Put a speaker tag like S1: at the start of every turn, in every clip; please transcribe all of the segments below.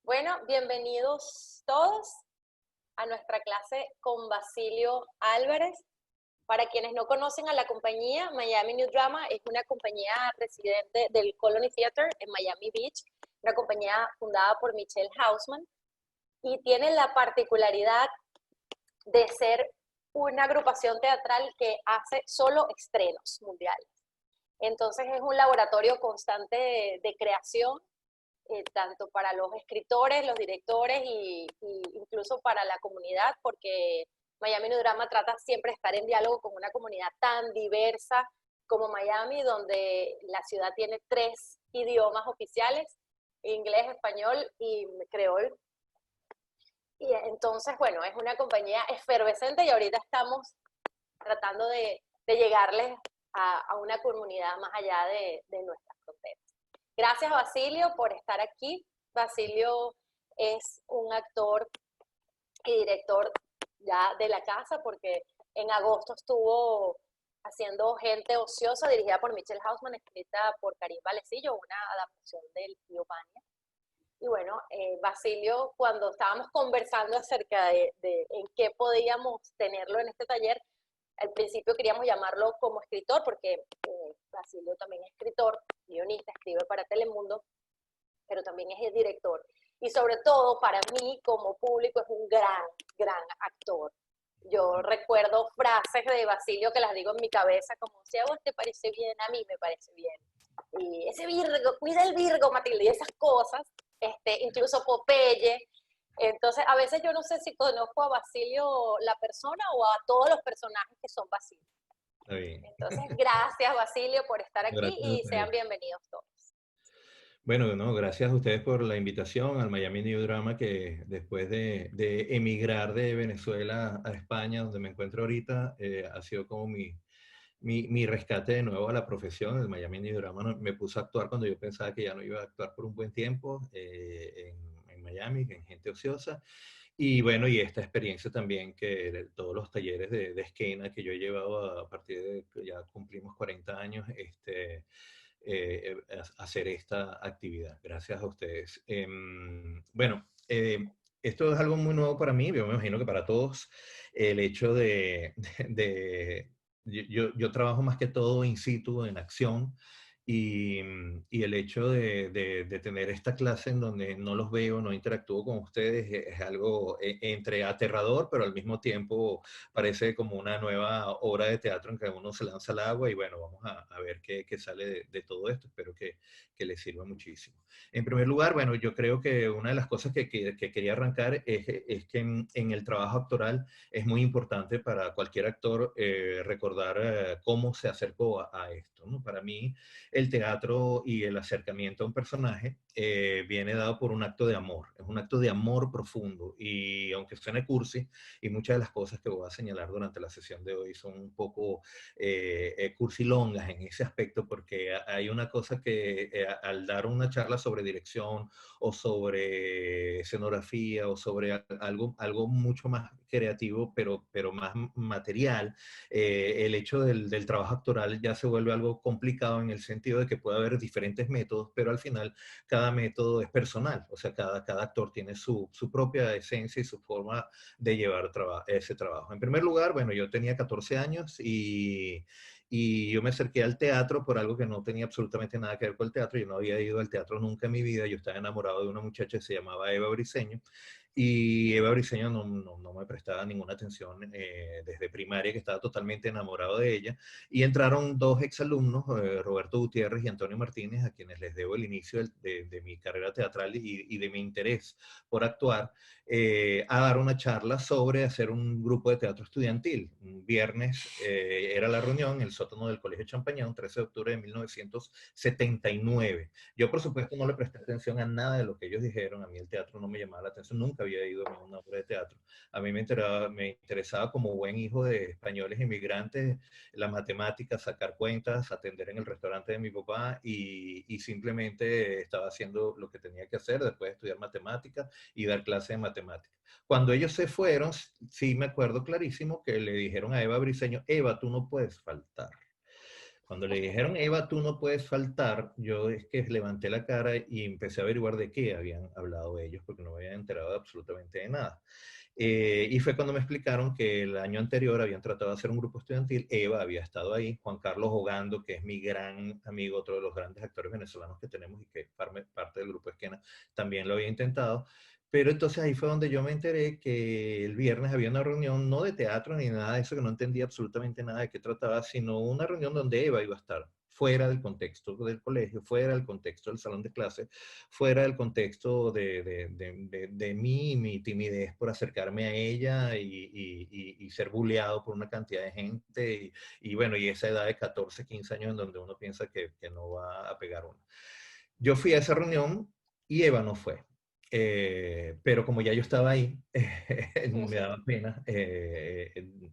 S1: Bueno, bienvenidos todos a nuestra clase con Basilio Álvarez. Para quienes no conocen a la compañía, Miami New Drama es una compañía residente del Colony Theater en Miami Beach, una compañía fundada por Michelle Hausman y tiene la particularidad de ser una agrupación teatral que hace solo estrenos mundiales. Entonces es un laboratorio constante de creación, tanto para los escritores, los directores y incluso para la comunidad, porque Miami New Drama trata siempre de estar en diálogo con una comunidad tan diversa como Miami, donde la ciudad tiene 3 idiomas oficiales: inglés, español y creol. Y entonces, bueno, es una compañía efervescente y ahorita estamos tratando de llegarles a una comunidad más allá de nuestras fronteras. Gracias, Basilio, por estar aquí. Basilio es un actor y director ya de la casa, porque en agosto estuvo haciendo Gente Ociosa, dirigida por Michelle Hausman, escrita por Karim Valecillo, una adaptación del tío Pania. Y bueno, Basilio, cuando estábamos conversando acerca de en qué podíamos tenerlo en este taller, al principio queríamos llamarlo como escritor, porque Basilio también es escritor, guionista, escribe para Telemundo, pero también es el director. Y sobre todo, para mí, como público, es un gran actor. Yo recuerdo frases de Basilio que las digo en mi cabeza, como si a vos te parece bien, a mí me parece bien. Y ese Virgo, cuida el Virgo, Matilde, y esas cosas, incluso Popeye. Entonces, a veces yo no sé si conozco a Basilio la persona o a todos los personajes que son Basilio.
S2: Está bien.
S1: Entonces, gracias, Basilio, por estar aquí
S2: Gracias a
S1: y sean
S2: ustedes.
S1: bienvenidos todos.
S2: Bueno, no, gracias a ustedes por la invitación al Miami New Drama, que después de emigrar de Venezuela a España, donde me encuentro ahorita, ha sido como mi rescate de nuevo a la profesión. El Miami New Drama me puso a actuar cuando yo pensaba que ya no iba a actuar por un buen tiempo en Miami, en Gente Ociosa. Y bueno, y esta experiencia también que todos los talleres de esquena que yo he llevado a partir de que ya cumplimos 40 años, hacer esta actividad. Gracias a ustedes. Bueno, esto es algo muy nuevo para mí, yo me imagino que para todos, el hecho yo trabajo más que todo in situ, en acción, y el hecho de tener esta clase en donde no los veo, no interactúo con ustedes, es algo entre aterrador, pero al mismo tiempo parece como una nueva obra de teatro en que uno se lanza al agua y bueno, vamos a ver qué sale de todo esto. Espero que les sirva muchísimo. En primer lugar, bueno, yo creo que una de las cosas que quería arrancar es que en el trabajo actoral es muy importante para cualquier actor recordar cómo se acercó a esto, ¿no? Para mí, el teatro y el acercamiento a un personaje viene dado por un acto de amor, es un acto de amor profundo y aunque suene cursi, y muchas de las cosas que voy a señalar durante la sesión de hoy son un poco cursilongas en ese aspecto, porque hay una cosa que al dar una charla sobre dirección o sobre escenografía o sobre algo mucho más creativo, pero más material, el hecho del trabajo actoral ya se vuelve algo complicado en el sentido de que puede haber diferentes métodos, pero al final cada método es personal, o sea, cada actor tiene su propia esencia y su forma de llevar ese trabajo. En primer lugar, bueno, yo tenía 14 años y yo me acerqué al teatro por algo que no tenía absolutamente nada que ver con el teatro. Yo no había ido al teatro nunca en mi vida. Yo estaba enamorado de una muchacha que se llamaba Eva Briseño. Y Eva Briseño no me prestaba ninguna atención desde primaria, que estaba totalmente enamorado de ella. Y entraron dos exalumnos, Roberto Gutiérrez y Antonio Martínez, a quienes les debo el inicio de mi carrera teatral y de mi interés por actuar, a dar una charla sobre hacer un grupo de teatro estudiantil. Un viernes era la reunión en el sótano del Colegio Champañá, un 13 de octubre de 1979. Yo, por supuesto, no le presté atención a nada de lo que ellos dijeron. A mí el teatro no me llamaba la atención, nunca había ido a una obra de teatro. A mí me interesaba como buen hijo de españoles inmigrantes, la matemática, sacar cuentas, atender en el restaurante de mi papá y simplemente estaba haciendo lo que tenía que hacer después de estudiar matemáticas y dar clases de matemáticas. Cuando ellos se fueron, sí me acuerdo clarísimo que le dijeron a Eva Briseño: Eva, tú no puedes faltar. Cuando le dijeron, Eva, tú no puedes faltar, yo es que levanté la cara y empecé a averiguar de qué habían hablado ellos, porque no me habían enterado de absolutamente de nada. Y fue cuando me explicaron que el año anterior habían tratado de hacer un grupo estudiantil, Eva había estado ahí, Juan Carlos Hogando, que es mi gran amigo, otro de los grandes actores venezolanos que tenemos y que es parte del grupo Esquena, también lo había intentado. Pero entonces ahí fue donde yo me enteré que el viernes había una reunión, no de teatro ni nada de eso, que no entendía absolutamente nada de qué trataba, sino una reunión donde Eva iba a estar fuera del contexto del colegio, fuera del contexto del salón de clases, fuera del contexto de mí y mi timidez por acercarme a ella y ser bulleado por una cantidad de gente y bueno, y esa edad de 14, 15 años en donde uno piensa que no va a pegar uno. Yo fui a esa reunión y Eva no fue. Pero como ya yo estaba ahí, me daba pena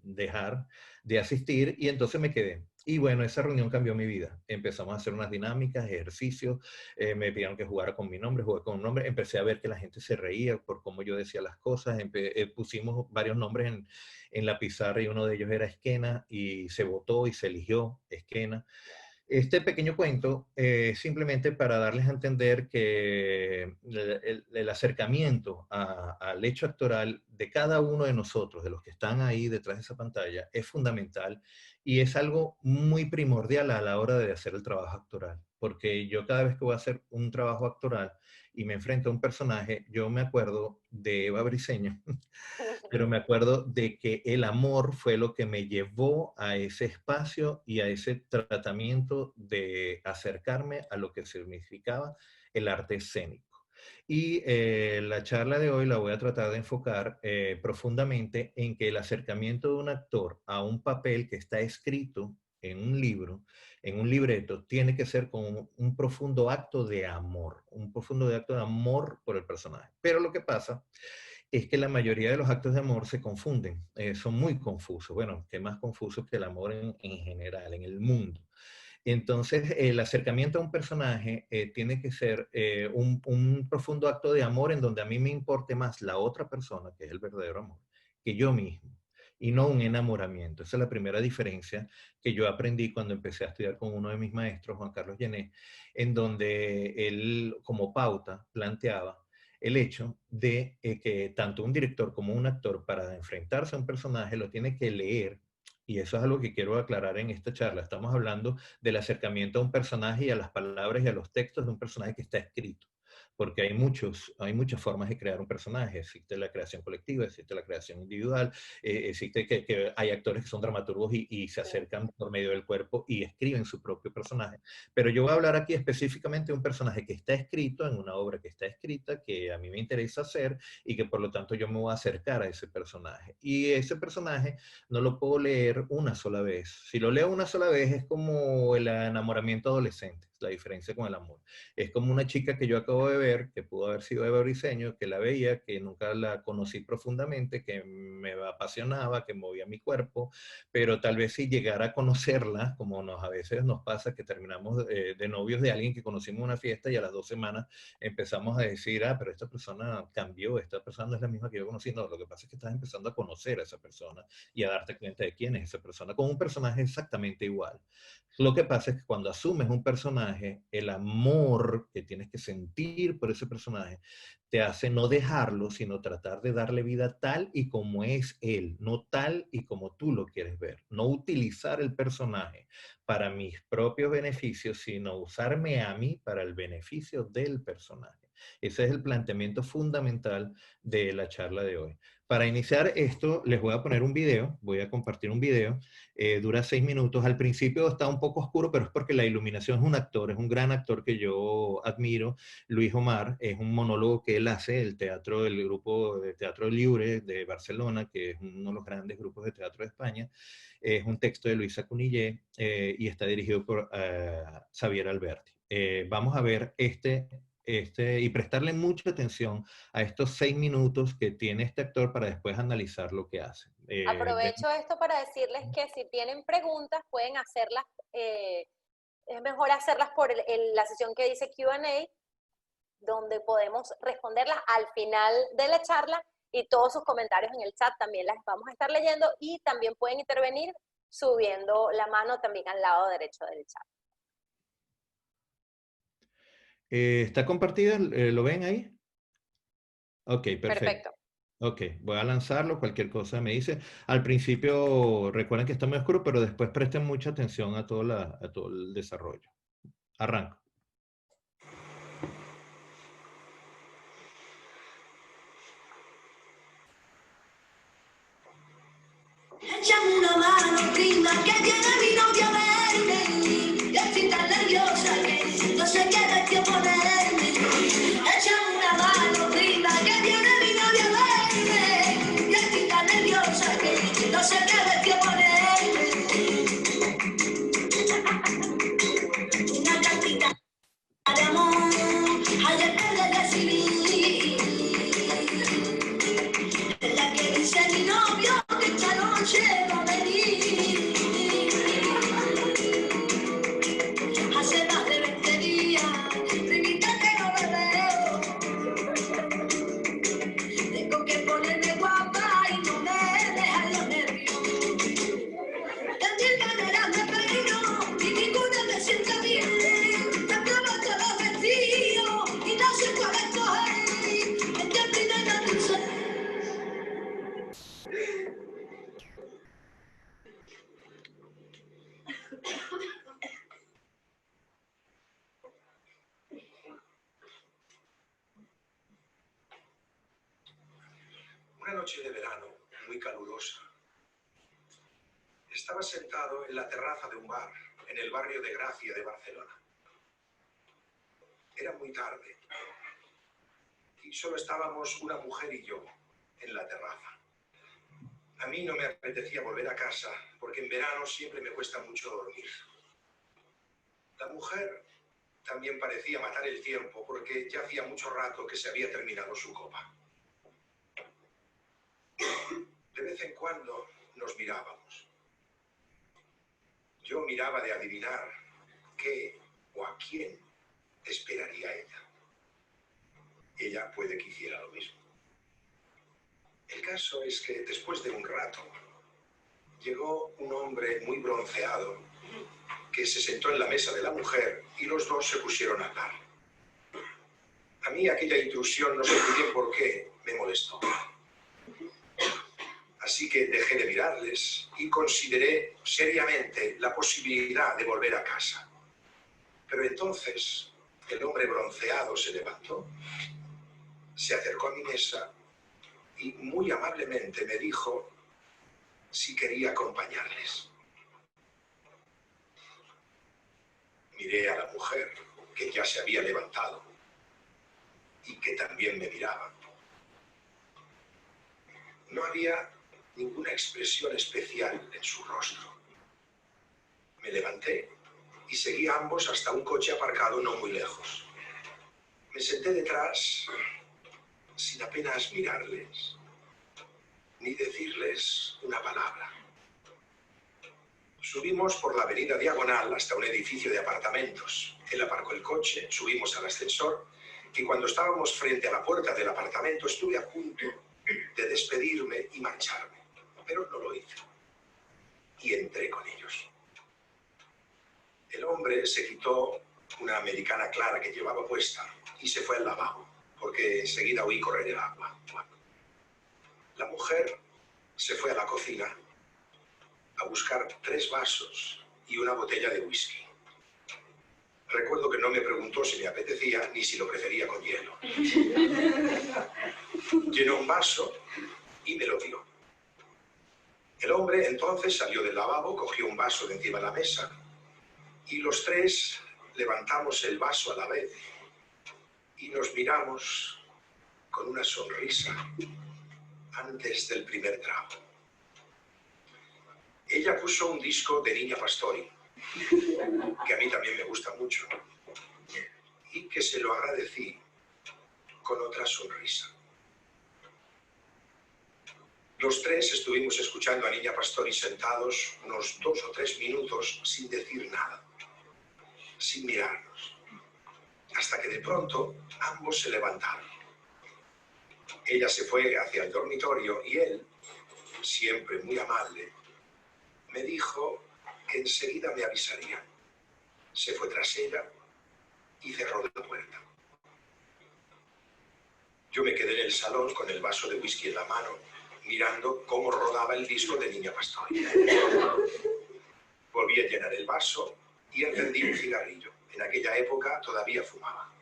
S2: dejar de asistir y entonces me quedé. Y bueno, esa reunión cambió mi vida. Empezamos a hacer unas dinámicas, ejercicios, me pidieron que jugara con mi nombre, jugué con un nombre, empecé a ver que la gente se reía por cómo yo decía las cosas, pusimos varios nombres en la pizarra y uno de ellos era Esquena y se votó y se eligió Esquena. Este pequeño cuento, simplemente para darles a entender que el acercamiento al hecho actoral de cada uno de nosotros, de los que están ahí detrás de esa pantalla, es fundamental y es algo muy primordial a la hora de hacer el trabajo actoral. Porque yo cada vez que voy a hacer un trabajo actoral y me enfrento a un personaje, yo me acuerdo de Eva Briseño, pero me acuerdo de que el amor fue lo que me llevó a ese espacio y a ese tratamiento de acercarme a lo que significaba el arte escénico. Y la charla de hoy la voy a tratar de enfocar profundamente en que el acercamiento de un actor a un papel que está escrito en un libro, en un libreto, tiene que ser con un profundo acto de amor, un profundo acto de amor por el personaje. Pero lo que pasa es que la mayoría de los actos de amor se confunden, son muy confusos. Bueno, qué más confuso que el amor en general, en el mundo. Entonces, el acercamiento a un personaje tiene que ser un profundo acto de amor en donde a mí me importe más la otra persona, que es el verdadero amor, que yo mismo, y no un enamoramiento. Esa es la primera diferencia que yo aprendí cuando empecé a estudiar con uno de mis maestros, Juan Carlos Llené, en donde él, como pauta, planteaba el hecho de que tanto un director como un actor para enfrentarse a un personaje lo tiene que leer, y eso es algo que quiero aclarar en esta charla. Estamos hablando del acercamiento a un personaje y a las palabras y a los textos de un personaje que está escrito. Porque hay muchas formas de crear un personaje. Existe la creación colectiva, existe la creación individual, existe que hay actores que son dramaturgos y se acercan por medio del cuerpo y escriben su propio personaje. Pero yo voy a hablar aquí específicamente de un personaje que está escrito en una obra que está escrita, que a mí me interesa hacer y que por lo tanto yo me voy a acercar a ese personaje. Y ese personaje no lo puedo leer una sola vez. Si lo leo una sola vez es como el enamoramiento adolescente, la diferencia con el amor. Es como una chica que yo acabo de ver, que pudo haber sido Eva Briseño, que la veía, que nunca la conocí profundamente, que me apasionaba, que movía mi cuerpo, pero tal vez si llegara a conocerla, como a veces nos pasa, que terminamos de novios de alguien que conocimos en una fiesta y a las 2 semanas empezamos a decir, ah, pero esta persona cambió, esta persona no es la misma que yo conocí. No, lo que pasa es que estás empezando a conocer a esa persona y a darte cuenta de quién es esa persona, con un personaje exactamente igual. Lo que pasa es que cuando asumes un personaje, el amor que tienes que sentir por ese personaje te hace no dejarlo, sino tratar de darle vida tal y como es él, no tal y como tú lo quieres ver. No utilizar el personaje para mis propios beneficios, sino usarme a mí para el beneficio del personaje. Ese es el planteamiento fundamental de la charla de hoy. Para iniciar esto, les voy a poner un video, voy a compartir un video, dura 6 minutos. Al principio está un poco oscuro, pero es porque la iluminación es un actor, es un gran actor que yo admiro, Luis Omar, es un monólogo que él hace, el teatro del grupo de Teatro Libre de Barcelona, que es uno de los grandes grupos de teatro de España. Es un texto de Luisa Cunillé y está dirigido por Xavier Alberti. Vamos a ver y prestarle mucha atención a estos 6 minutos que tiene este actor para después analizar lo que hace.
S1: Aprovecho esto para decirles que si tienen preguntas pueden hacerlas, es mejor hacerlas por la sesión que dice Q&A, donde podemos responderlas al final de la charla y todos sus comentarios en el chat también las vamos a estar leyendo y también pueden intervenir subiendo la mano también al lado derecho del chat.
S2: ¿Está compartida? ¿Lo ven ahí? Ok, perfecto.
S1: Perfecto.
S2: Ok, voy a lanzarlo, cualquier cosa me dice. Al principio recuerden que está muy oscuro, pero después presten mucha atención a todo el desarrollo. Arranco.
S3: Échame una mano, prima, que tiene mi novia verde. Yo estoy tan nerviosa que no sé qué vestido ponerme. Échame una mano, prima, que tiene mi novia verde. Yo estoy tan nerviosa que no sé qué vestido ponerme. Una cartita de amor, ayer te recibí. En la que dice mi novio que esta noche va a venir. Hace más de 20 días, primita que no me veo. Tengo que ponerme guapa y no me dejan los nervios. De mil maneras me peino y ninguna me sienta bien. Me pruebo todos los vestidos y no sé cuál escoger. Este primero dice.
S4: Una noche de verano, muy calurosa. Estaba sentado en la terraza de un bar, en el barrio de Gracia de Barcelona. Era muy tarde y solo estábamos una mujer y yo en la terraza. A mí no me apetecía volver a casa porque en verano siempre me cuesta mucho dormir. La mujer también parecía matar el tiempo porque ya hacía mucho rato que se había terminado su copa. De vez en cuando nos mirábamos. Yo miraba de adivinar qué o a quién esperaría ella. Ella puede que hiciera lo mismo. El caso es que después de un rato llegó un hombre muy bronceado que se sentó en la mesa de la mujer y los dos se pusieron a hablar. A mí aquella intrusión, no sé muy bien por qué, me molestó. Así que dejé de mirarles y consideré seriamente la posibilidad de volver a casa. Pero entonces el hombre bronceado se levantó, se acercó a mi mesa y muy amablemente me dijo si quería acompañarles. Miré a la mujer, que ya se había levantado y que también me miraba. No había ninguna expresión especial en su rostro. Me levanté y seguí a ambos hasta un coche aparcado no muy lejos. Me senté detrás sin apenas mirarles, ni decirles una palabra. Subimos por la avenida Diagonal hasta un edificio de apartamentos. Él aparcó el coche, subimos al ascensor y cuando estábamos frente a la puerta del apartamento estuve a punto de despedirme y marcharme, pero no lo hice. Y entré con ellos. El hombre se quitó una americana clara que llevaba puesta y se fue al lavabo, porque enseguida oí correr el agua. La mujer se fue a la cocina a buscar 3 vasos y una botella de whisky. Recuerdo que no me preguntó si me apetecía ni si lo prefería con hielo. Llenó un vaso y me lo dio. El hombre entonces salió del lavabo, cogió un vaso de encima de la mesa y los 3 levantamos el vaso a la vez y nos miramos con una sonrisa antes del primer trago. Ella puso un disco de Niña Pastori, que a mí también me gusta mucho, y que se lo agradecí con otra sonrisa. Los 3 estuvimos escuchando a Niña Pastori sentados unos 2 o 3 minutos sin decir nada, sin mirarnos, hasta que de pronto ambos se levantaron. Ella se fue hacia el dormitorio y él, siempre muy amable, Me dijo que enseguida me avisaría. Se fue tras ella y cerró la puerta. Yo me quedé en el salón con el vaso de whisky en la mano, mirando cómo rodaba el disco de Niña Pastori. Volví a llenar el vaso y encendí un cigarrillo. En aquella época todavía fumaba.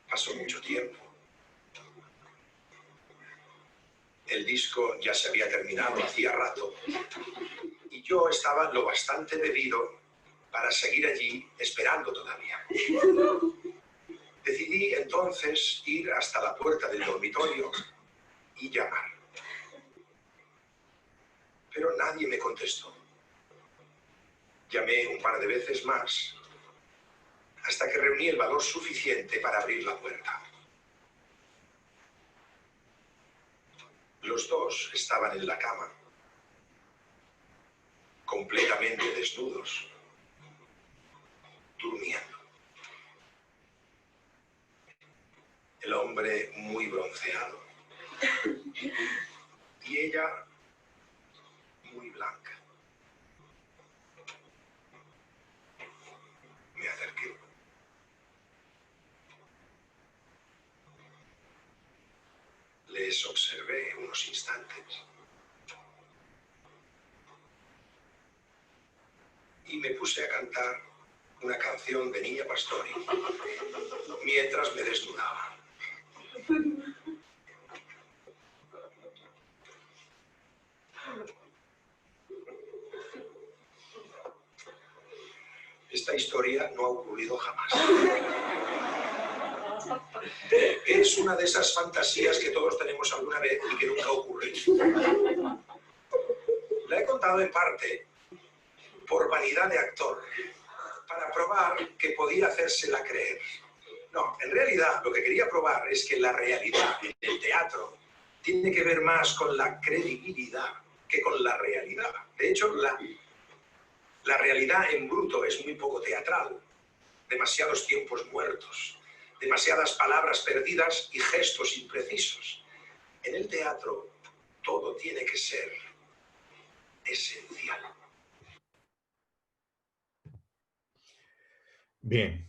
S4: Pasó mucho tiempo. El disco ya se había terminado hacía rato y yo estaba lo bastante bebido para seguir allí esperando todavía. Decidí entonces ir hasta la puerta del dormitorio y llamar. Pero nadie me contestó. Llamé un par de veces más, hasta que reuní el valor suficiente para abrir la puerta. Los dos estaban en la cama, completamente desnudos, durmiendo. El hombre muy bronceado y ella muy blanca. Me acerqué. Les observé unos instantes y me puse a cantar una canción de Niña Pastori mientras me desnudaba. Esta historia no ha ocurrido jamás. Es una de esas fantasías que todos tenemos alguna vez y que nunca ocurre. La he contado en parte por vanidad de actor, para probar que podía hacérsela creer. No, en realidad lo que quería probar es que la realidad en el teatro tiene que ver más con la credibilidad que con la realidad. De hecho, la realidad en bruto es muy poco teatral. Demasiados tiempos muertos, demasiadas palabras perdidas y gestos imprecisos. En el teatro todo tiene que ser esencial.
S2: Bien.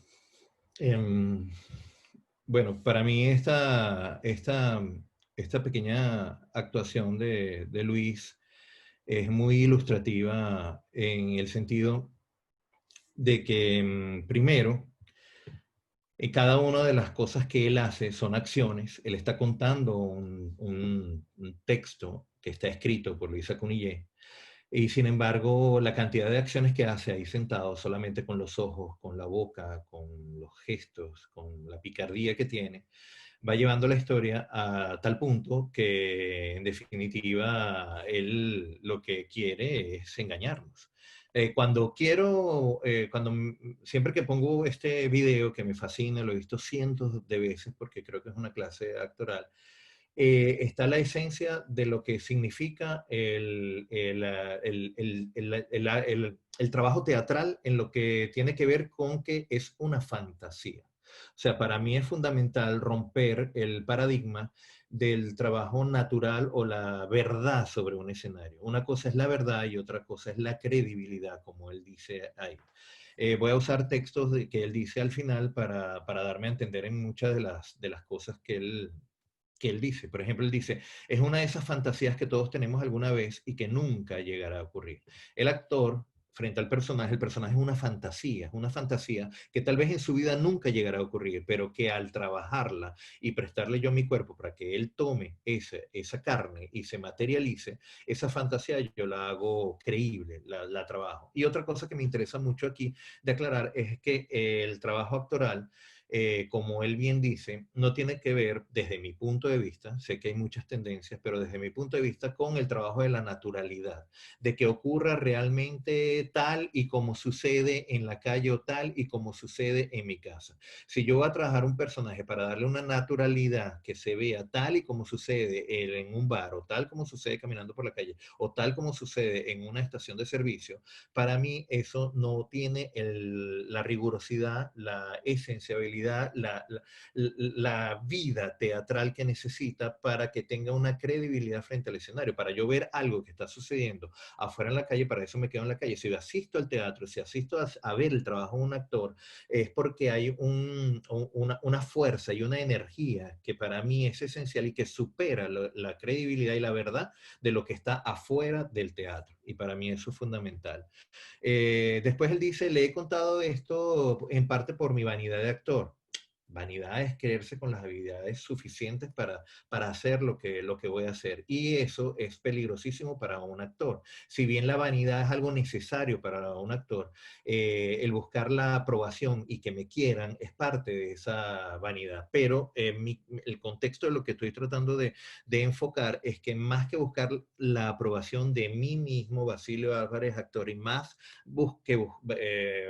S2: Bueno, para mí esta pequeña actuación de Luis es muy ilustrativa en el sentido de que, primero, cada una de las cosas que él hace son acciones. Él está contando un texto que está escrito por Luisa Cunillé. Y sin embargo, la cantidad de acciones que hace ahí sentado, solamente con los ojos, con la boca, con los gestos, con la picardía que tiene, va llevando la historia a tal punto que, en definitiva, él lo que quiere es engañarnos. Siempre que pongo este video, que me fascina, lo he visto cientos de veces porque creo que es una clase actoral, está la esencia de lo que significa el trabajo teatral en lo que tiene que ver con que es una fantasía. O sea, para mí es fundamental romper el paradigma del trabajo natural o la verdad sobre un escenario. Una cosa es la verdad y otra cosa es la credibilidad, como él dice ahí. Voy a usar textos que él dice al final para darme a entender en muchas de las cosas que él dice. Por ejemplo, él dice, es una de esas fantasías que todos tenemos alguna vez y que nunca llegará a ocurrir. El actor, frente al personaje, el personaje es una fantasía que tal vez en su vida nunca llegará a ocurrir, pero que al trabajarla y prestarle yo mi cuerpo para que él tome esa carne y se materialice, esa fantasía yo la hago creíble, la trabajo. Y otra cosa que me interesa mucho aquí de aclarar es que el trabajo actoral, como él bien dice, no tiene que ver, desde mi punto de vista, sé que hay muchas tendencias, pero desde mi punto de vista, con el trabajo de la naturalidad, de que ocurra realmente tal y como sucede en la calle o tal y como sucede en mi casa. Si yo voy a trabajar un personaje para darle una naturalidad que se vea tal y como sucede en un bar, o tal como sucede caminando por la calle, o tal como sucede en una estación de servicio, para mí eso no tiene la rigurosidad, la esenciabilidad credibilidad, la vida teatral que necesita para que tenga una credibilidad frente al escenario. Para yo ver algo que está sucediendo afuera en la calle, para eso me quedo en la calle. Si asisto al teatro, si asisto a ver el trabajo de un actor, es porque hay una fuerza y una energía que para mí es esencial y que supera la credibilidad y la verdad de lo que está afuera del teatro. Y para mí eso es fundamental. Después él dice, le he contado esto en parte por mi vanidad de actor. Vanidad es creerse con las habilidades suficientes para hacer lo que voy a hacer. Y eso es peligrosísimo para un actor. Si bien la vanidad es algo necesario para un actor, el buscar la aprobación y que me quieran es parte de esa vanidad. Pero el contexto de lo que estoy tratando de enfocar es que más que buscar la aprobación de mí mismo, Basilio Álvarez, actor, y más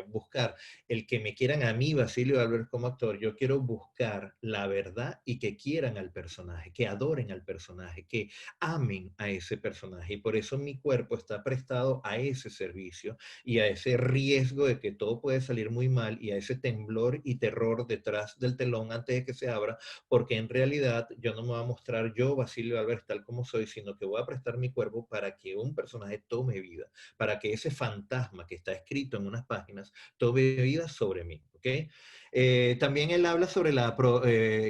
S2: buscar el que me quieran a mí, Basilio Álvarez, como actor, yo quiero buscar la verdad y que quieran al personaje, que adoren al personaje, que amen a ese personaje. Y por eso mi cuerpo está prestado a ese servicio y a ese riesgo de que todo puede salir muy mal y a ese temblor y terror detrás del telón antes de que se abra, porque en realidad yo no me voy a mostrar yo, Basilio Álvarez, tal como soy, sino que voy a prestar mi cuerpo para que un personaje tome vida, para que ese fantasma que está escrito en unas páginas tome vida sobre mí, ¿ok? También él habla sobre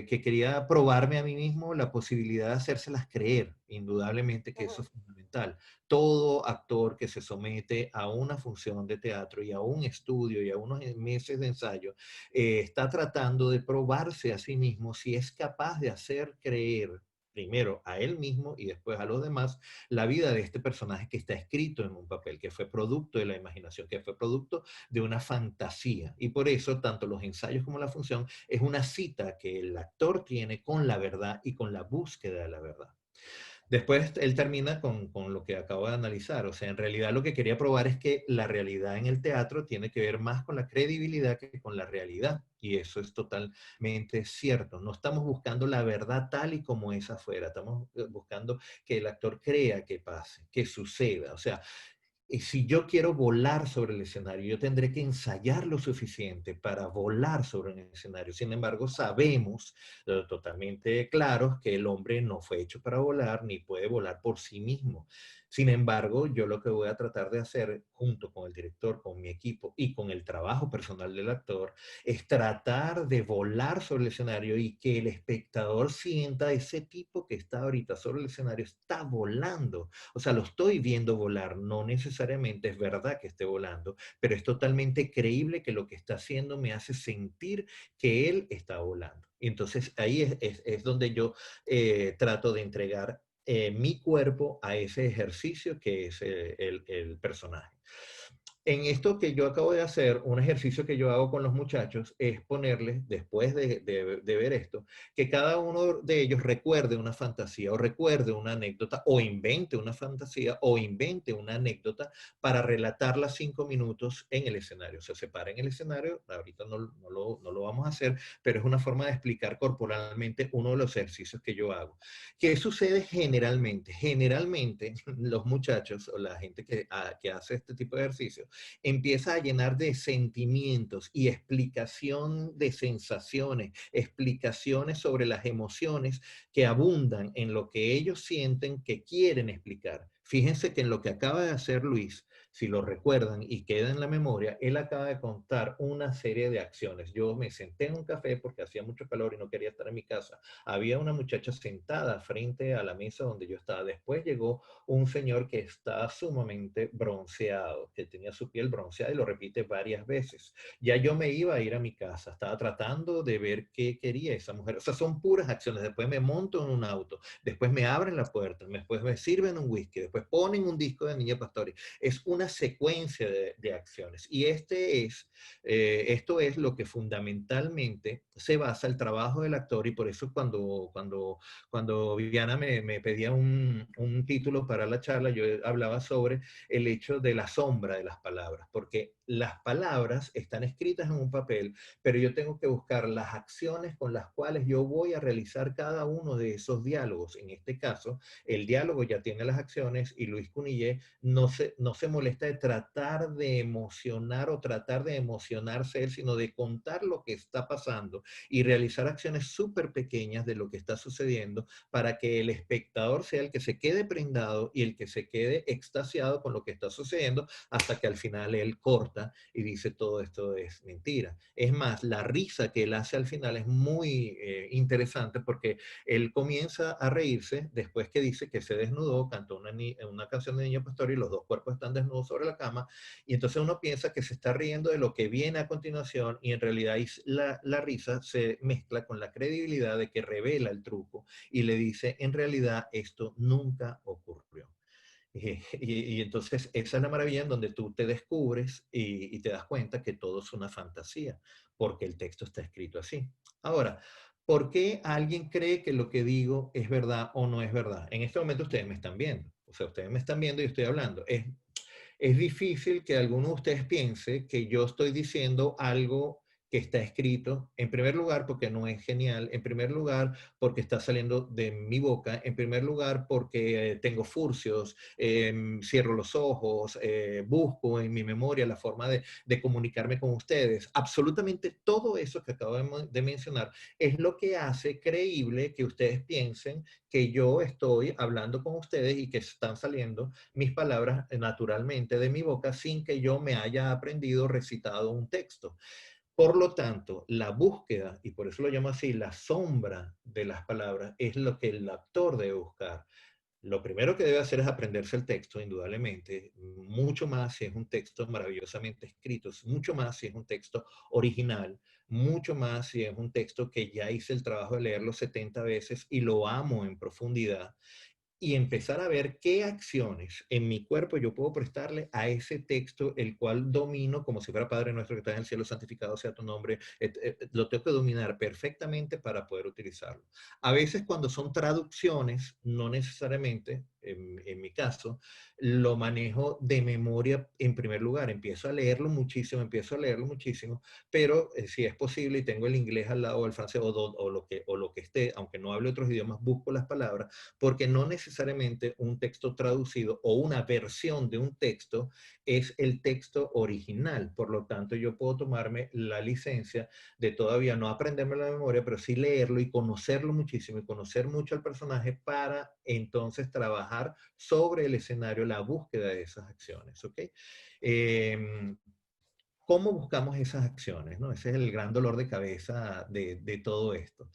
S2: que quería probarme a mí mismo la posibilidad de hacérselas creer, indudablemente que eso es fundamental. Todo actor que se somete a una función de teatro y a un estudio y a unos meses de ensayo, está tratando de probarse a sí mismo si es capaz de hacer creer primero a él mismo y después a los demás la vida de este personaje que está escrito en un papel, que fue producto de la imaginación, que fue producto de una fantasía. Y por eso, tanto los ensayos como la función es una cita que el actor tiene con la verdad y con la búsqueda de la verdad. Después él termina con lo que acabo de analizar. O sea, en realidad lo que quería probar es que la realidad en el teatro tiene que ver más con la credibilidad que con la realidad. Y eso es totalmente cierto. No estamos buscando la verdad tal y como es afuera. Estamos buscando que el actor crea que pase, que suceda. O sea, y si yo quiero volar sobre el escenario, yo tendré que ensayar lo suficiente para volar sobre un escenario. Sin embargo, sabemos totalmente claros que el hombre no fue hecho para volar ni puede volar por sí mismo. Sin embargo, yo lo que voy a tratar de hacer junto con el director, con mi equipo y con el trabajo personal del actor es tratar de volar sobre el escenario y que el espectador sienta ese tipo que está ahorita sobre el escenario está volando. O sea, lo estoy viendo volar, no necesariamente es verdad que esté volando, pero es totalmente creíble que lo que está haciendo me hace sentir que él está volando. Y entonces ahí es donde yo trato de entregar mi cuerpo a ese ejercicio que es el personaje. En esto que yo acabo de hacer, un ejercicio que yo hago con los muchachos es ponerles, después de ver esto, que cada uno de ellos recuerde una fantasía o recuerde una anécdota o invente una fantasía o invente una anécdota para relatarla 5 minutos en el escenario. Se separa en el escenario, ahorita no lo vamos a hacer, pero es una forma de explicar corporalmente uno de los ejercicios que yo hago. ¿Qué sucede generalmente? Generalmente los muchachos o la gente que hace este tipo de ejercicios empieza a llenar de sentimientos y explicación de sensaciones, explicaciones sobre las emociones que abundan en lo que ellos sienten que quieren explicar. Fíjense que en lo que acaba de hacer Luis, si lo recuerdan y queda en la memoria, él acaba de contar una serie de acciones. Yo me senté en un café porque hacía mucho calor y no quería estar en mi casa. Había una muchacha sentada frente a la mesa donde yo estaba. Después llegó un señor que está sumamente bronceado, que tenía su piel bronceada y lo repite varias veces. Ya yo me iba a ir a mi casa, estaba tratando de ver qué quería esa mujer. O sea, son puras acciones. Después me monto en un auto, después me abren la puerta, después me sirven un whisky, después ponen un disco de Niña Pastori. Es una secuencia de acciones. Y esto es lo que fundamentalmente se basa el trabajo del actor y por eso cuando Viviana me pedía un título para la charla, yo hablaba sobre el hecho de la sombra de las palabras, porque las palabras están escritas en un papel, pero yo tengo que buscar las acciones con las cuales yo voy a realizar cada uno de esos diálogos. En este caso, el diálogo ya tiene las acciones y Luis Cunillé no se molesta respuesta de tratar de emocionar o tratar de emocionarse él, sino de contar lo que está pasando y realizar acciones súper pequeñas de lo que está sucediendo para que el espectador sea el que se quede prendado y el que se quede extasiado con lo que está sucediendo hasta que al final él corta y dice todo esto es mentira. Es más, la risa que él hace al final es muy interesante porque él comienza a reírse después que dice que se desnudó, cantó una canción de Niño Pastor y los dos cuerpos están desnudos sobre la cama y entonces uno piensa que se está riendo de lo que viene a continuación y en realidad la risa se mezcla con la credibilidad de que revela el truco y le dice en realidad esto nunca ocurrió. Y entonces esa es la maravilla en donde tú te descubres y te das cuenta que todo es una fantasía, porque el texto está escrito así. Ahora, ¿por qué alguien cree que lo que digo es verdad o no es verdad? En este momento ustedes me están viendo, o sea, ustedes me están viendo y estoy hablando. Es difícil que alguno de ustedes piense que yo estoy diciendo algo que está escrito, en primer lugar porque no es genial, en primer lugar porque está saliendo de mi boca, en primer lugar porque tengo furcios, cierro los ojos, busco en mi memoria la forma de comunicarme con ustedes. Absolutamente todo eso que acabo de mencionar es lo que hace creíble que ustedes piensen que yo estoy hablando con ustedes y que están saliendo mis palabras naturalmente de mi boca sin que yo me haya aprendido, recitado un texto. Por lo tanto, la búsqueda, y por eso lo llamo así, la sombra de las palabras, es lo que el actor debe buscar. Lo primero que debe hacer es aprenderse el texto, indudablemente, mucho más si es un texto maravillosamente escrito, mucho más si es un texto original, mucho más si es un texto que ya hice el trabajo de leerlo 70 veces y lo amo en profundidad y empezar a ver qué acciones en mi cuerpo yo puedo prestarle a ese texto, el cual domino como si fuera Padre nuestro que está en el cielo, santificado sea tu nombre, lo tengo que dominar perfectamente para poder utilizarlo. A veces cuando son traducciones, no necesariamente, en mi caso, lo manejo de memoria en primer lugar, empiezo a leerlo muchísimo, pero si es posible y tengo el inglés al lado o el francés o lo que esté, aunque no hable otros idiomas, busco las palabras porque no necesariamente un texto traducido o una versión de un texto es el texto original. Por lo tanto, yo puedo tomarme la licencia de todavía no aprenderme la memoria, pero sí leerlo y conocerlo muchísimo y conocer mucho al personaje para entonces trabajar sobre el escenario, la búsqueda de esas acciones. ¿Ok? ¿Cómo buscamos esas acciones? ¿No? Ese es el gran dolor de cabeza de todo esto.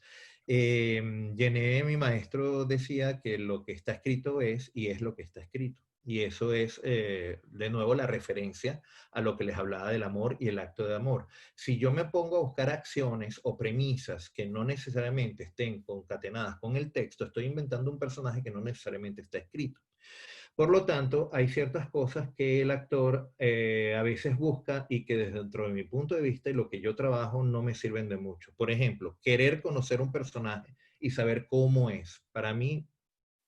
S2: Gené, mi maestro, decía que lo que está escrito es y es lo que está escrito. Y eso es, de nuevo, la referencia a lo que les hablaba del amor y el acto de amor. Si yo me pongo a buscar acciones o premisas que no necesariamente estén concatenadas con el texto, estoy inventando un personaje que no necesariamente está escrito. Por lo tanto, hay ciertas cosas que el actor a veces busca y que desde dentro de mi punto de vista y lo que yo trabajo no me sirven de mucho. Por ejemplo, querer conocer un personaje y saber cómo es, para mí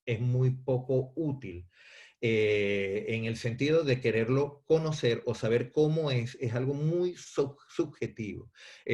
S2: es muy poco útil en el sentido de quererlo conocer o saber cómo es algo muy subjetivo.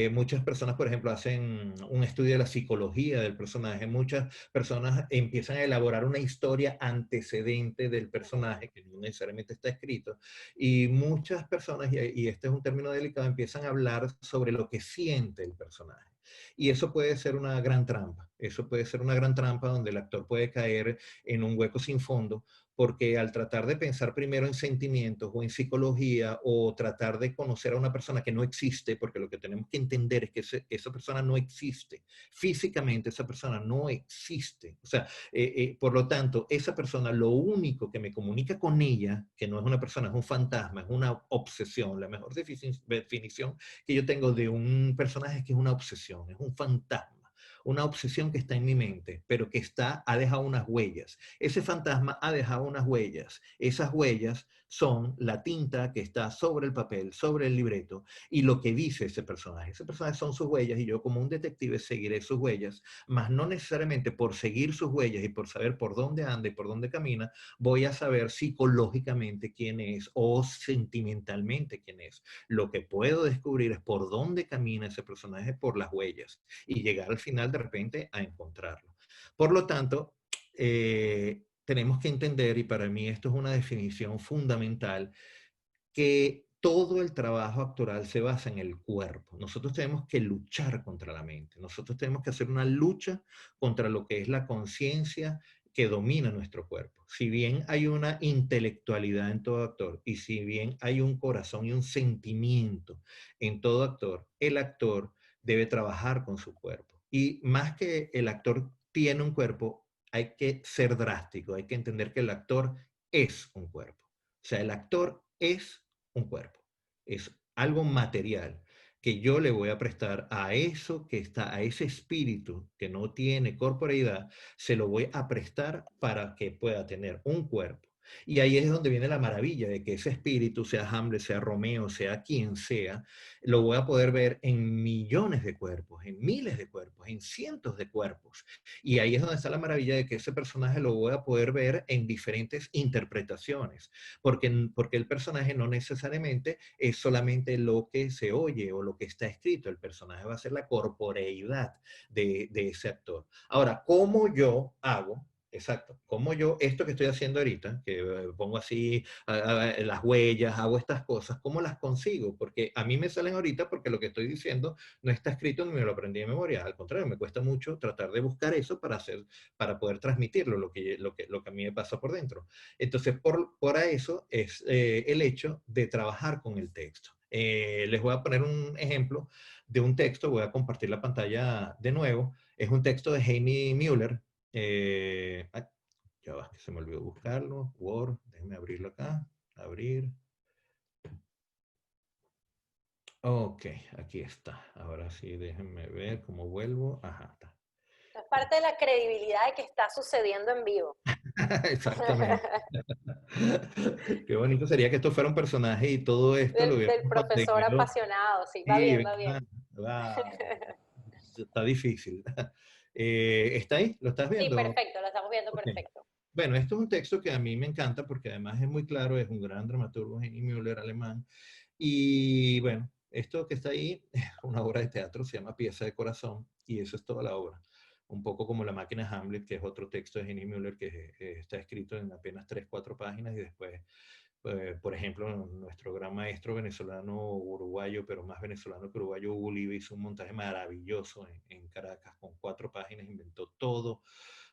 S2: Muchas personas, por ejemplo, hacen un estudio de la psicología del personaje, muchas personas empiezan a elaborar una historia antecedente del personaje, que no necesariamente está escrito, y muchas personas, y este es un término delicado, empiezan a hablar sobre lo que siente el personaje. Y eso puede ser una gran trampa. Eso puede ser una gran trampa donde el actor puede caer en un hueco sin fondo, porque al tratar de pensar primero en sentimientos o en psicología o tratar de conocer a una persona que no existe, porque lo que tenemos que entender es que esa persona no existe. Físicamente esa persona no existe. O sea, por lo tanto, esa persona, lo único que me comunica con ella, que no es una persona, es un fantasma, es una obsesión. La mejor definición que yo tengo de un personaje es que es una obsesión, es un fantasma. Una obsesión que está en mi mente, pero que ha dejado unas huellas. Ese fantasma ha dejado unas huellas. Esas huellas son la tinta que está sobre el papel, sobre el libreto, y lo que dice ese personaje. Ese personaje son sus huellas, y yo como un detective seguiré sus huellas, mas no necesariamente por seguir sus huellas y por saber por dónde anda y por dónde camina, voy a saber psicológicamente quién es o sentimentalmente quién es. Lo que puedo descubrir es por dónde camina ese personaje, por las huellas, y llegar al final de repente a encontrarlo. Por lo tanto, tenemos que entender, y para mí esto es una definición fundamental, que todo el trabajo actoral se basa en el cuerpo. Nosotros tenemos que luchar contra la mente. Nosotros tenemos que hacer una lucha contra lo que es la conciencia que domina nuestro cuerpo. Si bien hay una intelectualidad en todo actor y si bien hay un corazón y un sentimiento en todo actor, el actor debe trabajar con su cuerpo. Y más que el actor tiene un cuerpo, hay que ser drástico, hay que entender que el actor es un cuerpo. O sea, el actor es un cuerpo, es algo material que yo le voy a prestar a eso que está, a ese espíritu que no tiene corporeidad, se lo voy a prestar para que pueda tener un cuerpo. Y ahí es donde viene la maravilla de que ese espíritu, sea Hamlet, sea Romeo, sea quien sea, lo voy a poder ver en millones de cuerpos, en miles de cuerpos, en cientos de cuerpos. Y ahí es donde está la maravilla de que ese personaje lo voy a poder ver en diferentes interpretaciones, porque el personaje no necesariamente es solamente lo que se oye o lo que está escrito, el personaje va a ser la corporeidad de ese actor. Ahora, ¿cómo yo hago? Exacto. Como yo, esto que estoy haciendo ahorita, que pongo así las huellas, hago estas cosas, ¿cómo las consigo? Porque a mí me salen ahorita porque lo que estoy diciendo no está escrito ni me lo aprendí de memoria. Al contrario, me cuesta mucho tratar de buscar eso para poder transmitirlo, lo que a mí me pasa por dentro. Entonces, por eso es el hecho de trabajar con el texto. Les voy a poner un ejemplo de un texto, voy a compartir la pantalla de nuevo. Es un texto de Heini Müller. Ya va, que se me olvidó buscarlo. Word, déjenme abrirlo acá. Abrir. Ok, aquí está. Ahora sí, déjenme ver cómo vuelvo. Ajá, está.
S1: Es parte de la credibilidad de que está sucediendo en vivo.
S2: Exactamente. Qué bonito sería que esto fuera un personaje y todo esto lo
S1: Del
S2: hubiéramos
S1: profesor
S2: conseguido.
S1: apasionado, sí, va
S2: Sí,
S1: bien, va bien.
S2: está difícil. ¿Está ahí? ¿Lo estás
S1: Sí,
S2: viendo?
S1: perfecto, lo estamos viendo
S2: Ok.
S1: perfecto.
S2: Bueno, esto es un texto que a mí me encanta porque además es muy claro, es un gran dramaturgo, Heini Müller, alemán. Y bueno, esto que está ahí es una obra de teatro, se llama Pieza de Corazón, y eso es toda la obra. Un poco como La máquina Hamlet, que es otro texto de Heini Müller que está escrito en apenas 3, 4 páginas y después, por ejemplo, nuestro gran maestro venezolano uruguayo, pero más venezolano que uruguayo, Hugo Oliva, hizo un montaje maravilloso en Caracas con 4 páginas, inventó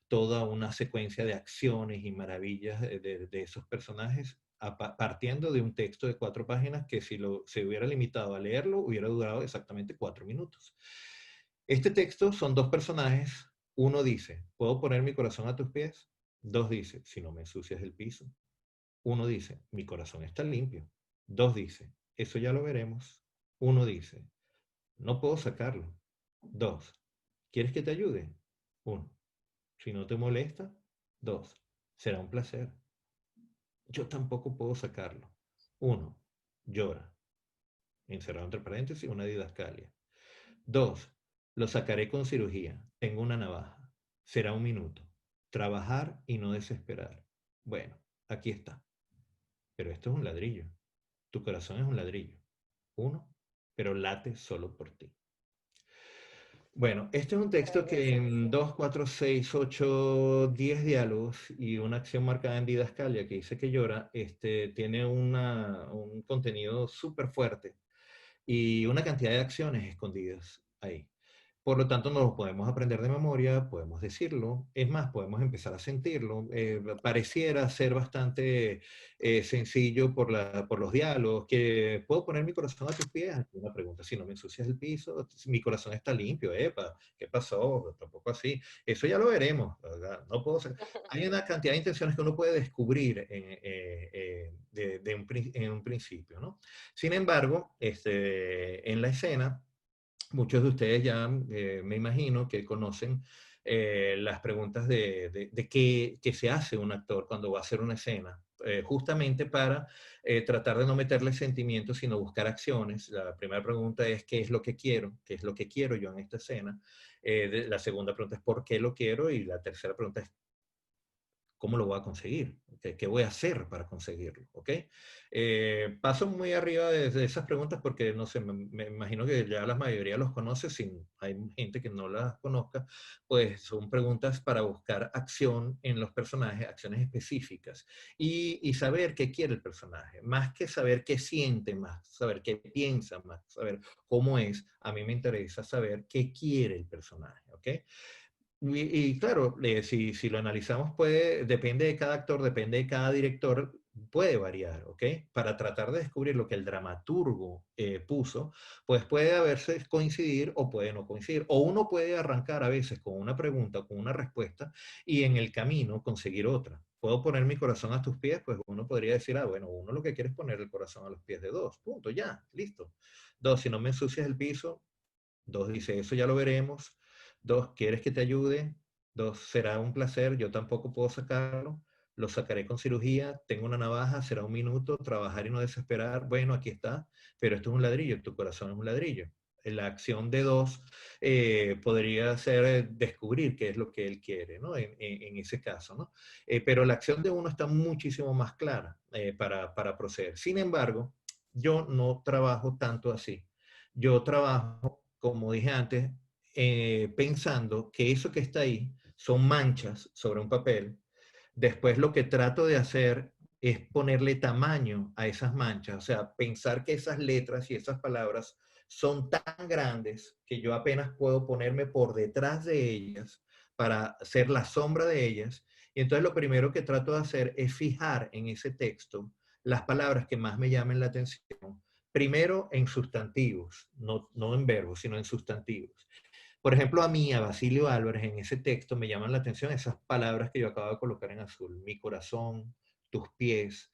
S2: toda una secuencia de acciones y maravillas de esos personajes, partiendo de un texto de 4 páginas que si se hubiera limitado a leerlo, hubiera durado exactamente 4 minutos. Este texto son 2 personajes. Uno dice, ¿puedo poner mi corazón a tus pies? Dos dice, si no me ensucias el piso. Uno dice, mi corazón está limpio. Dos dice, eso ya lo veremos. Uno dice, no puedo sacarlo. Dos, ¿quieres que te ayude? Uno, si no te molesta. Dos, será un placer. Yo tampoco puedo sacarlo. Uno, llora. Encerrado entre paréntesis, una didascalia. Dos, lo sacaré con cirugía. Tengo una navaja. Será un minuto. Trabajar y no desesperar. Bueno, aquí está. Pero esto es un ladrillo. Tu corazón es un ladrillo. Uno, pero late solo por ti. Bueno, este es un texto que en 2, 4, 6, 8, 10 diálogos y una acción marcada en didascalia que dice que llora, tiene un contenido súper fuerte y una cantidad de acciones escondidas ahí. Por lo tanto, no lo podemos aprender de memoria, podemos decirlo, es más, podemos empezar a sentirlo. Pareciera ser bastante sencillo por los diálogos, que puedo poner mi corazón a tus pies. Una pregunta, si no me ensucias el piso, mi corazón está limpio, epa, ¿qué pasó? Tampoco así. Eso ya lo veremos, ¿verdad? No puedo ser. Hay una cantidad de intenciones que uno puede descubrir en un principio, ¿no? Sin embargo, en la escena, muchos de ustedes ya me imagino que conocen las preguntas de qué se hace un actor cuando va a hacer una escena, justamente para tratar de no meterle sentimientos, sino buscar acciones. La primera pregunta es ¿qué es lo que quiero? ¿Qué es lo que quiero yo en esta escena? La segunda pregunta es ¿por qué lo quiero? Y la tercera pregunta es ¿cómo lo voy a conseguir? ¿Qué voy a hacer para conseguirlo? ¿Ok? Paso muy arriba de esas preguntas porque, no sé, me imagino que ya la mayoría los conoce, sin, hay gente que no las conozca, pues son preguntas para buscar acción en los personajes, acciones específicas, y saber qué quiere el personaje, más que saber qué siente, más saber qué piensa, más saber cómo es, a mí me interesa saber qué quiere el personaje, ¿ok? Y claro, si lo analizamos, depende de cada actor, depende de cada director, puede variar, ¿ok? Para tratar de descubrir lo que el dramaturgo puso, pues puede haberse coincidir o puede no coincidir. O uno puede arrancar a veces con una pregunta, con una respuesta, y en el camino conseguir otra. ¿Puedo poner mi corazón a tus pies? Pues uno podría decir, bueno, uno lo que quiere es poner el corazón a los pies de dos, punto, ya, listo. Dos, si no me ensucias el piso. Dos, dice, eso ya lo veremos. Dos, ¿quieres que te ayude? Dos, será un placer, yo tampoco puedo sacarlo. Lo sacaré con cirugía, tengo una navaja, será un minuto, trabajar y no desesperar. Bueno, aquí está, pero esto es un ladrillo, tu corazón es un ladrillo. La acción de dos podría ser descubrir qué es lo que él quiere, ¿no? En ese caso, ¿no? Pero la acción de uno está muchísimo más clara para proceder. Sin embargo, yo no trabajo tanto así. Yo trabajo, como dije antes, pensando que eso que está ahí son manchas sobre un papel. Después lo que trato de hacer es ponerle tamaño a esas manchas, o sea, pensar que esas letras y esas palabras son tan grandes que yo apenas puedo ponerme por detrás de ellas para ser la sombra de ellas. Y entonces lo primero que trato de hacer es fijar en ese texto las palabras que más me llamen la atención. Primero en sustantivos, no en verbos, sino en sustantivos. Por ejemplo, a mí, a Basilio Álvarez, en ese texto me llaman la atención esas palabras que yo acabo de colocar en azul. Mi corazón, tus pies.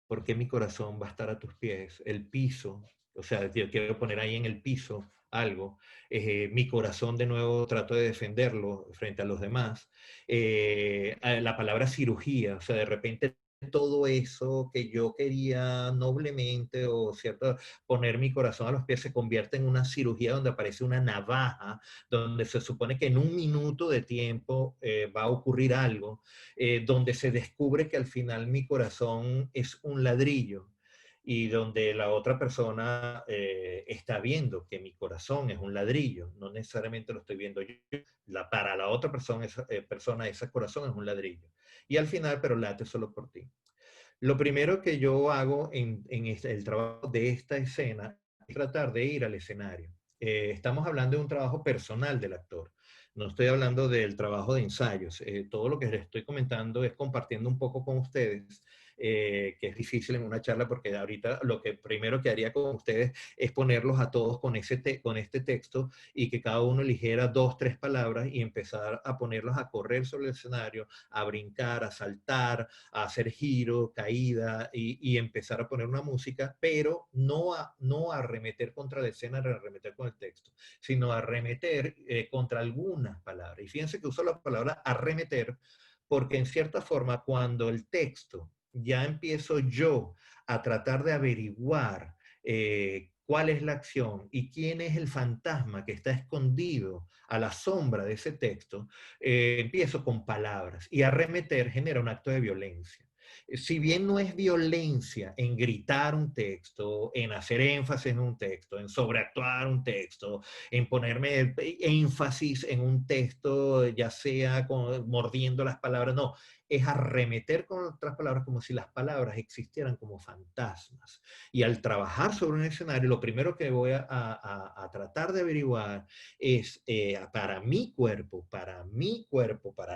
S2: ¿Por qué mi corazón va a estar a tus pies? El piso. O sea, yo quiero poner ahí en el piso algo. Mi corazón, de nuevo, trato de defenderlo frente a los demás. La palabra cirugía. O sea, de repente todo eso que yo quería noblemente o cierto poner mi corazón a los pies se convierte en una cirugía donde aparece una navaja, donde se supone que en un minuto de tiempo va a ocurrir algo, donde se descubre que al final mi corazón es un ladrillo y donde la otra persona está viendo que mi corazón es un ladrillo, no necesariamente lo estoy viendo yo, para la otra persona, ese corazón es un ladrillo. Y al final, pero late solo por ti. Lo primero que yo hago en el trabajo de esta escena es tratar de ir al escenario. Estamos hablando de un trabajo personal del actor. No estoy hablando del trabajo de ensayos. Todo lo que les estoy comentando es compartiendo un poco con ustedes, que es difícil en una charla porque ahorita lo que primero que haría con ustedes es ponerlos a todos con este texto y que cada uno eligiera 2, 3 palabras y empezar a ponerlos a correr sobre el escenario, a brincar, a saltar, a hacer giro, caída y empezar a poner una música, pero no a arremeter contra la escena, a arremeter con el texto, sino a arremeter contra algunas palabras. Y fíjense que uso la palabra arremeter porque en cierta forma cuando el texto ya empiezo yo a tratar de averiguar cuál es la acción y quién es el fantasma que está escondido a la sombra de ese texto, empiezo con palabras y arremeter genera un acto de violencia. Si bien no es violencia en gritar un texto, en hacer énfasis en un texto, en sobreactuar un texto, en ponerme énfasis en un texto, ya sea mordiendo las palabras, no, es arremeter con otras palabras como si las palabras existieran como fantasmas. Y al trabajar sobre un escenario, lo primero que voy a tratar de averiguar es para mi cuerpo, para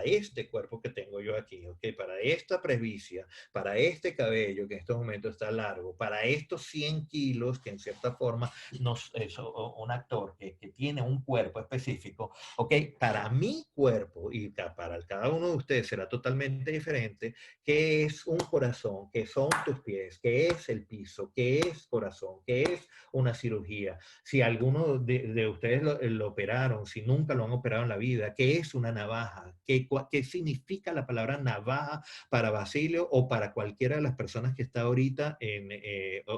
S2: este cuerpo que tengo yo aquí, ¿okay? Para esta presbicia, para este cabello que en este momento está largo, para estos 100 kilos que en cierta forma un actor que tiene un cuerpo específico, ¿ok? Para mi cuerpo y para cada uno de ustedes será totalmente diferente, qué es un corazón, qué son tus pies, qué es el piso, qué es corazón, qué es una cirugía. Si alguno de ustedes lo operaron, si nunca lo han operado en la vida, qué es una navaja, qué significa la palabra navaja para Basilio o para cualquiera de las personas que está ahorita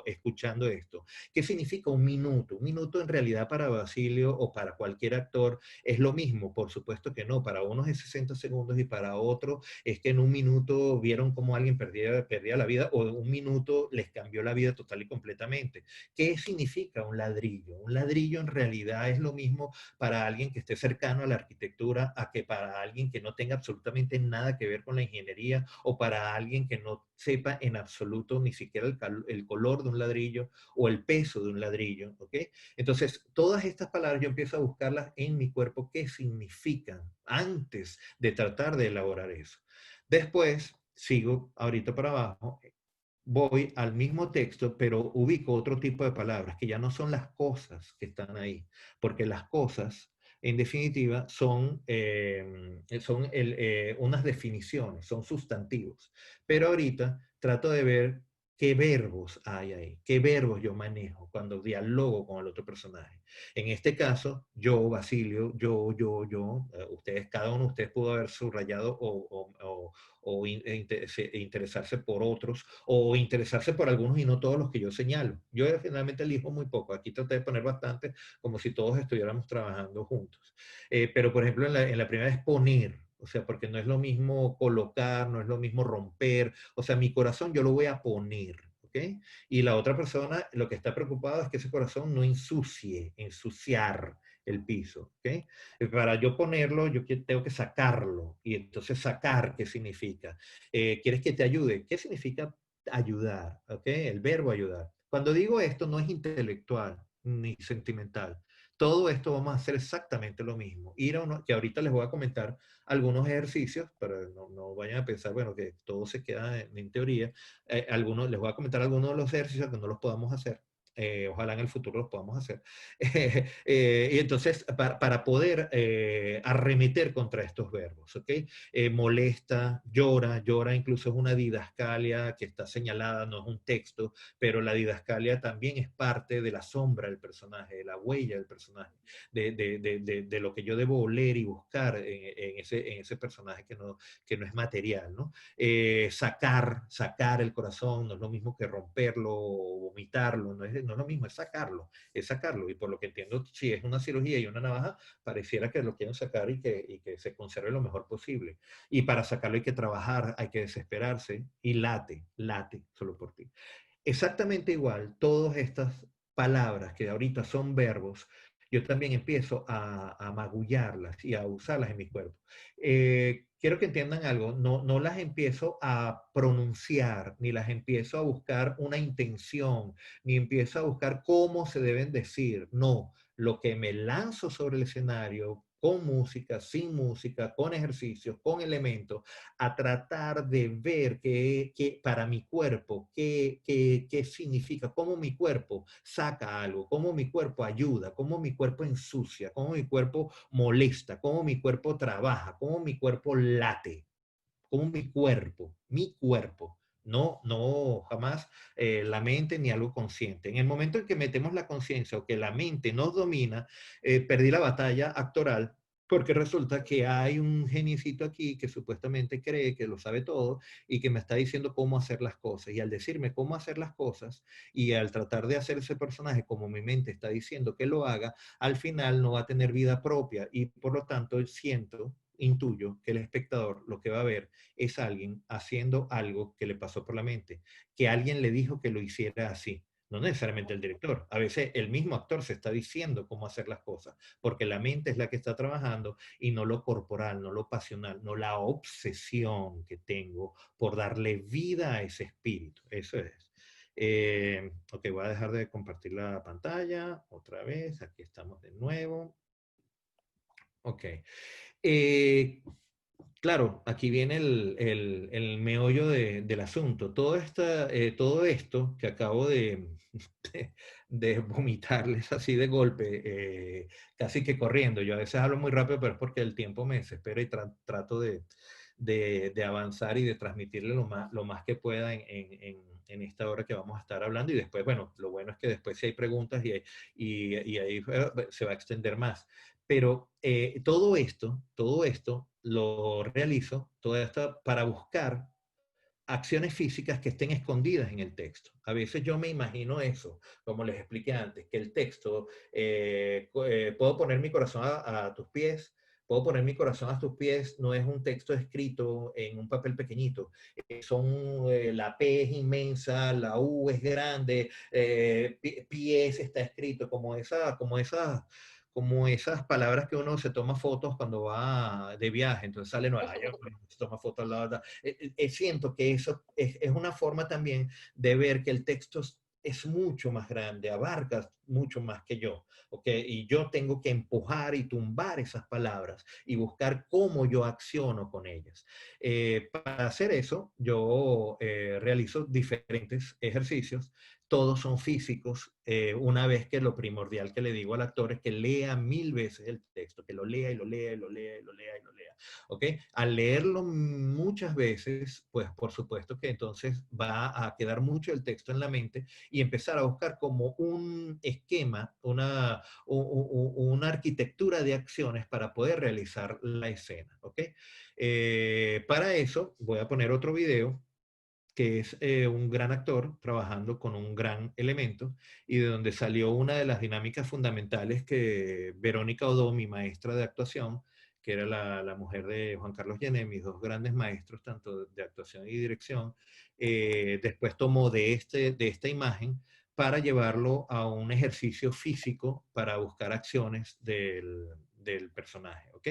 S2: escuchando esto. ¿Qué significa un minuto? Un minuto en realidad para Basilio o para cualquier actor es lo mismo, por supuesto que no. Para unos es 60 segundos y para otros es que en un minuto vieron cómo alguien perdía la vida, o en un minuto les cambió la vida total y completamente. ¿Qué significa un ladrillo? Un ladrillo en realidad es lo mismo para alguien que esté cercano a la arquitectura a que para alguien que no tenga absolutamente nada que ver con la ingeniería, o para alguien que no sepa en absoluto ni siquiera el color de un ladrillo o el peso de un ladrillo, ¿ok? Entonces, todas estas palabras yo empiezo a buscarlas en mi cuerpo, qué significan antes de tratar de elaborar eso. Después, sigo ahorita para abajo, voy al mismo texto, pero ubico otro tipo de palabras que ya no son las cosas que están ahí, porque las cosas, en definitiva, son unas definiciones, son sustantivos. Pero ahorita trato de ver qué verbos hay ahí, qué verbos yo manejo cuando dialogo con el otro personaje. En este caso, yo, Basilio, yo, ustedes, cada uno de ustedes pudo haber subrayado interesarse por otros, o interesarse por algunos y no todos los que yo señalo. Yo finalmente elijo muy poco. Aquí traté de poner bastante como si todos estuviéramos trabajando juntos. Pero, por ejemplo, en la primera es poner. O sea, porque no es lo mismo colocar, no es lo mismo romper. O sea, mi corazón yo lo voy a poner. ¿Ok? Y la otra persona lo que está preocupada es que ese corazón no ensuciar el piso. ¿Ok? Para yo ponerlo, tengo que sacarlo. Y entonces sacar, ¿qué significa? ¿Quieres que te ayude? ¿Qué significa ayudar? ¿Ok? El verbo ayudar. Cuando digo esto no es intelectual ni sentimental. Todo esto vamos a hacer exactamente lo mismo. Que ahorita les voy a comentar algunos ejercicios, pero no vayan a pensar, bueno, que todo se queda en teoría. Les voy a comentar algunos de los ejercicios que no los podamos hacer. Ojalá en el futuro los podamos hacer. Y entonces, para poder arremeter contra estos verbos, ¿ok? Molesta, llora incluso es una didascalia que está señalada, no es un texto, pero la didascalia también es parte de la sombra del personaje, de la huella del personaje, de lo que yo debo oler y buscar en ese personaje que no es material, ¿no? Sacar el corazón no es lo mismo que romperlo o vomitarlo, no es lo mismo, es sacarlo. Y por lo que entiendo, si es una cirugía y una navaja, pareciera que lo quieren sacar y que se conserve lo mejor posible. Y para sacarlo hay que trabajar, hay que desesperarse y late solo por ti. Exactamente igual, todas estas palabras que ahorita son verbos, yo también empiezo a magullarlas y a usarlas en mi cuerpo. Quiero que entiendan algo, no las empiezo a pronunciar, ni las empiezo a buscar una intención, ni empiezo a buscar cómo se deben decir. No, lo que me lanzo sobre el escenario, con música, sin música, con ejercicios, con elementos, a tratar de ver para mi cuerpo, qué significa, cómo mi cuerpo saca algo, cómo mi cuerpo ayuda, cómo mi cuerpo ensucia, cómo mi cuerpo molesta, cómo mi cuerpo trabaja, cómo mi cuerpo late, cómo mi cuerpo. No, jamás la mente ni algo consciente. En el momento en que metemos la conciencia o que la mente nos domina, perdí la batalla actoral, porque resulta que hay un geniecito aquí que supuestamente cree que lo sabe todo y que me está diciendo cómo hacer las cosas. Y al decirme cómo hacer las cosas y al tratar de hacer ese personaje como mi mente está diciendo que lo haga, al final no va a tener vida propia y por lo tanto intuyo que el espectador lo que va a ver es alguien haciendo algo que le pasó por la mente, que alguien le dijo que lo hiciera así. No necesariamente el director. A veces el mismo actor se está diciendo cómo hacer las cosas, porque la mente es la que está trabajando y no lo corporal, no lo pasional, no la obsesión que tengo por darle vida a ese espíritu. Eso es. Ok, voy a dejar de compartir la pantalla otra vez. Aquí estamos de nuevo. Ok. Claro, aquí viene el meollo del asunto. Todo esto que acabo de vomitarles así de golpe, casi que corriendo. Yo a veces hablo muy rápido, pero es porque el tiempo me desespera y trato de avanzar y de transmitirle lo más que pueda en esta hora que vamos a estar hablando. Y después, bueno, lo bueno es que después si hay preguntas y ahí se va a extender más. Pero todo esto lo realizo, todo esto para buscar acciones físicas que estén escondidas en el texto. A veces yo me imagino eso, como les expliqué antes, que el texto, puedo poner mi corazón a tus pies, Puedo poner mi corazón a tus pies, no es un texto escrito en un papel pequeñito. La P es inmensa, la U es grande, pies está escrito como esas palabras que uno se toma fotos cuando va de viaje, entonces sale Nueva York, se toma fotos al lado. Siento que eso es una forma también de ver que el texto es mucho más grande, abarca mucho más que yo, ¿ok? Y yo tengo que empujar y tumbar esas palabras y buscar cómo yo acciono con ellas. Para hacer eso, yo realizo diferentes ejercicios, todos son físicos, una vez que lo primordial que le digo al actor es que lea 1000 veces el texto, que lo lea y lo lea y lo lea y lo lea y lo lea, ¿ok? Al leerlo muchas veces, pues por supuesto que entonces va a quedar mucho el texto en la mente y empezar a buscar como un esquema, una arquitectura de acciones para poder realizar la escena, ¿ok? Para eso voy a poner otro video que es un gran actor trabajando con un gran elemento y de donde salió una de las dinámicas fundamentales que Verónica Odó, mi maestra de actuación, que era la mujer de Juan Carlos Gené, mis dos grandes maestros, tanto de actuación y dirección, después tomó de esta imagen para llevarlo a un ejercicio físico para buscar acciones del personaje, ¿ok?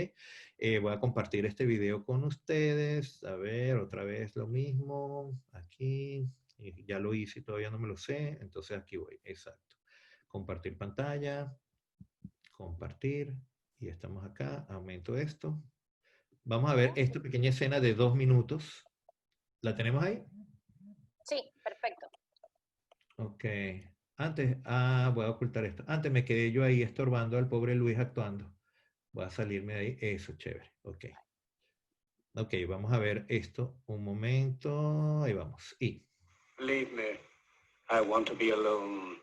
S2: Voy a compartir este video con ustedes. A ver, otra vez lo mismo. Aquí. Y ya lo hice y todavía no me lo sé. Entonces aquí voy. Exacto. Compartir pantalla. Compartir. Y estamos acá. Aumento esto. Vamos a ver esta pequeña escena de 2 minutos. ¿La tenemos ahí?
S1: Sí, perfecto.
S2: Ok. Antes, voy a ocultar esto. Antes me quedé yo ahí estorbando al pobre Luis actuando. Voy a salirme de ahí. Eso, chévere. Ok. Ok, vamos a ver esto. Un momento. Ahí vamos. Y.
S5: Leave me. I want to be alone.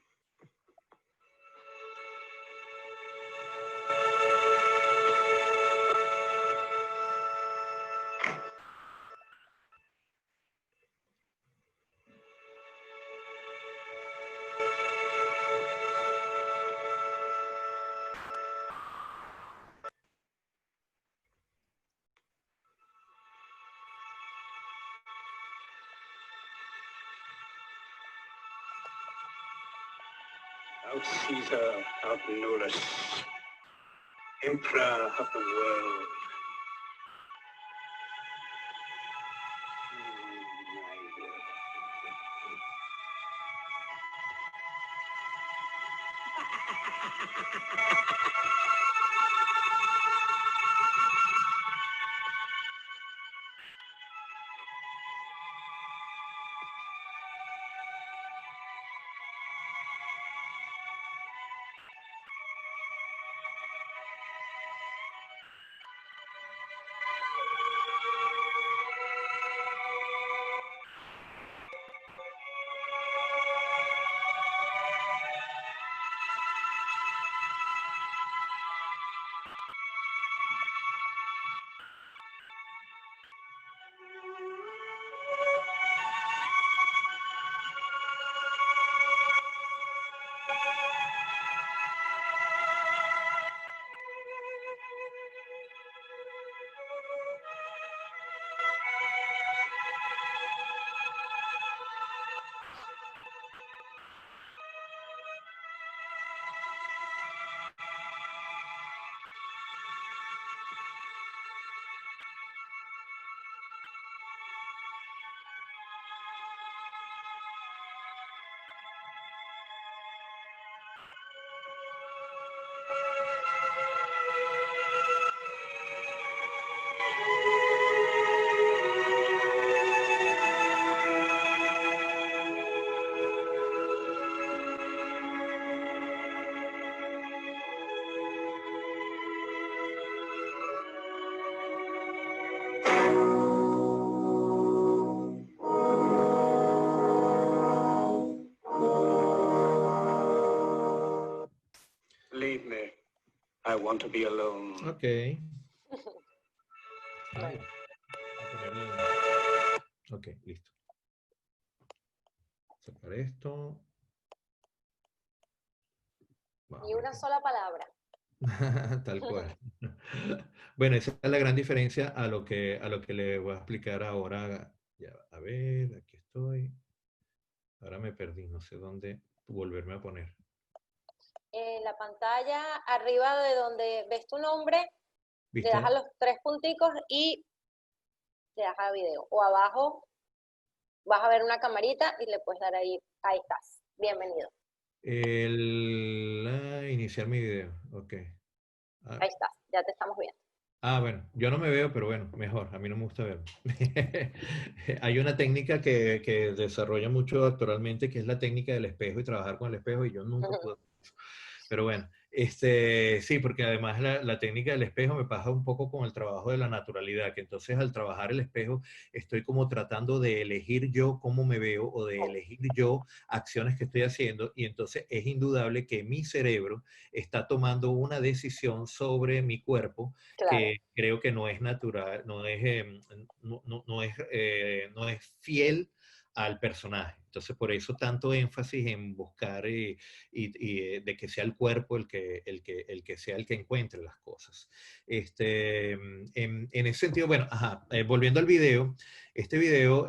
S5: Out Caesar, out Nolus, Emperor of the world. Leave me. I want to be alone.
S2: Ok. Ay, voy a ponerle- Ok, listo. Sacar esto. Vamos
S1: Ni
S2: a
S1: una
S2: ver.
S1: sola palabra.
S2: Tal cual. Bueno, esa es la gran diferencia a lo que le voy a explicar ahora. Ya, a ver, aquí estoy. Ahora me perdí, no sé dónde volverme a poner.
S1: La pantalla, arriba de donde ves tu nombre, le das a
S2: ¿Viste?
S1: los tres punticos y le das a video. O abajo vas a ver una camarita y le puedes dar ahí. Ahí estás. Bienvenido.
S2: Iniciar mi video. Ok. Ah,
S1: Ahí estás. Ya te estamos viendo.
S2: bueno, yo no me veo, pero bueno, mejor. A mí no me gusta verme. Hay una técnica que desarrolla mucho actualmente, que es la técnica del espejo y trabajar con el espejo, y yo nunca pude. Pero bueno, sí, porque además la técnica del espejo me pasa un poco con el trabajo de la naturalidad, que entonces al trabajar el espejo estoy como tratando de elegir yo cómo me veo o de elegir yo acciones que estoy haciendo, y entonces es indudable que mi cerebro está tomando una decisión sobre mi cuerpo
S1: Claro.
S2: que creo que no es natural, no es fiel al personaje. Entonces, por eso tanto énfasis en buscar de que sea el cuerpo el que sea el que encuentre las cosas. En ese sentido, bueno, volviendo al video, este video,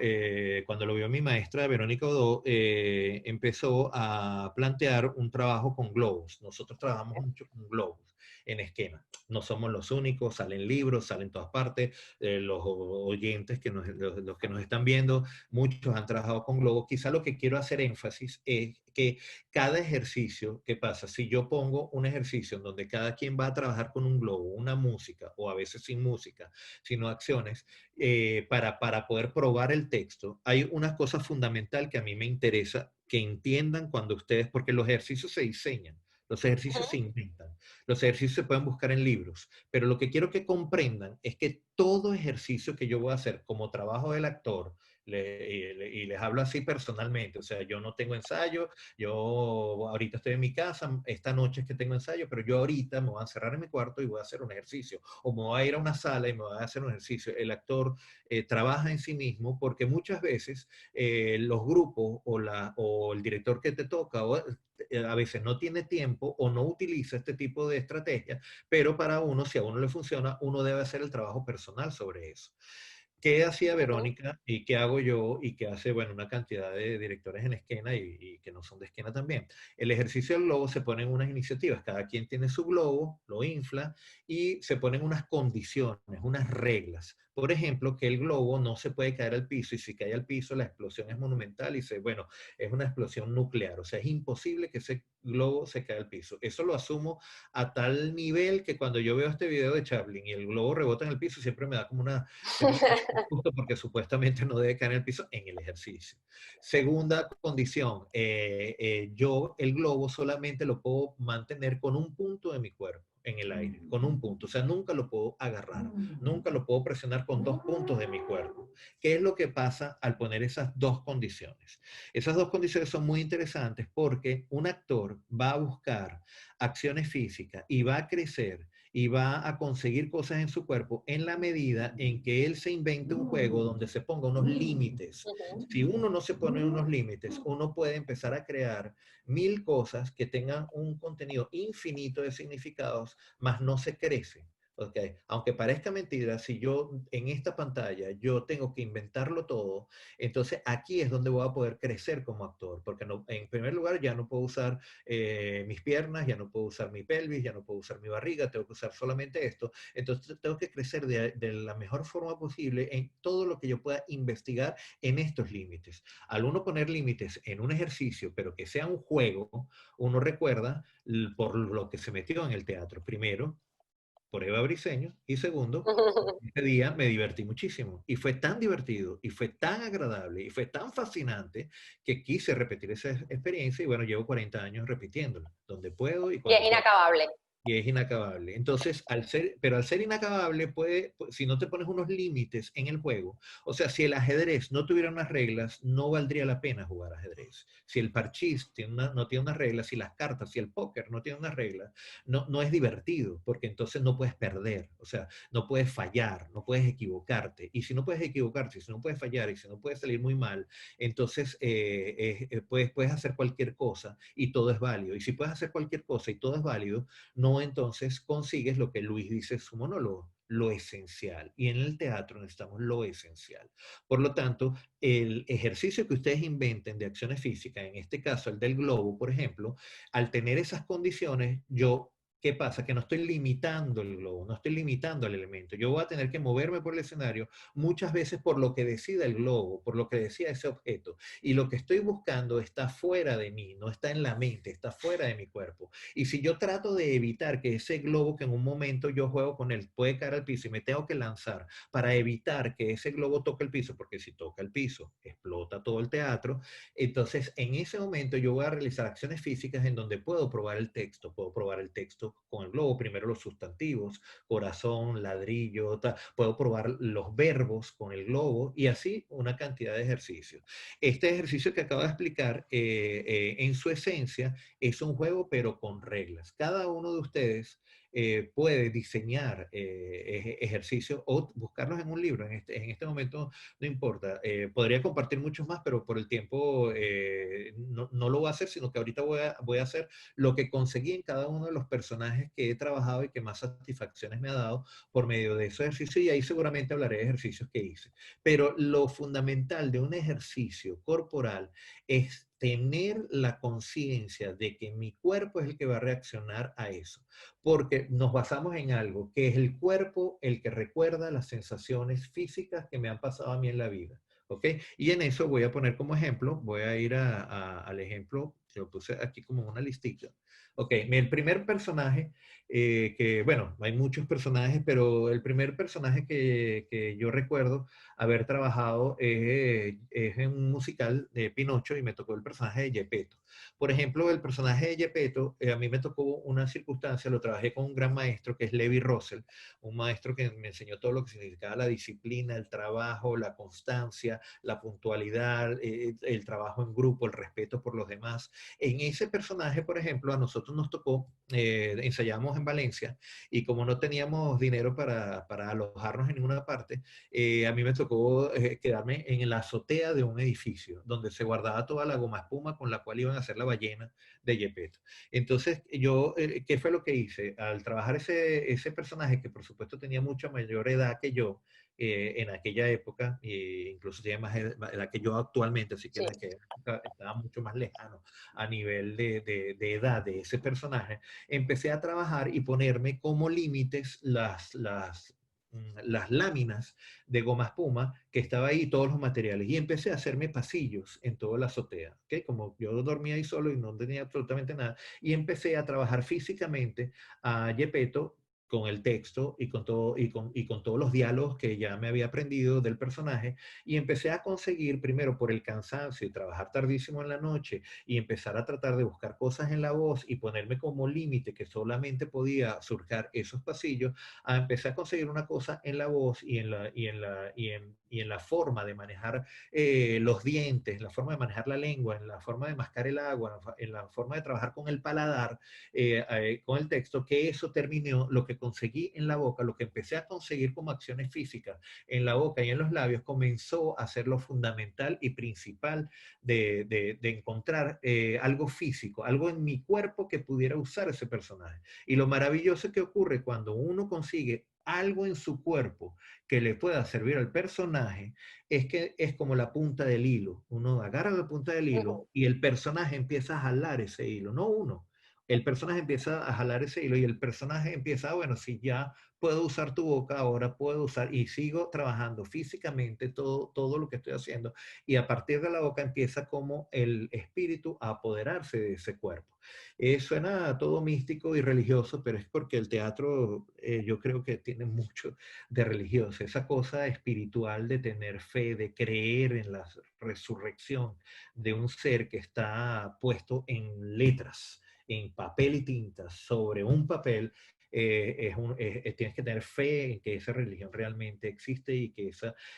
S2: cuando lo vio mi maestra Verónica Odó, empezó a plantear un trabajo con globos. Nosotros trabajamos mucho con globos en esquema. No somos los únicos, salen libros, salen en todas partes. Los oyentes, los que nos están viendo, muchos han trabajado con globos. Quizá lo que quiero hacer énfasis es que cada ejercicio, ¿qué pasa? Si yo pongo un ejercicio en donde cada quien va a trabajar con un globo, una música, o a veces sin música, sino acciones, para poder probar el texto, hay una cosa fundamental que a mí me interesa que entiendan cuando ustedes, porque los ejercicios se diseñan. Los ejercicios se inventan, los ejercicios se pueden buscar en libros, pero lo que quiero que comprendan es que todo ejercicio que yo voy a hacer como trabajo del actor, y les hablo así personalmente, o sea, yo no tengo ensayo, yo ahorita estoy en mi casa, esta noche es que tengo ensayo, pero yo ahorita me voy a encerrar en mi cuarto y voy a hacer un ejercicio, o me voy a ir a una sala y me voy a hacer un ejercicio. El actor trabaja en sí mismo porque muchas veces los grupos o el director que te toca a veces no tiene tiempo o no utiliza este tipo de estrategia, pero para uno, si a uno le funciona, uno debe hacer el trabajo personal sobre eso. ¿Qué hacía Verónica y qué hago yo y qué hace, bueno, una cantidad de directores en Esquena y que no son de Esquena también? El ejercicio del globo se pone en unas iniciativas, cada quien tiene su globo, lo infla y se ponen unas condiciones, unas reglas. Por ejemplo, que el globo no se puede caer al piso y si cae al piso la explosión es monumental y bueno, es una explosión nuclear, o sea, es imposible que ese globo se caiga al piso. Eso lo asumo a tal nivel que cuando yo veo este video de Chaplin y el globo rebota en el piso, siempre me da como una justo porque supuestamente no debe caer en el piso en el ejercicio. Segunda condición, yo el globo solamente lo puedo mantener con un punto de mi cuerpo en el aire, con un punto, o sea, nunca lo puedo agarrar, nunca lo puedo presionar con dos puntos de mi cuerpo. ¿Qué es lo que pasa al poner esas dos condiciones? Esas dos condiciones son muy interesantes porque un actor va a buscar acciones físicas y va a crecer y va a conseguir cosas en su cuerpo en la medida en que él se invente un juego donde se ponga unos límites. Si uno no se pone unos límites, uno puede empezar a crear 1000 cosas que tengan un contenido infinito de significados, mas no se crece. Okay. Aunque parezca mentira, si yo en esta pantalla yo tengo que inventarlo todo, entonces aquí es donde voy a poder crecer como actor, porque no, en primer lugar ya no puedo usar mis piernas, ya no puedo usar mi pelvis, ya no puedo usar mi barriga, tengo que usar solamente esto. Entonces tengo que crecer de la mejor forma posible en todo lo que yo pueda investigar en estos límites. Al uno poner límites en un ejercicio, pero que sea un juego, uno recuerda por lo que se metió en el teatro. Primero, por Eva Briceño, y segundo, ese día me divertí muchísimo y fue tan divertido y fue tan agradable y fue tan fascinante que quise repetir esa experiencia y bueno, llevo 40 años repitiéndola, donde puedo y
S1: Y es
S2: cuando puedo.
S1: inacabable.
S2: Y es inacabable. Entonces, pero al ser inacabable, si no te pones unos límites en el juego, o sea, si el ajedrez no tuviera unas reglas, no valdría la pena jugar ajedrez. Si el parchís no tiene unas reglas, si las cartas, si el póker no tiene unas reglas, no es divertido, porque entonces no puedes perder, o sea, no puedes fallar, no puedes equivocarte. Y si no puedes equivocarte, si no puedes fallar y si no puedes salir muy mal, entonces puedes hacer cualquier cosa y todo es válido. Y si puedes hacer cualquier cosa y todo es válido, no entonces consigues lo que Luis dice en su monólogo, lo esencial. Y en el teatro necesitamos lo esencial. Por lo tanto, el ejercicio que ustedes inventen de acciones físicas, en este caso el del globo, por ejemplo, al tener esas condiciones, yo, ¿qué pasa? Que no estoy limitando el globo, no estoy limitando el elemento. Yo voy a tener que moverme por el escenario muchas veces por lo que decida el globo, por lo que decida ese objeto. Y lo que estoy buscando está fuera de mí, no está en la mente, está fuera de mi cuerpo. Y si yo trato de evitar que ese globo que en un momento yo juego con él puede caer al piso y me tengo que lanzar para evitar que ese globo toque el piso, porque si toca el piso explota todo el teatro, entonces en ese momento yo voy a realizar acciones físicas en donde puedo probar el texto con el globo, primero los sustantivos, corazón, ladrillo, puedo probar los verbos con el globo y así una cantidad de ejercicios. Este ejercicio que acabo de explicar, en su esencia, es un juego pero con reglas. Cada uno de ustedes puede diseñar ejercicios o buscarlos en un libro. En este momento no importa. Podría compartir muchos más, pero por el tiempo no lo voy a hacer, sino que ahorita voy a hacer lo que conseguí en cada uno de los personajes que he trabajado y que más satisfacciones me ha dado por medio de ese ejercicio, y ahí seguramente hablaré de ejercicios que hice. Pero lo fundamental de un ejercicio corporal es tener la conciencia de que mi cuerpo es el que va a reaccionar a eso, porque nos basamos en algo, que es el cuerpo el que recuerda las sensaciones físicas que me han pasado a mí en la vida. ¿Ok? Y en eso voy a poner como ejemplo, voy a ir al ejemplo, que lo puse aquí como una listita. Ok, el primer personaje, que bueno, hay muchos personajes, pero el primer personaje que yo recuerdo haber trabajado es en un musical de Pinocho y me tocó el personaje de Gepetto. Por ejemplo, el personaje de Gepetto, a mí me tocó una circunstancia, lo trabajé con un gran maestro que es Levi Russell, un maestro que me enseñó todo lo que significaba la disciplina, el trabajo, la constancia, la puntualidad, el trabajo en grupo, el respeto por los demás. En ese personaje, por ejemplo, a nosotros nos tocó, ensayamos en Valencia y como no teníamos dinero para alojarnos en ninguna parte, a mí me tocó quedarme en la azotea de un edificio donde se guardaba toda la goma espuma con la cual iban a hacer la ballena de Gepetto. Entonces, yo, ¿qué fue lo que hice? Al trabajar ese personaje, que por supuesto tenía mucha mayor edad que yo, en aquella época, incluso tiene más edad que yo actualmente, así que
S1: Sí.
S2: en aquella época estaba mucho más lejano a nivel de edad de ese personaje, empecé a trabajar y ponerme como límites las láminas de goma espuma que estaba ahí, todos los materiales, y empecé a hacerme pasillos en toda la azotea, ¿okay? Como yo dormía ahí solo y no tenía absolutamente nada, y empecé a trabajar físicamente a Gepetto con el texto y con todo y con todos los diálogos que ya me había aprendido del personaje, y empecé a conseguir, primero por el cansancio y trabajar tardísimo en la noche y empezar a tratar de buscar cosas en la voz y ponerme como límite que solamente podía surcar esos pasillos, a empezar a conseguir una cosa en la voz y en la forma de manejar los dientes, la forma de manejar la lengua, en la forma de mascar el agua, en la forma de trabajar con el paladar, con el texto, que eso terminó, lo que conseguí en la boca, lo que empecé a conseguir como acciones físicas en la boca y en los labios, comenzó a ser lo fundamental y principal de encontrar algo físico, algo en mi cuerpo que pudiera usar ese personaje. Y lo maravilloso que ocurre cuando uno consigue algo en su cuerpo que le pueda servir al personaje, es que es como la punta del hilo. Uno agarra la punta del hilo y el personaje empieza a jalar ese hilo, no uno. El personaje empieza a jalar ese hilo y el personaje empieza, bueno, si ya puedo usar tu boca, ahora puedo usar, y sigo trabajando físicamente todo lo que estoy haciendo, y a partir de la boca empieza como el espíritu a apoderarse de ese cuerpo. Suena todo místico y religioso, pero es porque el teatro, yo creo que tiene mucho de religioso, esa cosa espiritual de tener fe, de creer en la resurrección de un ser que está puesto en letras, en papel y tinta, sobre un papel. Tienes que tener fe en que esa religión realmente existe y que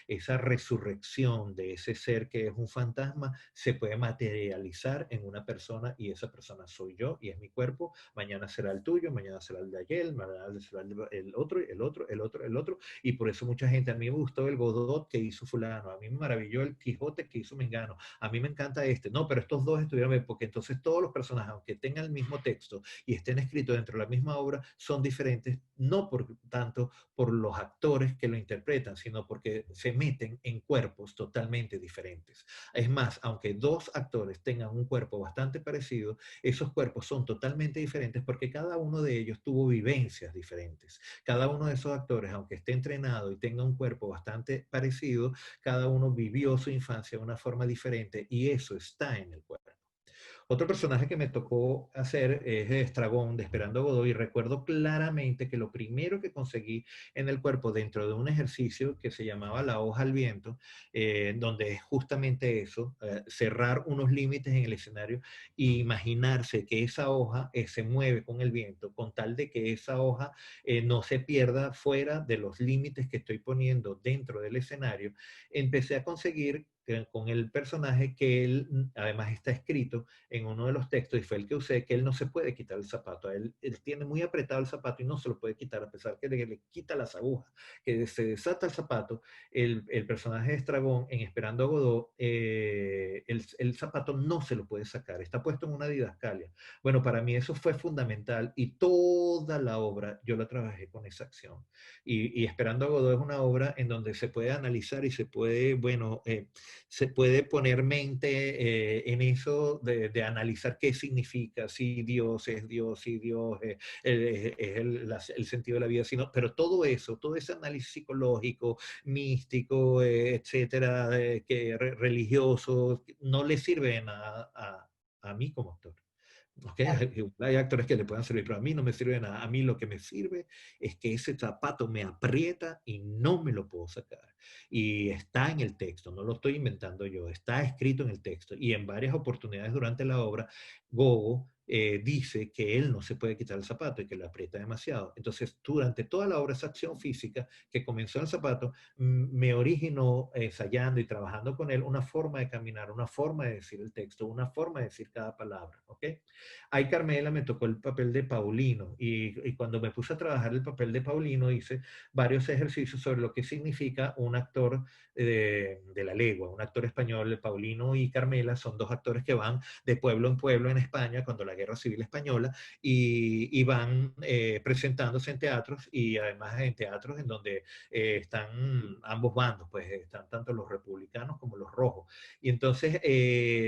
S2: esa resurrección de ese ser que es un fantasma se puede materializar en una persona, y esa persona soy yo y es mi cuerpo. Mañana será el tuyo, mañana será el de ayer, mañana será el otro, el otro, el otro, el otro. Y por eso mucha gente, a mí me gustó el Godot que hizo fulano, a mí me maravilló el Quijote que hizo Mengano, a mí me encanta este. No, pero estos dos estuvieron bien, porque entonces todos los personajes, aunque tengan el mismo texto y estén escritos dentro de la misma obra, son diferentes, no por tanto por los actores que lo interpretan, sino porque se meten en cuerpos totalmente diferentes. Es más, aunque dos actores tengan un cuerpo bastante parecido, esos cuerpos son totalmente diferentes porque cada uno de ellos tuvo vivencias diferentes. Cada uno de esos actores, aunque esté entrenado y tenga un cuerpo bastante parecido, cada uno vivió su infancia de una forma diferente y eso está en el cuerpo. Otro personaje que me tocó hacer es Estragón de Esperando a Godot y recuerdo claramente que lo primero que conseguí en el cuerpo dentro de un ejercicio que se llamaba la hoja al viento, donde es justamente eso, cerrar unos límites en el escenario e imaginarse que esa hoja se mueve con el viento con tal de que esa hoja no se pierda fuera de los límites que estoy poniendo dentro del escenario. Empecé a conseguir con el personaje que él, además está escrito en uno de los textos, y fue el que usé, que él no se puede quitar el zapato. Él tiene muy apretado el zapato y no se lo puede quitar, a pesar que le quita las agujas, que se desata el zapato. El personaje de Estragón, en Esperando a Godot, el zapato no se lo puede sacar, está puesto en una didascalia. Bueno, para mí eso fue fundamental y toda la obra yo la trabajé con esa acción. Y Esperando a Godot es una obra en donde se puede analizar y se puede, bueno, se puede poner mente en eso de analizar qué significa, si Dios es Dios, si Dios es el sentido de la vida, sino, pero todo eso, todo ese análisis psicológico, místico, etcétera, religioso, no le sirve de nada a mí como actor. Okay. Hay actores que le puedan servir, pero a mí no me sirve de nada. A mí lo que me sirve es que ese zapato me aprieta y no me lo puedo sacar. Y está en el texto, no lo estoy inventando yo, está escrito en el texto. Y en varias oportunidades durante la obra, Gogo dice que él no se puede quitar el zapato y que lo aprieta demasiado. Entonces, durante toda la obra, esa acción física que comenzó en el zapato, me originó ensayando y trabajando con él una forma de caminar, una forma de decir el texto, una forma de decir cada palabra. ¿Ok? Ahí Carmela me tocó el papel de Paulino y cuando me puse a trabajar el papel de Paulino hice varios ejercicios sobre lo que significa un actor de la legua, un actor español. Paulino y Carmela son dos actores que van de pueblo en pueblo en España cuando la Guerra Civil Española y van presentándose en teatros y además en teatros en donde están ambos bandos, pues están tanto los republicanos como los rojos. Y entonces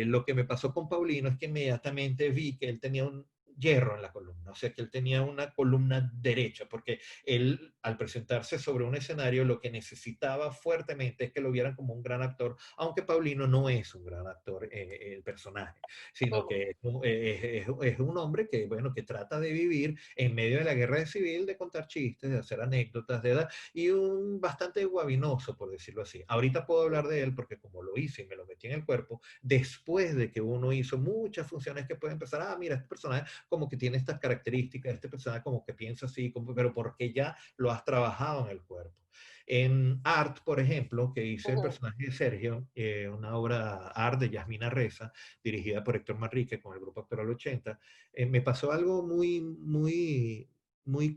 S2: lo que me pasó con Paulino es que inmediatamente vi que él tenía un hierro en la columna, o sea que él tenía una columna derecha, porque él al presentarse sobre un escenario lo que necesitaba fuertemente es que lo vieran como un gran actor, aunque Paulino no es un gran actor, el personaje, sino que es un hombre que, bueno, que trata de vivir en medio de la guerra civil, de contar chistes, de hacer anécdotas, de edad, y un bastante guabinoso, por decirlo así. Ahorita puedo hablar de él porque como lo hice y me lo metí en el cuerpo, después de que uno hizo muchas funciones que puede empezar, mira, este personaje como que tiene estas características, este personaje como que piensa así, pero porque ya lo has trabajado en el cuerpo. En Art, por ejemplo, que hice el personaje de Sergio, una obra Art de Yasmina Reza, dirigida por Héctor Manrique con el grupo Actoral 80, me pasó algo muy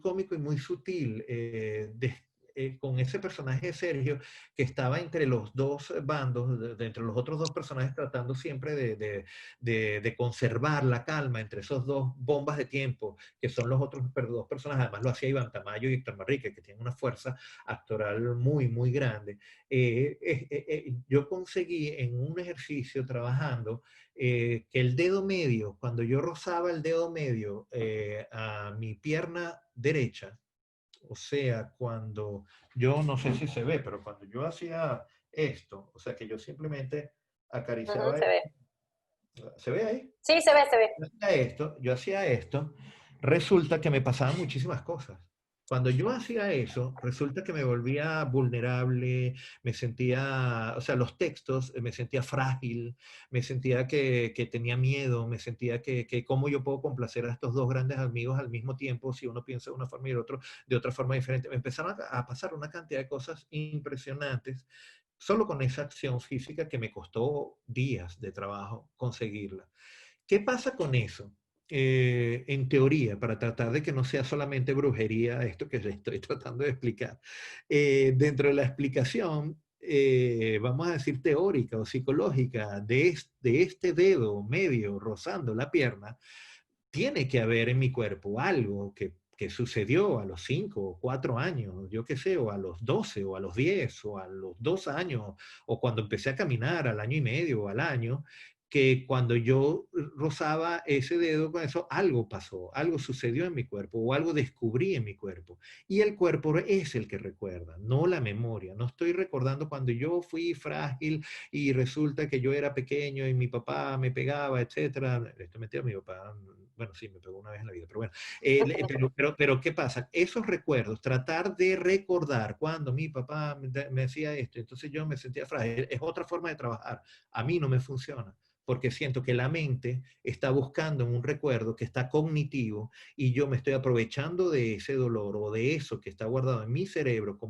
S2: cómico y muy sutil con ese personaje de Sergio que estaba entre los dos bandos, entre los otros dos personajes, tratando siempre de conservar la calma entre esos dos bombas de tiempo que son los otros dos personajes. Además lo hacía Iván Tamayo y Héctor Manrique, que tienen una fuerza actoral muy grande. Yo conseguí en un ejercicio trabajando que el dedo medio, cuando yo rozaba el dedo medio a mi pierna derecha, o sea, cuando yo, no sé si se ve, pero cuando yo hacía esto, o sea, que yo simplemente acariciaba
S1: Se ve.
S2: esto, ¿se ve ahí?
S1: Sí, se ve, se ve.
S2: Yo hacía esto, resulta que me pasaban muchísimas cosas. Cuando yo hacía eso, resulta que me volvía vulnerable, me sentía, o sea, los textos, me sentía frágil, me sentía que tenía miedo, me sentía que cómo yo puedo complacer a estos dos grandes amigos al mismo tiempo si uno piensa de una forma y el otro de otra forma diferente. Me empezaron a pasar una cantidad de cosas impresionantes solo con esa acción física que me costó días de trabajo conseguirla. ¿Qué pasa con eso? En teoría, para tratar de que no sea solamente brujería esto que les estoy tratando de explicar, dentro de la explicación, vamos a decir teórica o psicológica de este dedo medio rozando la pierna, tiene que haber en mi cuerpo algo que sucedió a los 5 o 4 años, yo qué sé, o a los 12 o a los 10 o a los 2 años, o cuando empecé a caminar al año y medio o al año, que cuando yo rozaba ese dedo con eso, algo pasó, algo sucedió en mi cuerpo o algo descubrí en mi cuerpo. Y el cuerpo es el que recuerda, no la memoria. No estoy recordando cuando yo fui frágil y resulta que yo era pequeño y mi papá me pegaba, etcétera. Esto es mentira, mi papá, bueno, sí, me pegó una vez en la vida, pero bueno. Pero ¿qué pasa? Esos recuerdos, tratar de recordar cuando mi papá me hacía esto, entonces yo me sentía frágil, es otra forma de trabajar. A mí no me funciona, porque siento que la mente está buscando un recuerdo que está cognitivo y yo me estoy aprovechando de ese dolor o de eso que está guardado en mi cerebro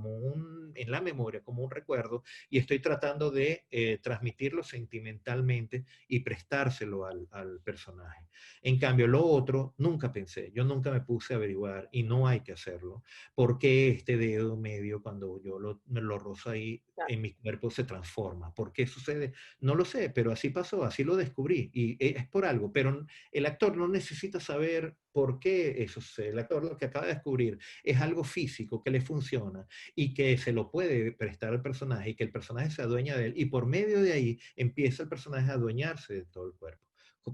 S2: en la memoria como un recuerdo, y estoy tratando de transmitirlo sentimentalmente y prestárselo al personaje. En cambio, lo otro, nunca pensé, yo nunca me puse a averiguar, y no hay que hacerlo, por qué este dedo medio, cuando yo me lo rozo ahí, en mi cuerpo se transforma. ¿Por qué sucede? No lo sé, pero así pasó, así lo descubrí, y es por algo, pero el actor no necesita saber por qué eso sucede. El actor lo que acaba de descubrir es algo físico que le funciona y que se lo puede prestar al personaje y que el personaje se adueña de él, y por medio de ahí empieza el personaje a adueñarse de todo el cuerpo.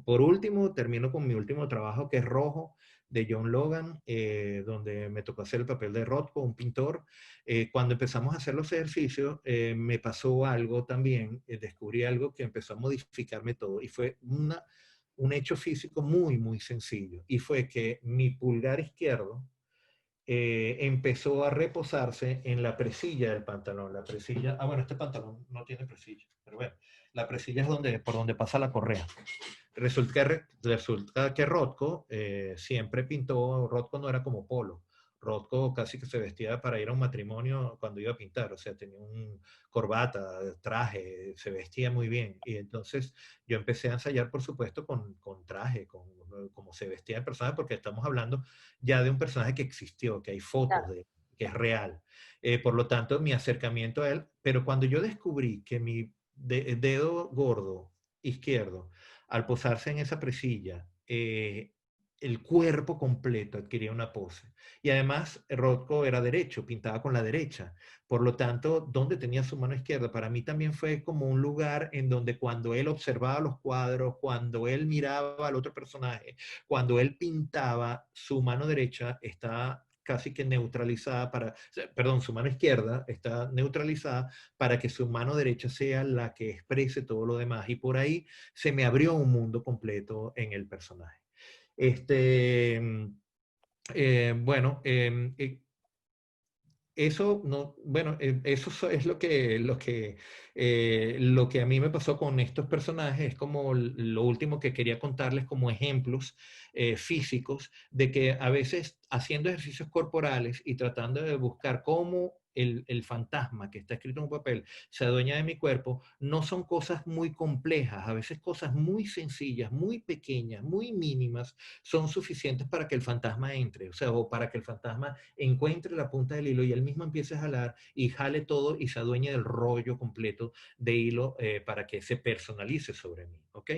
S2: Por último, termino con mi último trabajo, que es Rojo, de John Logan, donde me tocó hacer el papel de Rothko, un pintor. Cuando empezamos a hacer los ejercicios, me pasó algo también, descubrí algo que empezó a modificarme todo, y fue un hecho físico muy, muy sencillo, y fue que mi pulgar izquierdo empezó a reposarse en la presilla del pantalón. La presilla, bueno, este pantalón no tiene presilla, pero bueno, la presilla es por donde pasa la correa. Resulta que Rothko siempre pintó. Rothko no era como Polo. Rothko casi que se vestía para ir a un matrimonio cuando iba a pintar, o sea, tenía un corbata, traje, se vestía muy bien. Y entonces yo empecé a ensayar, por supuesto, con traje, como se vestía el personaje, porque estamos hablando ya de un personaje que existió, que hay fotos de, que es real. Por lo tanto, mi acercamiento a él, pero cuando yo descubrí que mi dedo gordo izquierdo, al posarse en esa presilla, el cuerpo completo adquiría una pose. Y además, Rothko era derecho, pintaba con la derecha. Por lo tanto, donde tenía su mano izquierda, para mí también fue como un lugar en donde cuando él observaba los cuadros, cuando él miraba al otro personaje, cuando él pintaba, su mano derecha está casi que neutralizada perdón, su mano izquierda está neutralizada para que su mano derecha sea la que exprese todo lo demás. Y por ahí se me abrió un mundo completo en el personaje. Bueno, eso no, bueno, eso es lo que a mí me pasó con estos personajes. Es como lo último que quería contarles como ejemplos físicos de que a veces haciendo ejercicios corporales y tratando de buscar cómo el fantasma que está escrito en un papel se adueña de mi cuerpo, no son cosas muy complejas. A veces cosas muy sencillas, muy pequeñas, muy mínimas son suficientes para que el fantasma entre, o sea, o para que el fantasma encuentre la punta del hilo y él mismo empiece a jalar y jale todo y se adueñe del rollo completo de hilo para que se personalice sobre mí, ¿ok?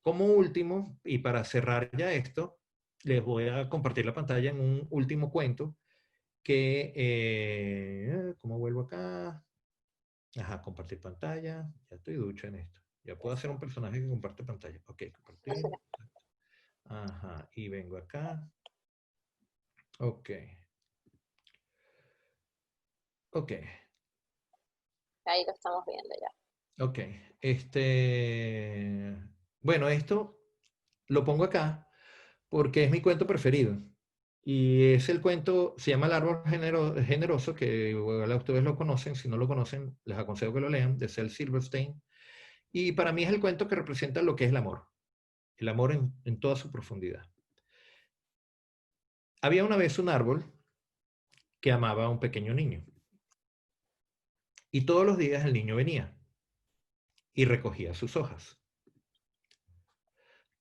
S2: Como último, y para cerrar ya esto, les voy a compartir la pantalla en un último cuento que, ¿cómo vuelvo acá? Ajá, compartir pantalla, ya estoy ducho en esto. Ya puedo hacer un personaje que comparte pantalla. Ok, compartir. Ajá, y vengo acá. Ok. Ok.
S1: Ahí lo estamos viendo ya.
S2: Ok. Bueno, esto lo pongo acá porque es mi cuento preferido. Y es el cuento, se llama El árbol generoso, que bueno, ustedes lo conocen. Si no lo conocen, les aconsejo que lo lean, de Cell Silverstein. Y para mí es el cuento que representa lo que es el amor en toda su profundidad. Había una vez un árbol que amaba a un pequeño niño. Y todos los días el niño venía y recogía sus hojas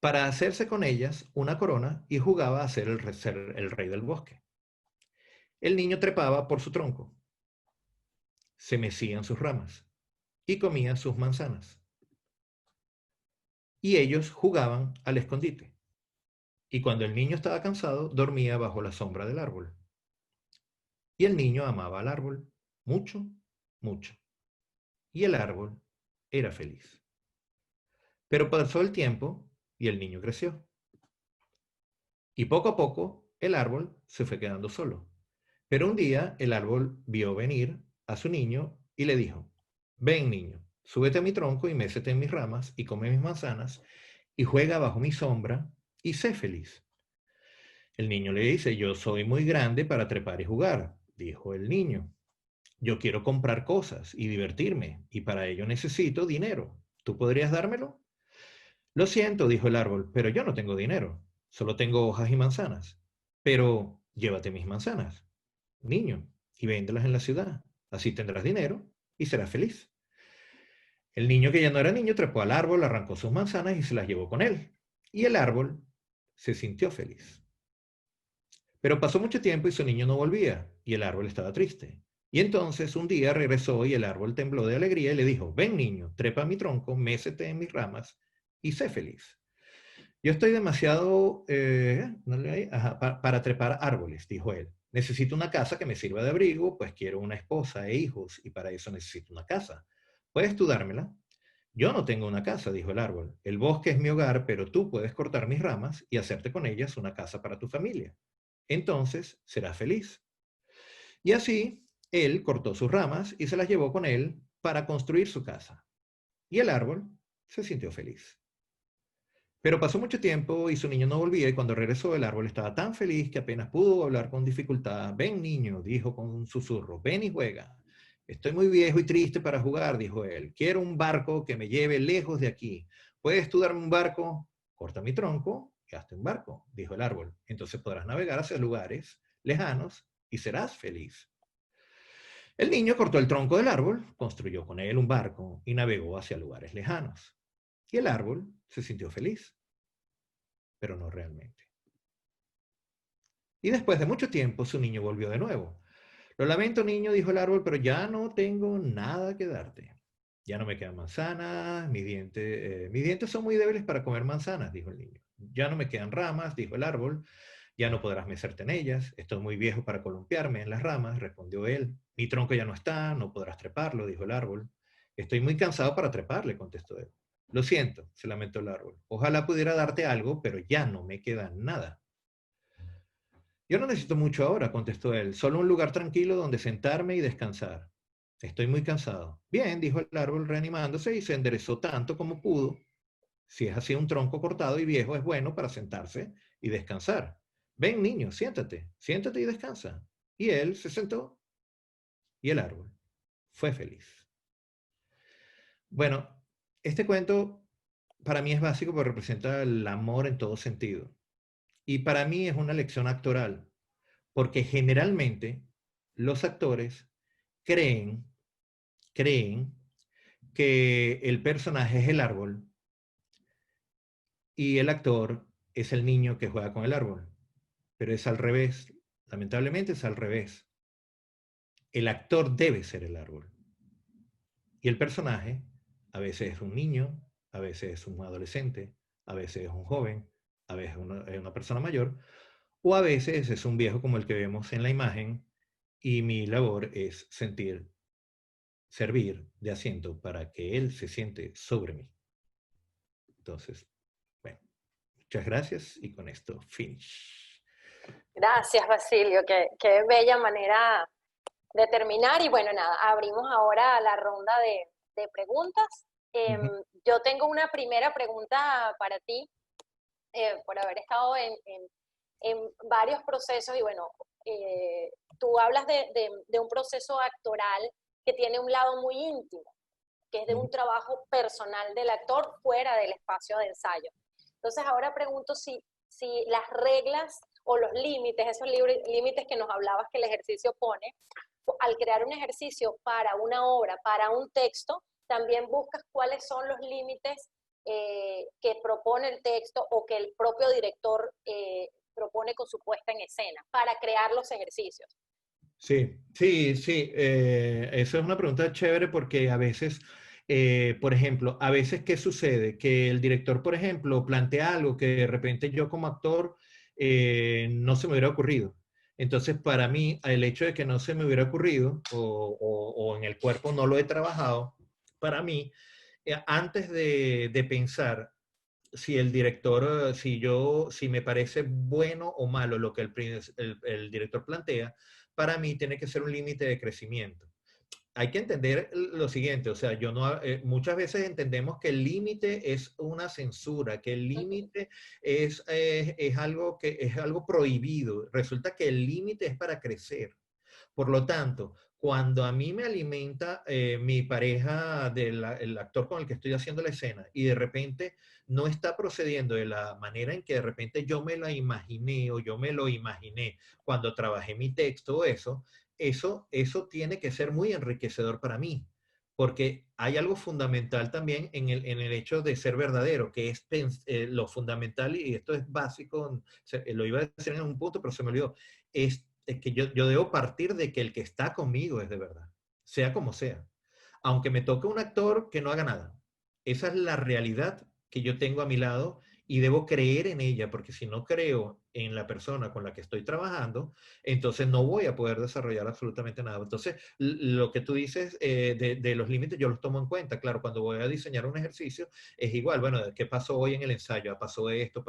S2: para hacerse con ellas una corona y jugaba a ser el rey del bosque. El niño trepaba por su tronco, se mecía en sus ramas y comía sus manzanas. Y ellos jugaban al escondite. Y cuando el niño estaba cansado, dormía bajo la sombra del árbol. Y el niño amaba al árbol mucho, mucho. Y el árbol era feliz. Pero pasó el tiempo y el niño creció. Y poco a poco el árbol se fue quedando solo. Pero un día el árbol vio venir a su niño y le dijo: ven, niño, súbete a mi tronco y mécete en mis ramas y come mis manzanas y juega bajo mi sombra y sé feliz. El niño le dice: yo soy muy grande para trepar y jugar, dijo el niño. Yo quiero comprar cosas y divertirme, y para ello necesito dinero. ¿Tú podrías dármelo? Lo siento, dijo el árbol, pero yo no tengo dinero. Solo tengo hojas y manzanas. Pero llévate mis manzanas, niño, y véndelas en la ciudad. Así tendrás dinero y serás feliz. El niño, que ya no era niño, trepó al árbol, arrancó sus manzanas y se las llevó con él. Y el árbol se sintió feliz. Pero pasó mucho tiempo y su niño no volvía, y el árbol estaba triste. Y entonces un día regresó y el árbol tembló de alegría y le dijo: ven, niño, trepa a mi tronco, mécete en mis ramas y sé feliz. Yo estoy demasiado para trepar árboles, dijo él. Necesito una casa que me sirva de abrigo, pues quiero una esposa e hijos, y para eso necesito una casa. ¿Puedes tú dármela? Yo no tengo una casa, dijo el árbol. El bosque es mi hogar, pero tú puedes cortar mis ramas y hacerte con ellas una casa para tu familia. Entonces serás feliz. Y así él cortó sus ramas y se las llevó con él para construir su casa. Y el árbol se sintió feliz. Pero pasó mucho tiempo y su niño no volvía, y cuando regresó el árbol estaba tan feliz que apenas pudo hablar con dificultad. Ven, niño, dijo con un susurro, ven y juega. Estoy muy viejo y triste para jugar, dijo él. Quiero un barco que me lleve lejos de aquí. ¿Puedes tú darme un barco? Corta mi tronco y hazte un barco, dijo el árbol. Entonces podrás navegar hacia lugares lejanos y serás feliz. El niño cortó el tronco del árbol, construyó con él un barco y navegó hacia lugares lejanos. Y el árbol se sintió feliz, pero no realmente. Y después de mucho tiempo, su niño volvió de nuevo. Lo lamento, niño, dijo el árbol, pero ya no tengo nada que darte. Ya no me quedan manzanas, mis dientes son muy débiles para comer manzanas, dijo el niño. Ya no me quedan ramas, dijo el árbol, ya no podrás mecerte en ellas. Estoy muy viejo para columpiarme en las ramas, respondió él. Mi tronco ya no está, no podrás treparlo, dijo el árbol. Estoy muy cansado para treparle, contestó él. Lo siento, se lamentó el árbol. Ojalá pudiera darte algo, pero ya no me queda nada. Yo no necesito mucho ahora, contestó él. Solo un lugar tranquilo donde sentarme y descansar. Estoy muy cansado. Bien, dijo el árbol reanimándose y se enderezó tanto como pudo. Si es así, un tronco cortado y viejo es bueno para sentarse y descansar. Ven, niño, siéntate, siéntate y descansa. Y él se sentó y el árbol fue feliz. Bueno, este cuento para mí es básico porque representa el amor en todo sentido. Y para mí es una lección actoral, porque generalmente los actores creen que el personaje es el árbol y el actor es el niño que juega con el árbol. Pero es al revés. Lamentablemente es al revés. El actor debe ser el árbol. Y el personaje a veces es un niño, a veces es un adolescente, a veces es un joven, a veces es una persona mayor, o a veces es un viejo como el que vemos en la imagen, y mi labor es servir de asiento para que él se siente sobre mí. Entonces, bueno, muchas gracias y con esto, finish.
S1: Gracias, Basilio. Qué bella manera de terminar. Y bueno, nada, abrimos ahora la ronda de preguntas. Yo tengo una primera pregunta para ti, por haber estado en varios procesos. Y bueno, tú hablas de un proceso actoral que tiene un lado muy íntimo, que es de un trabajo personal del actor fuera del espacio de ensayo. Entonces ahora pregunto si las reglas o los límites, esos límites que nos hablabas que el ejercicio pone, al crear un ejercicio para una obra, para un texto, también buscas cuáles son los límites que propone el texto o que el propio director propone con su puesta en escena para crear los ejercicios.
S2: Sí. Esa es una pregunta chévere porque a veces, por ejemplo, a veces ¿qué sucede? Que el director, por ejemplo, plantea algo que de repente yo como actor no se me hubiera ocurrido. Entonces, para mí, el hecho de que no se me hubiera ocurrido o en el cuerpo no lo he trabajado, para mí, antes de pensar si el director, si me parece bueno o malo lo que el director plantea, para mí tiene que ser un límite de crecimiento. Hay que entender lo siguiente, o sea, yo no, muchas veces entendemos que el límite es una censura, que el límite es algo que es algo prohibido. Resulta que el límite es para crecer. Por lo tanto, cuando a mí me alimenta mi pareja el actor con el que estoy haciendo la escena y de repente no está procediendo de la manera en que de repente yo me la imaginé o yo me lo imaginé cuando trabajé mi texto o eso tiene que ser muy enriquecedor para mí. Porque hay algo fundamental también en el hecho de ser verdadero, que es lo fundamental, y esto es básico, lo iba a decir en un punto, pero se me olvidó, es que yo debo partir de que el que está conmigo es de verdad, sea como sea. Aunque me toque un actor que no haga nada. Esa es la realidad que yo tengo a mi lado y debo creer en ella, porque si no creo en la persona con la que estoy trabajando, entonces no voy a poder desarrollar absolutamente nada. Entonces, lo que tú dices de los límites, yo los tomo en cuenta. Claro, cuando voy a diseñar un ejercicio, es igual, bueno, ¿qué pasó hoy en el ensayo? Pasó esto,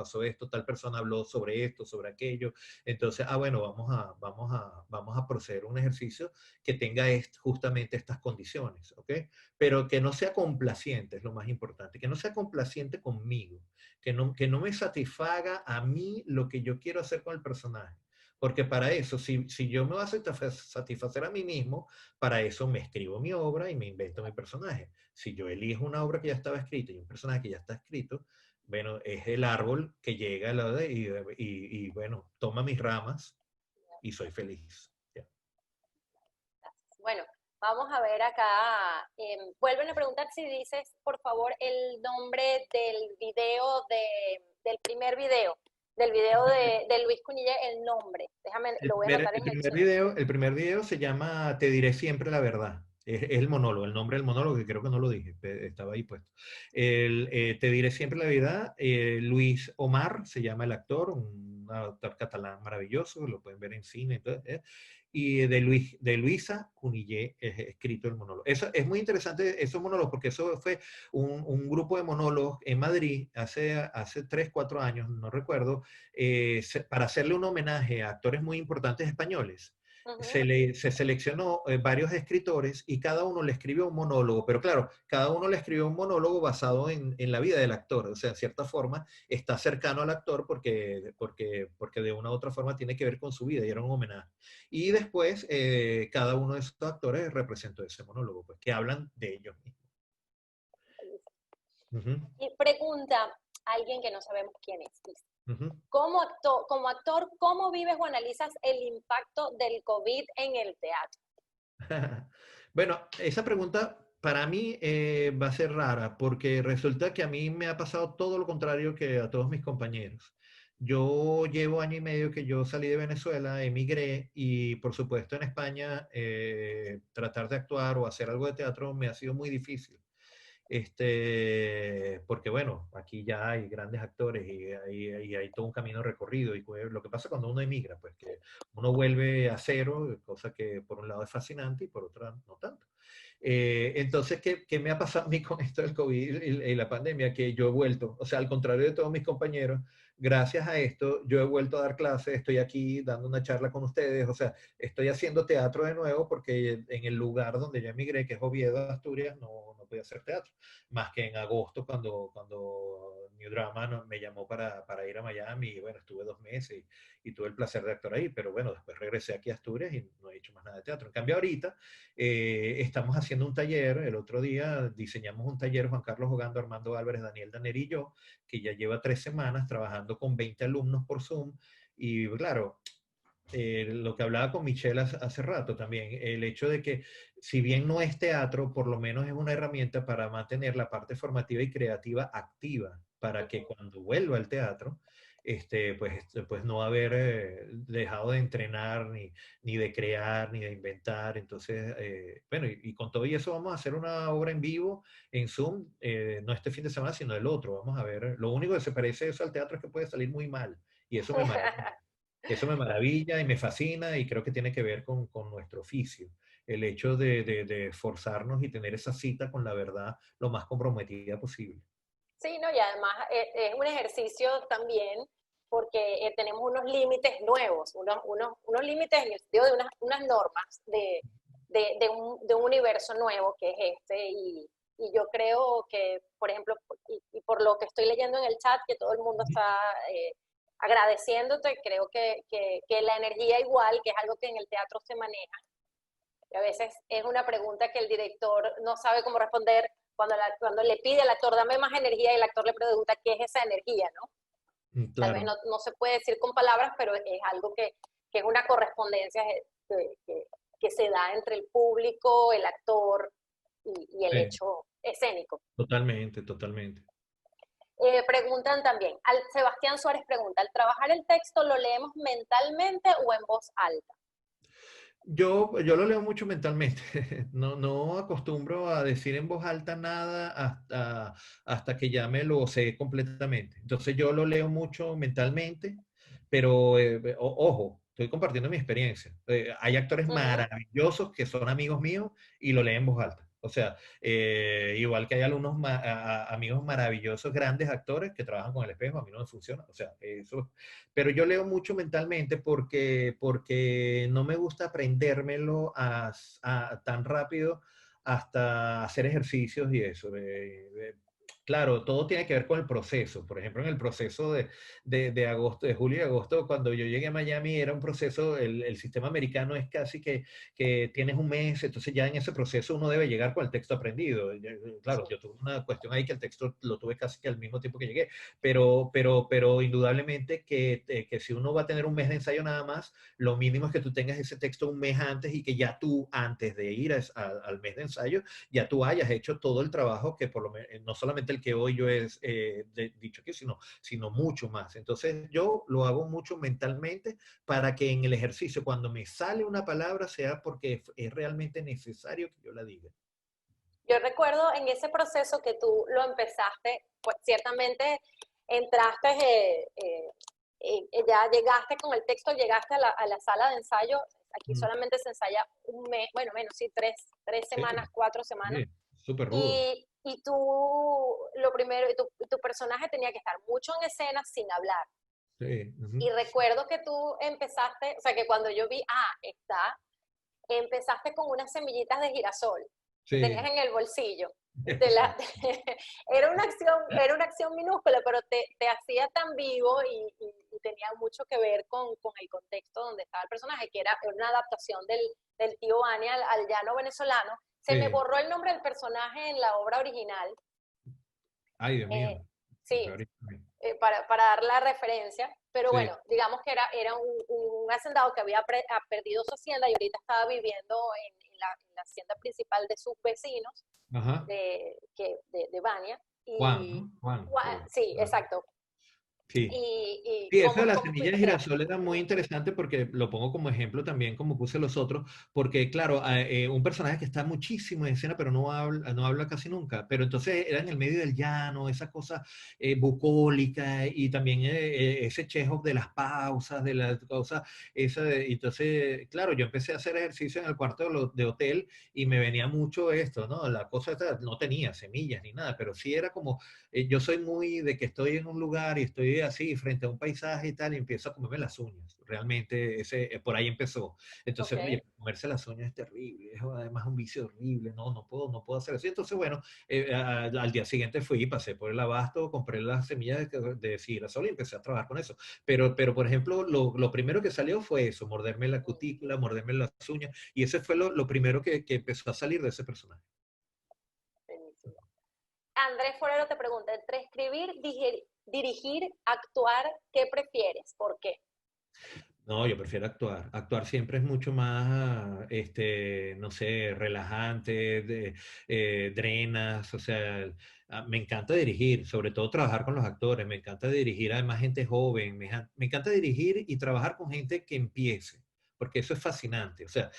S2: tal persona habló sobre esto, sobre aquello. Entonces, bueno, vamos a proceder a un ejercicio que tenga justamente estas condiciones, ¿ok? Pero que no sea complaciente, es lo más importante, que no sea complaciente conmigo, que no me satisfaga a mí lo que yo quiero hacer con el personaje. Porque para eso, si yo me voy a satisfacer a mí mismo, para eso me escribo mi obra y me invento mi personaje. Si yo elijo una obra que ya estaba escrita y un personaje que ya está escrito, bueno, es el árbol que llega y bueno, toma mis ramas y soy feliz. Ya.
S1: Bueno, vamos a ver acá. Vuelven a preguntar si dices, por favor, el nombre del video, del primer video, del video de Luis Cunillé, el nombre. Déjame, lo voy a anotar en el chat.
S2: El primer video se llama Te diré siempre la verdad. Es el monólogo, el nombre del monólogo, que creo que no lo dije, estaba ahí puesto. Te diré siempre la verdad. Luis Omar se llama el actor, un actor catalán maravilloso, lo pueden ver en cine. Entonces, y de Luisa Cunillé es escrito el monólogo. Eso, es muy interesante esos monólogos, porque eso fue un grupo de monólogos en Madrid hace 3, 4 años, no recuerdo, para hacerle un homenaje a actores muy importantes españoles. Se seleccionó varios escritores y cada uno le escribió un monólogo, pero claro, cada uno le escribió un monólogo basado en la vida del actor, o sea, en cierta forma está cercano al actor porque de una u otra forma tiene que ver con su vida y era un homenaje. Y después cada uno de esos actores representó ese monólogo, pues que hablan de ellos mismos.
S1: Y pregunta a alguien que no sabemos quién es.
S2: Uh-huh.
S1: Como actor, ¿cómo vives o analizas el impacto del COVID en el teatro?
S2: Bueno, esa pregunta para mí va a ser rara porque resulta que a mí me ha pasado todo lo contrario que a todos mis compañeros. Yo llevo año y medio que yo salí de Venezuela, emigré y por supuesto en España tratar de actuar o hacer algo de teatro me ha sido muy difícil. Porque bueno, aquí ya hay grandes actores y hay todo un camino recorrido. Y pues, lo que pasa cuando uno emigra, pues que uno vuelve a cero, cosa que por un lado es fascinante y por otro no tanto. Entonces, ¿qué me ha pasado a mí con esto del COVID y la pandemia? Que yo he vuelto, o sea, al contrario de todos mis compañeros, gracias a esto, yo he vuelto a dar clases, estoy aquí dando una charla con ustedes, o sea, estoy haciendo teatro de nuevo porque en el lugar donde yo emigré, que es Oviedo, Asturias, no podía hacer teatro, más que en agosto cuando New Drama me llamó para ir a Miami y bueno, estuve 2 meses y tuve el placer de actuar ahí, pero bueno, después regresé aquí a Asturias y no he hecho más nada de teatro. En cambio ahorita estamos haciendo un taller, el otro día diseñamos un taller, Juan Carlos Hogando, Armando Álvarez, Daniel Daner y yo, que ya lleva 3 semanas trabajando con 20 alumnos por Zoom y claro, lo que hablaba con Michelle hace rato también, el hecho de que si bien no es teatro, por lo menos es una herramienta para mantener la parte formativa y creativa activa, para que cuando vuelva al teatro, pues no haber dejado de entrenar, ni de crear, ni de inventar. Entonces, bueno, y con todo y eso vamos a hacer una obra en vivo en Zoom, no este fin de semana, sino el otro. Vamos a ver, lo único que se parece eso al teatro es que puede salir muy mal Y eso me maravilla. Eso me maravilla y me fascina y creo que tiene que ver con nuestro oficio. El hecho de forzarnos y tener esa cita con la verdad lo más comprometida posible.
S1: Sí, ¿no? Y además es un ejercicio también porque tenemos unos límites nuevos, unos límites en el sentido de unas normas de un universo nuevo que es este. Y yo creo que, por ejemplo, y por lo que estoy leyendo en el chat, que todo el mundo está agradeciéndote, creo que la energía igual, que es algo que en el teatro se maneja, y a veces es una pregunta que el director no sabe cómo responder cuando le pide al actor, dame más energía, y el actor le pregunta qué es esa energía, ¿no? Tal vez
S2: Claro,
S1: no se puede decir con palabras, pero es algo que es una correspondencia que se da entre el público, el actor y el
S2: sí,
S1: hecho escénico.
S2: totalmente, totalmente.
S1: Preguntan también, Sebastián Suárez pregunta, ¿al trabajar el texto lo leemos mentalmente o en voz alta?
S2: Yo lo leo mucho mentalmente. No acostumbro a decir en voz alta nada hasta que ya me lo sé completamente. Entonces yo lo leo mucho mentalmente, pero ojo, estoy compartiendo mi experiencia. Hay actores
S1: Uh -huh.
S2: maravillosos que son amigos míos y lo leen en voz alta. O sea, igual que hay algunos amigos maravillosos, grandes actores que trabajan con el espejo, a mí no me funciona. O sea, eso, pero yo leo mucho mentalmente porque no me gusta aprendérmelo tan rápido hasta hacer ejercicios y eso. Claro, todo tiene que ver con el proceso. Por ejemplo, en el proceso de agosto, de julio y agosto, cuando yo llegué a Miami, era un proceso, el sistema americano es casi que tienes un mes, entonces ya en ese proceso uno debe llegar con el texto aprendido.
S1: Sí.
S2: Claro, yo tuve una cuestión ahí que el texto lo tuve casi que al mismo tiempo que llegué, pero indudablemente que si uno va a tener un mes de ensayo nada más, lo mínimo es que tú tengas ese texto un mes antes y que ya tú, antes de ir al mes de ensayo, ya tú hayas hecho todo el trabajo que por lo menos, no solamente el que hoy yo he dicho aquí, sino mucho más. Entonces yo lo hago mucho mentalmente para que en el ejercicio, cuando me sale una palabra, sea porque es realmente necesario que yo la diga.
S1: Yo recuerdo en ese proceso que tú lo empezaste, pues ciertamente entraste, ya llegaste con el texto, llegaste a la sala de ensayo, aquí
S2: Mm,
S1: solamente se ensaya un mes, bueno, menos, sí, tres
S2: sí,
S1: semanas, 4 semanas,
S2: sí, súper rudo.
S1: y tú, lo primero, tu personaje tenía que estar mucho en escena sin hablar.
S2: Sí,
S1: Y recuerdo que tú empezaste, o sea, que cuando yo vi, empezaste con unas semillitas de girasol que tenías
S2: sí,
S1: en el bolsillo.
S2: sí.
S1: Era una acción minúscula, pero te hacía tan vivo y tenía mucho que ver con el contexto donde estaba el personaje, que era una adaptación del tío Bani al llano venezolano. Se me
S2: Sí.
S1: borró el nombre del personaje en la obra original.
S2: Ay, Dios mío.
S1: Eh, sí,
S2: Ahorita-
S1: para dar la referencia, pero
S2: Sí.
S1: bueno, digamos que era un hacendado que había perdido su hacienda y ahorita estaba viviendo en la hacienda principal de sus vecinos
S2: Ajá.
S1: de Bania.
S2: Juan, ¿no? Juan.
S1: Sí, exacto.
S2: Sí.
S1: Y
S2: Sí, eso de las
S1: cómo
S2: semillas de
S1: fuiste creando.
S2: girasol era muy interesante porque lo pongo como ejemplo también, como puse los otros, porque claro, un personaje que está muchísimo en escena, pero no habla casi nunca, pero entonces era en el medio del llano, esa cosa bucólica y también ese Chekhov de las pausas, de las cosas, entonces, claro, yo empecé a hacer ejercicio en el cuarto de hotel y me venía mucho esto, ¿no? La cosa esta, no tenía semillas ni nada, pero sí era como yo soy muy de que estoy en un lugar y estoy así frente a un paisaje y tal, y empiezo a comerme las uñas. Realmente por ahí empezó.
S1: Ok.
S2: Entonces, oye, comerse las uñas es terrible, es además un vicio horrible, no puedo hacer eso. Entonces, bueno, al día siguiente fui, pasé por el abasto, compré las semillas de girasol y empecé a trabajar con eso. Pero por ejemplo, lo primero que salió fue eso, morderme la cutícula, morderme las uñas, y ese fue lo primero que empezó a salir de ese personaje.
S1: Buenísimo. Andrés Forero te pregunta, entre escribir, dirigir, actuar, ¿qué prefieres? ¿Por qué?
S2: No, yo prefiero actuar. Actuar siempre es mucho más, no sé, relajante, drenas, o sea, me encanta dirigir, sobre todo trabajar con los actores, me encanta dirigir además gente joven, me encanta dirigir y trabajar con gente que empiece, porque eso es fascinante. O sea,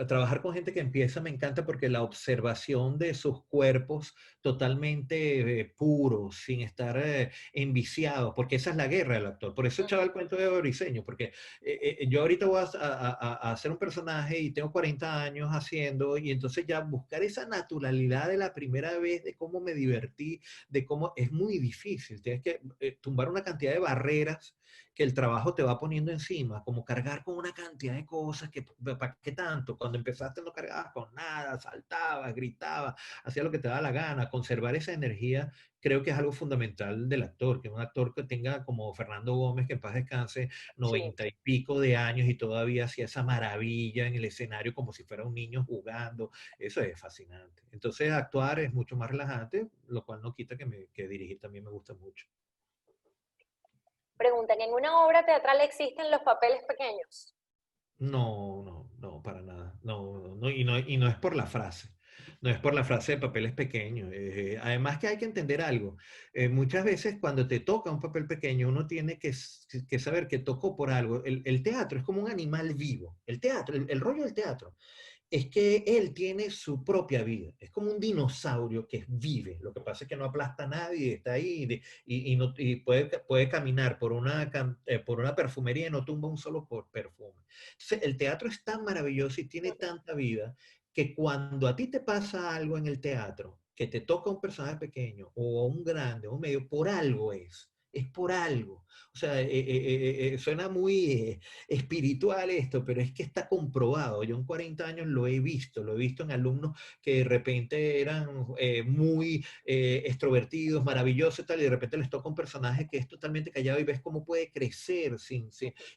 S2: Trabajar con gente que empieza me encanta porque la observación de sus cuerpos totalmente puros, sin estar enviciados, porque esa es la guerra del actor. Por eso echaba el cuento de Briseño, porque yo ahorita voy a hacer un personaje y tengo 40 años haciendo, y entonces ya buscar esa naturalidad de la primera vez, de cómo me divertí, de cómo es muy difícil. Tienes que tumbar una cantidad de barreras que el trabajo te va poniendo encima, como cargar con una cantidad de cosas que, ¿para qué tanto? Cuando empezaste no cargabas con nada, saltabas, gritabas, hacías lo que te daba la gana. Conservar esa energía creo que es algo fundamental del actor, que un actor que tenga como Fernando Gómez, que en paz descanse,
S1: Sí.
S2: 90 y pico de años y todavía hacía esa maravilla en el escenario como si fuera un niño jugando, eso es fascinante. Entonces actuar es mucho más relajante, lo cual no quita que dirigir también me gusta mucho.
S1: Preguntan, ¿en una obra teatral existen los papeles pequeños?
S2: No, no, no, para nada. No, no, no, y no es por la frase. No es por la frase de papeles pequeños. Además que hay que entender algo. Muchas veces cuando te toca un papel pequeño, uno tiene que saber que tocó por algo. El teatro es como un animal vivo. El teatro, el rollo del teatro es que él tiene su propia vida. Es como un dinosaurio que vive. Lo que pasa es que no aplasta a nadie, está ahí y puede caminar por una perfumería y no tumba un solo perfume. Entonces, el teatro es tan maravilloso y tiene tanta vida que cuando a ti te pasa algo en el teatro, que te toca un personaje pequeño o un grande o un medio, por algo es por algo. O sea, suena muy espiritual esto, pero es que está comprobado. Yo en 40 años lo he visto en alumnos que de repente eran muy extrovertidos, maravillosos y tal, y de repente les toca un personaje que es totalmente callado y ves cómo puede crecer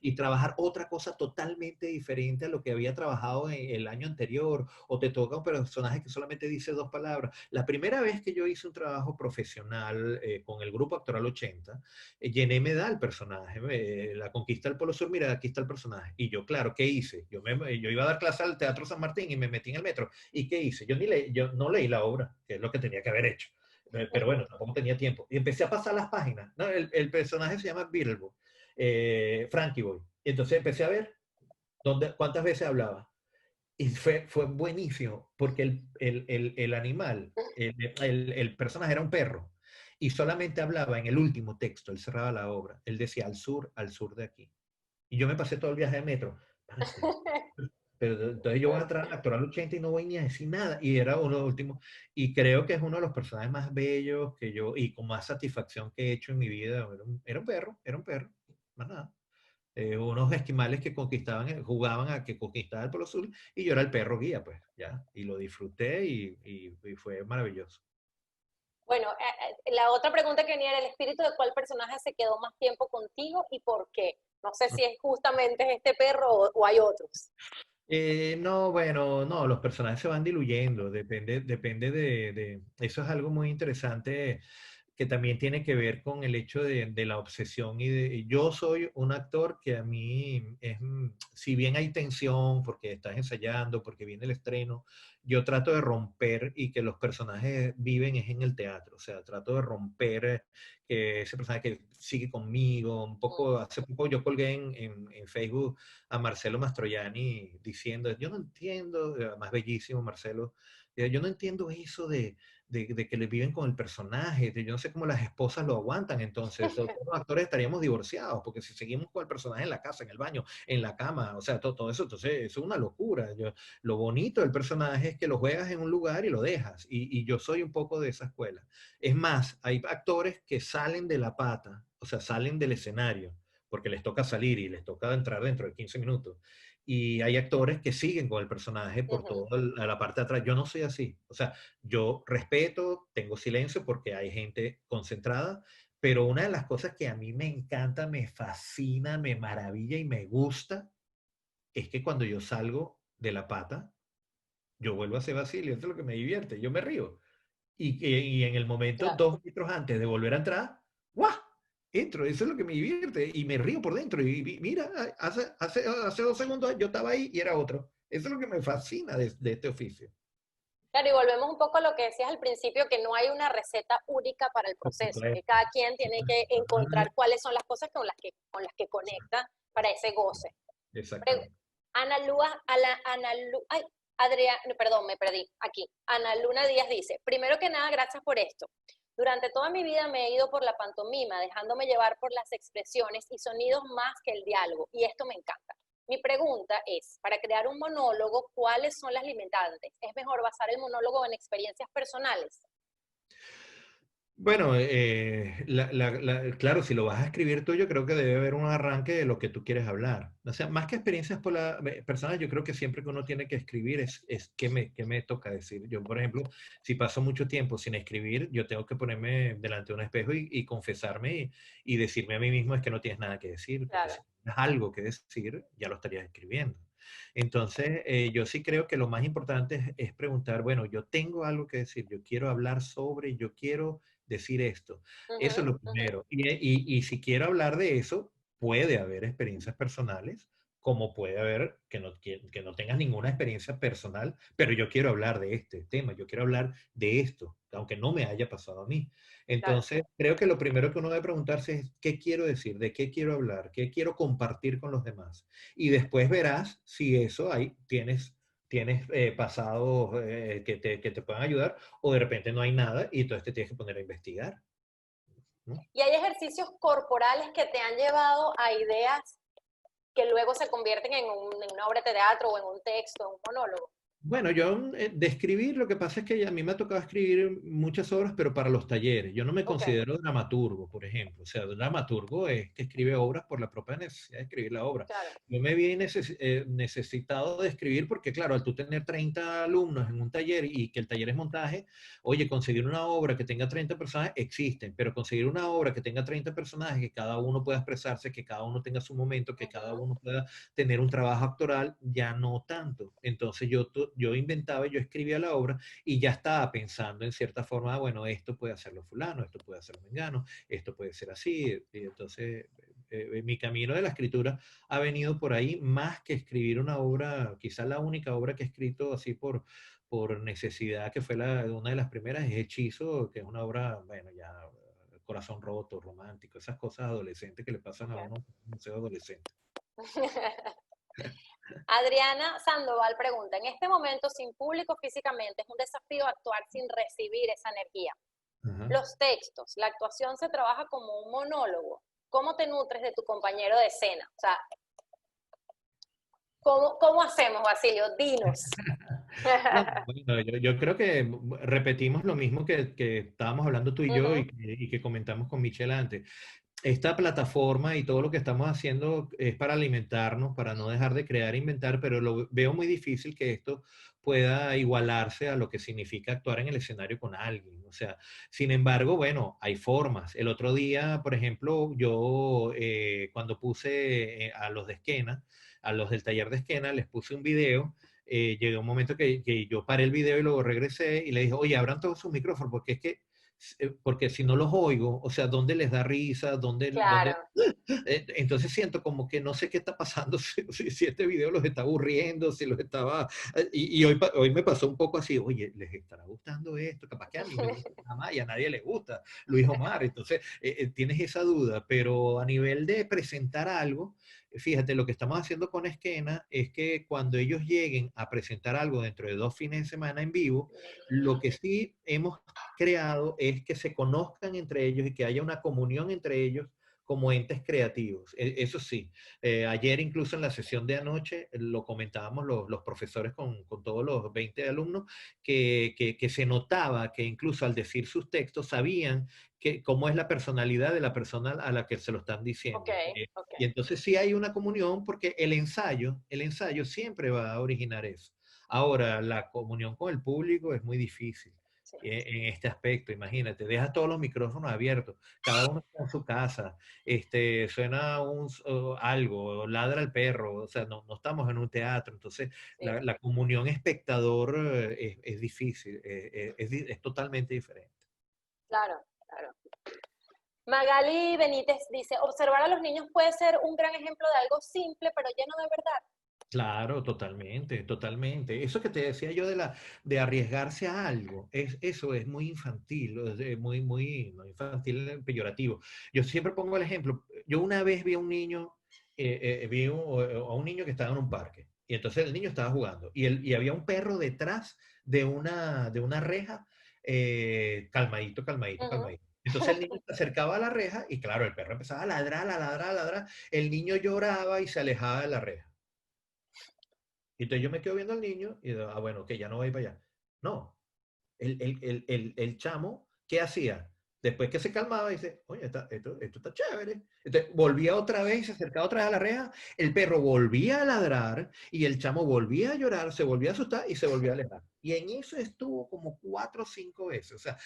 S2: y trabajar otra cosa totalmente diferente a lo que había trabajado en el año anterior, o te toca un personaje que solamente dice dos palabras. La primera vez que yo hice un trabajo profesional con el grupo Actoral 80, Llené me da el personaje, la conquista del Polo Sur, mira, aquí está el personaje. Y yo, claro, ¿qué hice? Yo iba a dar clase al Teatro San Martín y me metí en el metro. ¿Y qué hice? Yo no leí la obra, que es lo que tenía que haber hecho. Pero bueno, tampoco tenía tiempo. Y empecé a pasar las páginas. ¿No? El personaje se llama Beetleborg, Frankie Boy. Y entonces empecé a ver cuántas veces hablaba. Y fue buenísimo, porque el animal, el personaje era un perro, y solamente hablaba en el último texto, él cerraba la obra, él decía al sur de aquí. Y yo me pasé todo el viaje de metro. Pero entonces yo voy a entrar al Actoral 80 y no voy ni a decir nada. Y era uno de los últimos. Y creo que es uno de los personajes más bellos que yo, y con más satisfacción que he hecho en mi vida. Era un perro, más nada. Unos esquimales que conquistaban, jugaban a que conquistaba el Polo Sur, y yo era el perro guía, pues, ya. Y lo disfruté y fue maravilloso.
S1: Bueno, la otra pregunta que venía era el espíritu de cuál personaje se quedó más tiempo contigo y por qué. No sé si es justamente este perro o hay otros.
S2: No, bueno, no, los personajes se van diluyendo, depende eso es algo muy interesante que también tiene que ver con el hecho de la obsesión yo soy un actor que a mí si bien hay tensión porque estás ensayando, porque viene el estreno, yo trato de romper y que los personajes viven es en el teatro, o sea, trato de romper que ese personaje que sigue conmigo, un poco, hace poco yo colgué en Facebook a Marcelo Mastroianni diciendo, yo no entiendo, más bellísimo Marcelo, yo no entiendo eso de que le viven con el personaje, yo no sé cómo las esposas lo aguantan, entonces todos los actores estaríamos divorciados, porque si seguimos con el personaje en la casa, en el baño, en la cama, o sea, todo eso, entonces eso es una locura. Lo bonito del personaje es que lo juegas en un lugar y lo dejas, y yo soy un poco de esa escuela. Es más, hay actores que salen de la pata, o sea, salen del escenario, porque les toca salir y les toca entrar dentro de 15 minutos. Y hay actores que siguen con el personaje por toda la parte de atrás. Yo no soy así. O sea, yo respeto, tengo silencio porque hay gente concentrada, pero una de las cosas que a mí me encanta, me fascina, me maravilla y me gusta es que cuando yo salgo de la pata, yo vuelvo a ser Basilio. Eso es lo que me divierte. Yo me río. Y en el momento,
S1: Claro.
S2: 2 metros antes de volver a entrar, ¡guau! Entro, eso es lo que me divierte y me río por dentro. Y mira, hace 2 segundos yo estaba ahí y era otro. Eso es lo que me fascina de este oficio.
S1: Claro, y volvemos un poco a lo que decías al principio, que no hay una receta única para el
S2: Por
S1: proceso, que
S2: supuesto.
S1: cada quien tiene que encontrar cuáles son las cosas con las que conecta para ese goce.
S2: Exactamente.
S1: Perdón, me perdí aquí. Ana Luna Díaz dice, primero que nada, gracias por esto. Durante toda mi vida me he ido por la pantomima, dejándome llevar por las expresiones y sonidos más que el diálogo, y esto me encanta. Mi pregunta es, para crear un monólogo, ¿cuáles son las limitantes? ¿Es mejor basar el monólogo en experiencias personales?
S2: Bueno, claro, si lo vas a escribir tú, yo creo que debe haber un arranque de lo que tú quieres hablar. O sea, más que experiencias personales, yo creo que siempre que uno tiene que escribir es qué me toca decir. Yo, por ejemplo, si paso mucho tiempo sin escribir, yo tengo que ponerme delante de un espejo y confesarme y decirme a mí mismo es que no tienes nada que decir, porque
S1: Claro.
S2: si tienes algo que decir, ya lo estarías escribiendo. Entonces, yo sí creo que lo más importante es preguntar, bueno, yo tengo algo que decir, yo quiero hablar sobre, yo quiero decir esto. Eso es
S1: Ujú,
S2: lo
S1: ujú.
S2: primero. Y si quiero hablar de eso, puede haber experiencias personales, como puede haber que no tengas ninguna experiencia personal, pero yo quiero hablar de este tema, yo quiero hablar de esto, aunque no me haya pasado a mí.
S1: Claro.
S2: Entonces, creo que lo primero que uno debe preguntarse es, ¿qué quiero decir? ¿De qué quiero hablar? ¿Qué quiero compartir con los demás? Y después verás si eso ahí tienes pasados que te puedan ayudar o de repente no hay nada y entonces te tienes que poner a investigar, ¿no?
S1: ¿Y hay ejercicios corporales que te han llevado a ideas que luego se convierten en una obra de teatro o en un texto, en un monólogo?
S2: Bueno, yo de escribir, lo que pasa es que a mí me ha tocado escribir muchas obras, pero para los talleres. Yo no me
S1: Ok,
S2: considero dramaturgo, por ejemplo. O sea, dramaturgo es que escribe obras por la propia necesidad de escribir la obra.
S1: claro.
S2: Yo me vi necesitado de escribir porque, claro, al tú tener 30 alumnos en un taller y que el taller es montaje, oye, conseguir una obra que tenga 30 personajes existen, pero conseguir una obra que tenga 30 personajes, que cada uno pueda expresarse, que cada uno tenga su momento, que cada
S1: Ujú.
S2: uno pueda tener un trabajo actoral, ya no tanto. Entonces yo inventaba, yo escribía la obra y ya estaba pensando en cierta forma, bueno, esto puede hacerlo fulano, esto puede hacerlo mengano, esto puede ser así. Y entonces, mi camino de la escritura ha venido por ahí más que escribir una obra, quizás la única obra que he escrito así por necesidad, que fue una de las primeras, es Hechizo, que es una obra, bueno, ya corazón roto, romántico, esas cosas adolescentes que le pasan a
S1: Okay.
S2: uno en un museo adolescente.
S1: Adriana Sandoval pregunta, en este momento sin público físicamente es un desafío actuar sin recibir esa energía.
S2: Ajá.
S1: Los textos, la actuación se trabaja como un monólogo. ¿Cómo te nutres de tu compañero de escena? O sea, ¿cómo hacemos, Basilio? Dinos.
S2: No, bueno, yo creo que repetimos lo mismo que estábamos hablando tú y yo
S1: Ujú,
S2: y que comentamos con Michelle antes. Esta plataforma y todo lo que estamos haciendo es para alimentarnos, para no dejar de crear e inventar, pero lo veo muy difícil que esto pueda igualarse a lo que significa actuar en el escenario con alguien. O sea, sin embargo, bueno, hay formas. El otro día, por ejemplo, yo cuando puse a los de Esquena, a los del taller de Esquena, les puse un video. Llegó un momento que yo paré el video y luego regresé y le dije, oye, abran todos sus micrófonos, porque es que porque si no los oigo, o sea, ¿dónde les da risa?
S1: claro,
S2: Entonces siento como que no sé qué está pasando, si este video los está aburriendo, si los estaba... Y hoy me pasó un poco así, oye, ¿les estará gustando esto? Capaz que a mí me gusta nada más y a nadie le gusta, Luis Omar. Entonces tienes esa duda, pero a nivel de presentar algo, fíjate, lo que estamos haciendo con Esquena es que cuando ellos lleguen a presentar algo dentro de 2 fines de semana en vivo, lo que sí hemos creado es que se conozcan entre ellos y que haya una comunión entre ellos como entes creativos. Eso sí, ayer incluso en la sesión de anoche lo comentábamos los profesores con todos los 20 alumnos, que se notaba que incluso al decir sus textos sabían cómo es la personalidad de la persona a la que se lo están
S1: ok,
S2: diciendo.
S1: ok,
S2: Y entonces sí hay una comunión porque el ensayo siempre va a originar eso. Ahora, la comunión con el público es muy difícil
S1: sí.
S2: en este aspecto. Imagínate, dejas todos los micrófonos abiertos, cada uno está en su casa, suena algo, ladra el perro, o sea, no estamos en un teatro, entonces
S1: Sí,
S2: la comunión espectador es difícil, es totalmente diferente.
S1: claro, claro. Magali Benítez dice, observar a los niños puede ser un gran ejemplo de algo simple, pero lleno de verdad.
S2: Claro, totalmente, totalmente. Eso que te decía yo de arriesgarse a algo, eso es muy infantil, no infantil, peyorativo. Yo siempre pongo el ejemplo. Yo una vez vi a un niño, a un niño que estaba en un parque Y entonces el niño estaba jugando. Y había un perro detrás de una reja, calmadito, calmadito,
S1: Ujú.
S2: calmadito. Entonces el niño se acercaba a la reja y claro, el perro empezaba a ladrar, a ladrar, a ladrar. El niño lloraba y se alejaba de la reja. Y entonces yo me quedo viendo al niño y digo, bueno, que ya no va a ir para allá. No, el chamo, ¿qué hacía? Después que se calmaba, dice, oye, esto está chévere. Entonces volvía otra vez, se acercaba otra vez a la reja, el perro volvía a ladrar y el chamo volvía a llorar, se volvía a asustar y se volvía a alejar. Y en eso estuvo como 4 o 5 veces. O sea,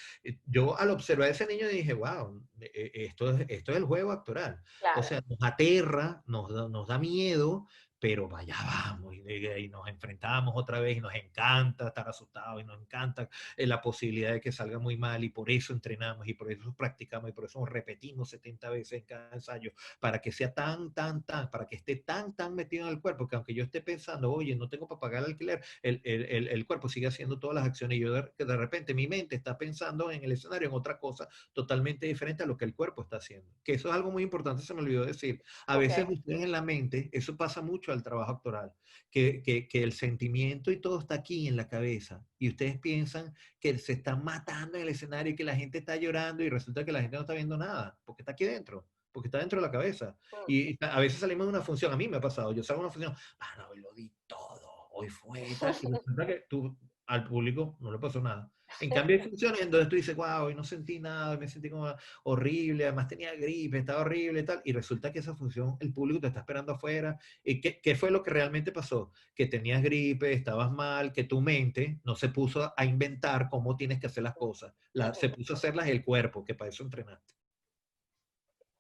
S2: yo al observar a ese niño dije, wow, esto es el juego actoral. O
S1: Claro.
S2: sea, nos aterra, nos da miedo, pero vaya vamos, y nos enfrentamos otra vez y nos encanta estar asustados y nos encanta la posibilidad de que salga muy mal y por eso entrenamos y por eso practicamos y por eso repetimos 70 veces en cada ensayo para que sea para que esté tan metido en el cuerpo que aunque yo esté pensando, oye, no tengo para pagar el alquiler, el cuerpo sigue haciendo todas las acciones y yo de repente mi mente está pensando en el escenario en otra cosa totalmente diferente a lo que el cuerpo está haciendo. Que eso es algo muy importante, se me olvidó decir. A
S1: Ok.
S2: veces ustedes en la mente, eso pasa mucho al trabajo actoral, que el sentimiento y todo está aquí en la cabeza y ustedes piensan que se están matando en el escenario y que la gente está llorando y resulta que la gente no está viendo nada, porque está aquí dentro, porque está dentro de la cabeza.
S1: Mm.
S2: Y a veces salimos de una función, a mí me ha pasado, yo salgo de una función, no, hoy lo di todo, hoy fue y tal, y resulta que tú, al público no le pasó nada. En cambio, hay funciones en donde tú dices, wow, hoy no sentí nada, me sentí como horrible, además tenía gripe, estaba horrible y tal, y resulta que esa función, el público te está esperando afuera. ¿Y qué fue lo que realmente pasó? Que tenías gripe, estabas mal, que tu mente no se puso a inventar cómo tienes que hacer las cosas, se
S1: Ujú.
S2: puso a hacerlas el cuerpo, que para eso entrenaste.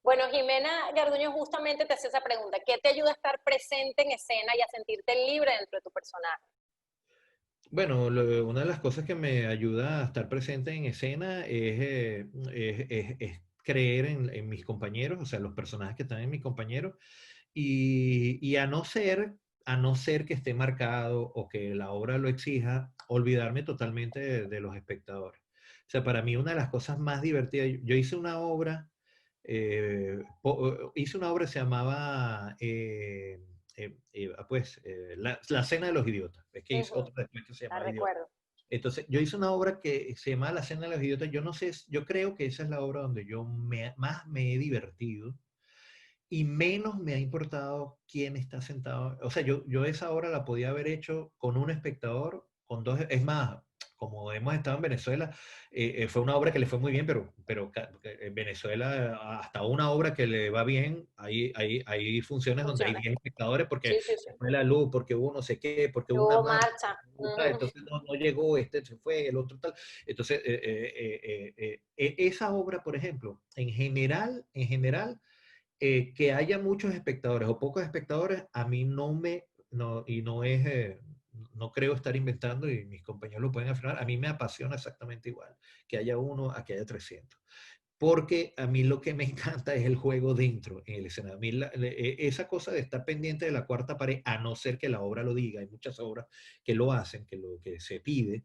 S1: Bueno, Jimena Garduño justamente te hace esa pregunta. ¿Qué te ayuda a estar presente en escena y a sentirte libre dentro de tu personaje?
S2: Bueno, una de las cosas que me ayuda a estar presente en escena es creer en mis compañeros, o sea, los personajes que están en mis compañeros, y a no ser que esté marcado o que la obra lo exija, olvidarme totalmente de los espectadores. O sea, para mí una de las cosas más divertidas, yo hice una obra, se llamaba La Cena de los Idiotas. Es que hice
S1: Ujú.
S2: otra después que se
S1: La
S2: llamaba Idiota.
S1: recuerdo.
S2: Entonces, yo hice una obra que se llama La Cena de los Idiotas. Yo no sé, yo creo que esa es la obra donde yo más me he divertido y menos me ha importado quién está sentado. O sea, yo esa obra la podía haber hecho con un espectador, con dos. Es más, como hemos estado en Venezuela, fue una obra que le fue muy bien, pero en Venezuela, hasta una obra que le va bien, hay funciones donde hay
S1: Funciona.
S2: 10 espectadores porque
S1: Sí, sí, sí.
S2: se fue la luz, porque hubo no sé qué, porque hubo una
S1: Hubo
S2: marcha,
S1: marcha. Ujú.
S2: entonces no llegó, este se fue, el otro tal. Entonces, esa obra, por ejemplo, en general, que haya muchos espectadores o pocos espectadores, a mí no es, no creo estar inventando y mis compañeros lo pueden afirmar, a mí me apasiona exactamente igual, que haya uno a que haya 300 porque a mí lo que me encanta es el juego dentro en el escenario. A mí esa cosa de estar pendiente de la cuarta pared, a no ser que la obra lo diga, hay muchas obras que lo hacen, que lo que se pide.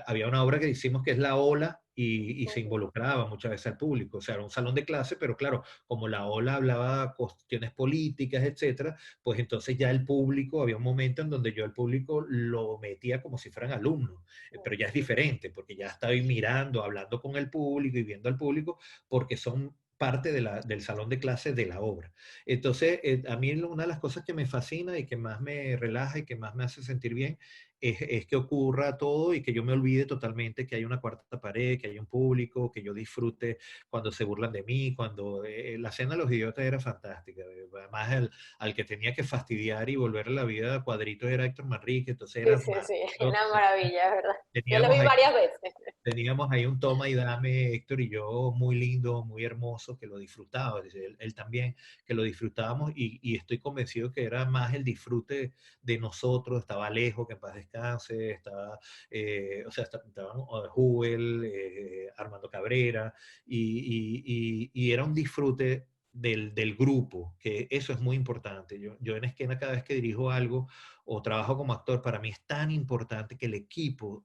S2: Había una obra que hicimos que es La Ola y se
S1: Ujú.
S2: involucraba muchas veces al público. O sea, era un salón de clase, pero claro, como La Ola hablaba cuestiones políticas, etcétera, pues entonces ya el público, había un momento en donde yo al público lo metía como si fueran alumnos, pero ya es diferente, porque ya estaba mirando, hablando con el público y viendo al público porque son parte del salón de clases de la obra. Entonces, a mí una de las cosas que me fascina y que más me relaja y que más me hace sentir bien es que ocurra todo y que yo me olvide totalmente que hay una cuarta pared, que hay un público, que yo disfrute cuando se burlan de mí, cuando la cena de los idiotas era fantástica. Además, al que tenía que fastidiar y volverle la vida a cuadritos era Héctor Manrique, entonces
S1: Sí,
S2: era
S1: sí, sí.
S2: maravilloso.
S1: Una maravilla, es verdad. Yo lo
S2: Teníamos
S1: vi
S2: ahí
S1: varias veces.
S2: Teníamos ahí un toma y dame, Héctor y yo, muy lindo, muy hermoso, que lo disfrutaba, él también, que lo disfrutábamos y estoy convencido que era más el disfrute de nosotros, estaba Alejo, que en paz descanse, o sea, estaban Jubel, Armando Cabrera, y era un disfrute del grupo, que eso es muy importante. Yo en esquena cada vez que dirijo algo o trabajo como actor, para mí es tan importante que el equipo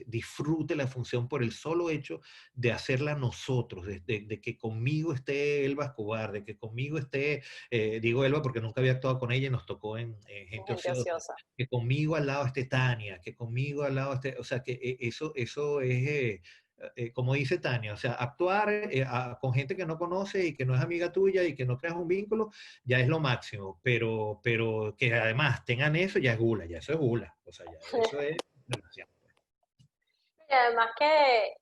S2: disfrute la función por el solo hecho de hacerla nosotros, de que conmigo esté Elba Escobar, de que conmigo esté, digo Elba porque nunca había actuado con ella y nos tocó en Gente
S1: Gente
S2: Ociosa,
S1: ociosa.
S2: que conmigo al lado esté Tania, que conmigo al lado esté, o sea, que eso es... como dice Tania, o sea, actuar con gente que no conoce y que no es amiga tuya y que no creas un vínculo, ya es lo máximo, pero que además tengan eso, ya es gula, ya eso es gula, o sea, ya eso es demasiado.
S1: Y además que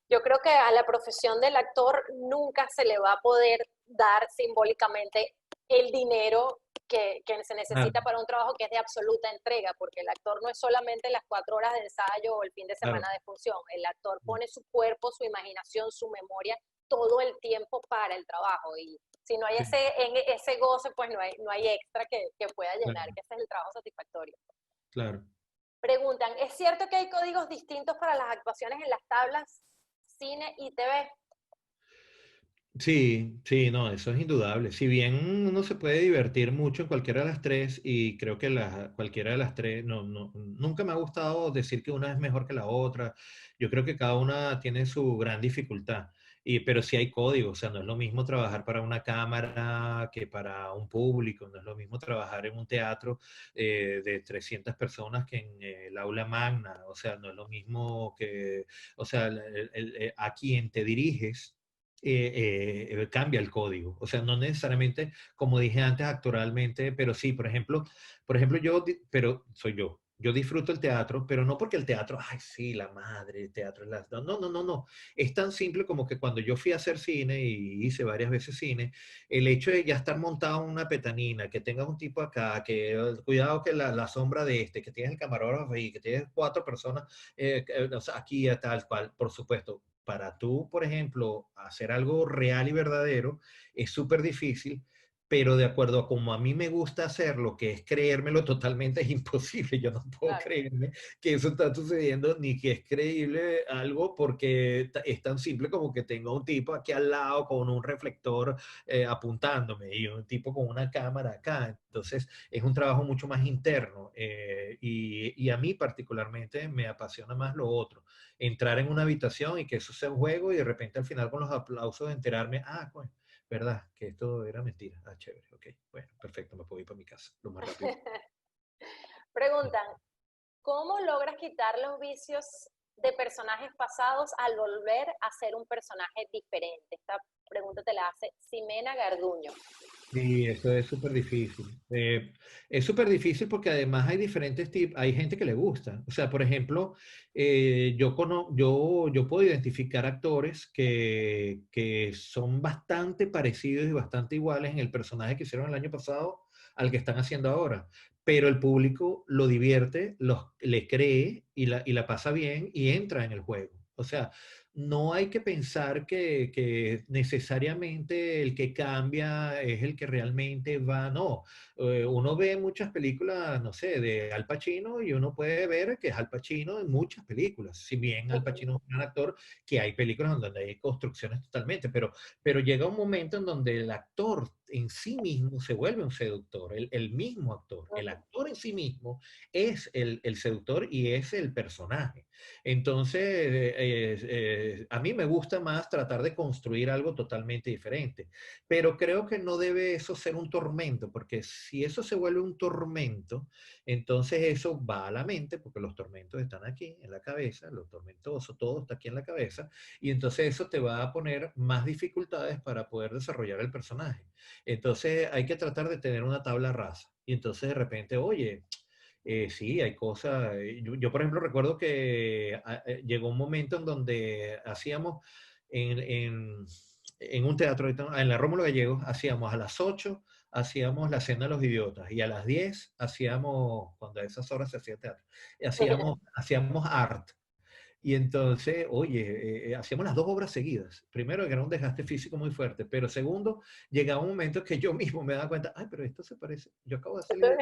S1: yo creo que a la profesión del actor nunca se le va a poder dar simbólicamente el dinero que se necesita
S2: Claro,
S1: para un trabajo que es de absoluta entrega, porque el actor no es solamente las 4 horas de ensayo o el fin de
S2: claro.
S1: semana de función, el actor pone su cuerpo, su imaginación, su memoria, todo el tiempo para el trabajo, y si no hay
S2: Sí,
S1: ese goce, pues no hay extra que pueda llenar,
S2: claro,
S1: que ese es el trabajo satisfactorio.
S2: claro.
S1: Preguntan, ¿es cierto que hay códigos distintos para las actuaciones en las tablas, cine y TV?
S2: Sí, sí, no, eso es indudable. Si bien uno se puede divertir mucho en cualquiera de las tres, y creo que cualquiera de las tres, nunca me ha gustado decir que una es mejor que la otra. Yo creo que cada una tiene su gran dificultad. Pero sí hay códigos, o sea, no es lo mismo trabajar para una cámara que para un público, no es lo mismo trabajar en un teatro de 300 personas que en el aula magna, o sea, no es lo mismo que, o sea, a quien te diriges cambia el código. O sea, no necesariamente, como dije antes, actoralmente, pero sí, por ejemplo pero soy yo. Yo disfruto el teatro, pero no porque el teatro, ay, sí, la madre, el teatro es la... No, no, no, no, no. Es tan simple como que cuando yo fui a hacer cine y hice varias veces cine, el hecho de ya estar montado en una petanina, que tengas un tipo acá, que cuidado que la sombra de este, que tienes el camarógrafo ahí, que tienes 4 personas o sea, aquí tal cual, por supuesto, para tú, por ejemplo, hacer algo real y verdadero, es súper difícil, pero de acuerdo a como a mí me gusta hacerlo, que es creérmelo totalmente, es imposible. Yo no puedo
S1: Claro.
S2: creerme que eso está sucediendo, ni que es creíble algo, porque es tan simple como que tengo un tipo aquí al lado con un reflector apuntándome y un tipo con una cámara acá. Entonces, es un trabajo mucho más interno y a mí particularmente me apasiona más lo otro, entrar en una habitación y que eso sea un juego y de repente al final con los aplausos enterarme, coño, verdad, que esto era mentira. Chévere, ok, bueno, perfecto, me puedo ir para mi casa lo más rápido.
S1: Preguntan, ¿cómo logras quitar los vicios de personajes pasados al volver a ser un personaje diferente? Esta pregunta te la hace Ximena Garduño.
S2: Sí, eso es súper difícil. Es súper difícil porque además hay diferentes tipos, hay gente que le gusta. O sea, por ejemplo, yo puedo identificar actores que son bastante parecidos y bastante iguales en el personaje que hicieron el año pasado al que están haciendo ahora. Pero el público lo divierte, le cree y la pasa bien y entra en el juego. O sea, no hay que pensar que necesariamente el que cambia es el que realmente va, no. Uno ve muchas películas, no sé, de Al Pacino y uno puede ver que es Al Pacino en muchas películas. Si bien Al Pacino es un gran actor, que hay películas donde hay construcciones totalmente, pero llega un momento en donde el actor en sí mismo se vuelve un seductor, el mismo actor, el actor en sí mismo es el seductor y es el personaje. Entonces, a mí me gusta más tratar de construir algo totalmente diferente, pero creo que no debe eso ser un tormento, porque si eso se vuelve un tormento, entonces eso va a la mente, porque los tormentos están aquí en la cabeza, lo tormentoso, todo está aquí en la cabeza, y entonces eso te va a poner más dificultades para poder desarrollar el personaje. Entonces hay que tratar de tener una tabla rasa. Y entonces de repente, oye, sí, hay cosas. Yo, por ejemplo, recuerdo que llegó un momento en donde hacíamos en, en, en un teatro, en la Rómulo Gallegos, hacíamos a las 8, hacíamos la Cena de los Idiotas, y a las 10 hacíamos, cuando a esas horas se hacía teatro, hacíamos art. Y entonces, oye, hacíamos las 2 obras seguidas. Primero, que era un desgaste físico muy fuerte, pero segundo, llegaba un momento que yo mismo me daba cuenta, ay, pero esto se parece, yo acabo de hacerle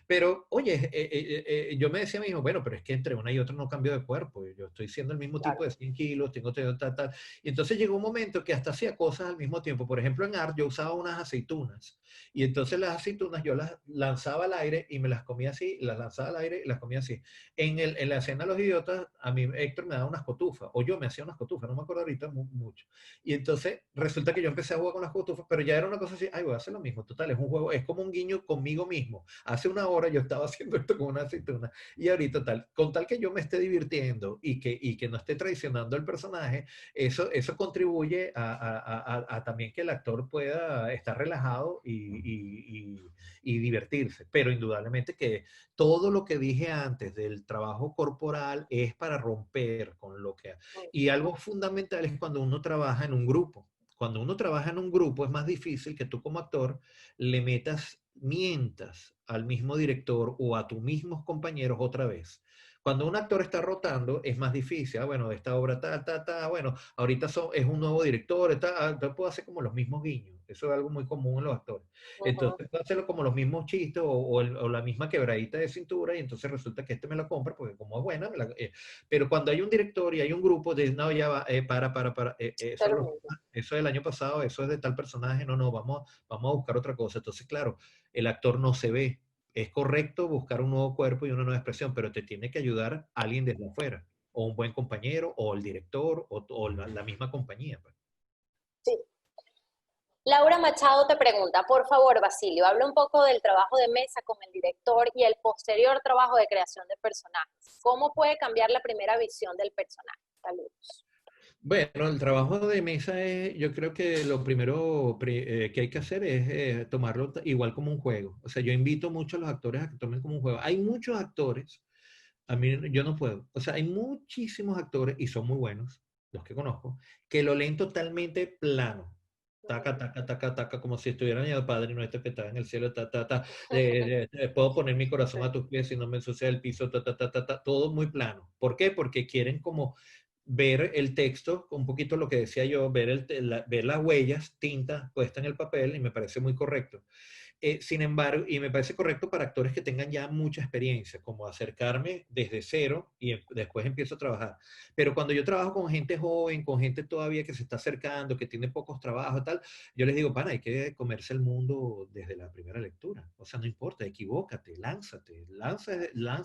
S2: Pero, oye, yo me decía a mí mismo, bueno, pero es que entre una y otra no cambio de cuerpo. Yo estoy siendo el mismo tipo
S1: Claro.
S2: de 100 kilos, tengo tal, tal. Y entonces llegó un momento que hasta hacía cosas al mismo tiempo. Por ejemplo, en art yo usaba unas aceitunas. Y entonces las aceitunas yo las lanzaba al aire y me las comía así, las lanzaba al aire y las comía así. En la escena de los idiotas, a mí Héctor me daba unas cotufas, o yo me hacía unas cotufas, no me acuerdo ahorita mucho. Y entonces resulta que yo empecé a jugar con las cotufas, pero ya era una cosa así, ay, voy a hacer lo mismo, total, es un juego, es como un guiño conmigo mismo. Hace una hora yo estaba haciendo esto con una aceituna y ahorita tal, con tal que yo me esté divirtiendo y que no esté traicionando al personaje, eso contribuye a también que el actor pueda estar relajado y divertirse. Pero indudablemente que todo lo que dije antes del trabajo corporal es para romper con lo que... Y algo fundamental es cuando uno trabaja en un grupo. Cuando uno trabaja en un grupo es más difícil que tú como actor le mientas al mismo director o a tus mismos compañeros otra vez. Cuando un actor está rotando es más difícil. Ah, bueno, esta obra bueno, ahorita es un nuevo director, entonces puedo hacer como los mismos guiños. Eso es algo muy común en los actores.
S1: Ujú.
S2: Entonces puedo hacerlo como los mismos chistes o la misma quebradita de cintura y entonces resulta que este me lo compra porque como es buena, pero cuando hay un director y hay un grupo, de no, ya va,
S1: Pero,
S2: eso es del año pasado, eso es de tal personaje, no, vamos a buscar otra cosa. Entonces, claro, el actor no se ve. Es correcto buscar un nuevo cuerpo y una nueva expresión, pero te tiene que ayudar alguien desde afuera, o un buen compañero, o el director, o la misma compañía, pues.
S1: sí. Laura Machado te pregunta, por favor, Basilio, habla un poco del trabajo de mesa con el director y el posterior trabajo de creación de personajes. ¿Cómo puede cambiar la primera visión del personaje? Saludos.
S2: Bueno, el trabajo de mesa es, yo creo que lo primero que hay que hacer es tomarlo igual como un juego. O sea, yo invito mucho a los actores a que tomen como un juego. Hay muchos actores, a mí yo no puedo. O sea, hay muchísimos actores, y son muy buenos, los que conozco, que lo leen totalmente plano. Taca, taca, taca, taca, como si estuvieran en el Padre Nuestro que está en el cielo, ta, ta, ta. Puedo poner mi corazón a tus pies si no me ensucia el piso, ta, ta, ta, ta, ta, todo muy plano. ¿Por qué? Porque quieren como ver el texto, un poquito lo que decía yo, ver las huellas, tinta puesta en el papel, y me parece muy correcto. Sin embargo, y me parece correcto para actores que tengan ya mucha experiencia, como acercarme desde cero y después empiezo a trabajar. Pero cuando yo trabajo con gente joven, con gente todavía que se está acercando, que tiene pocos trabajos y tal, yo les digo, pana, hay que comerse el mundo desde la primera lectura. O sea, no importa, equivócate, lanza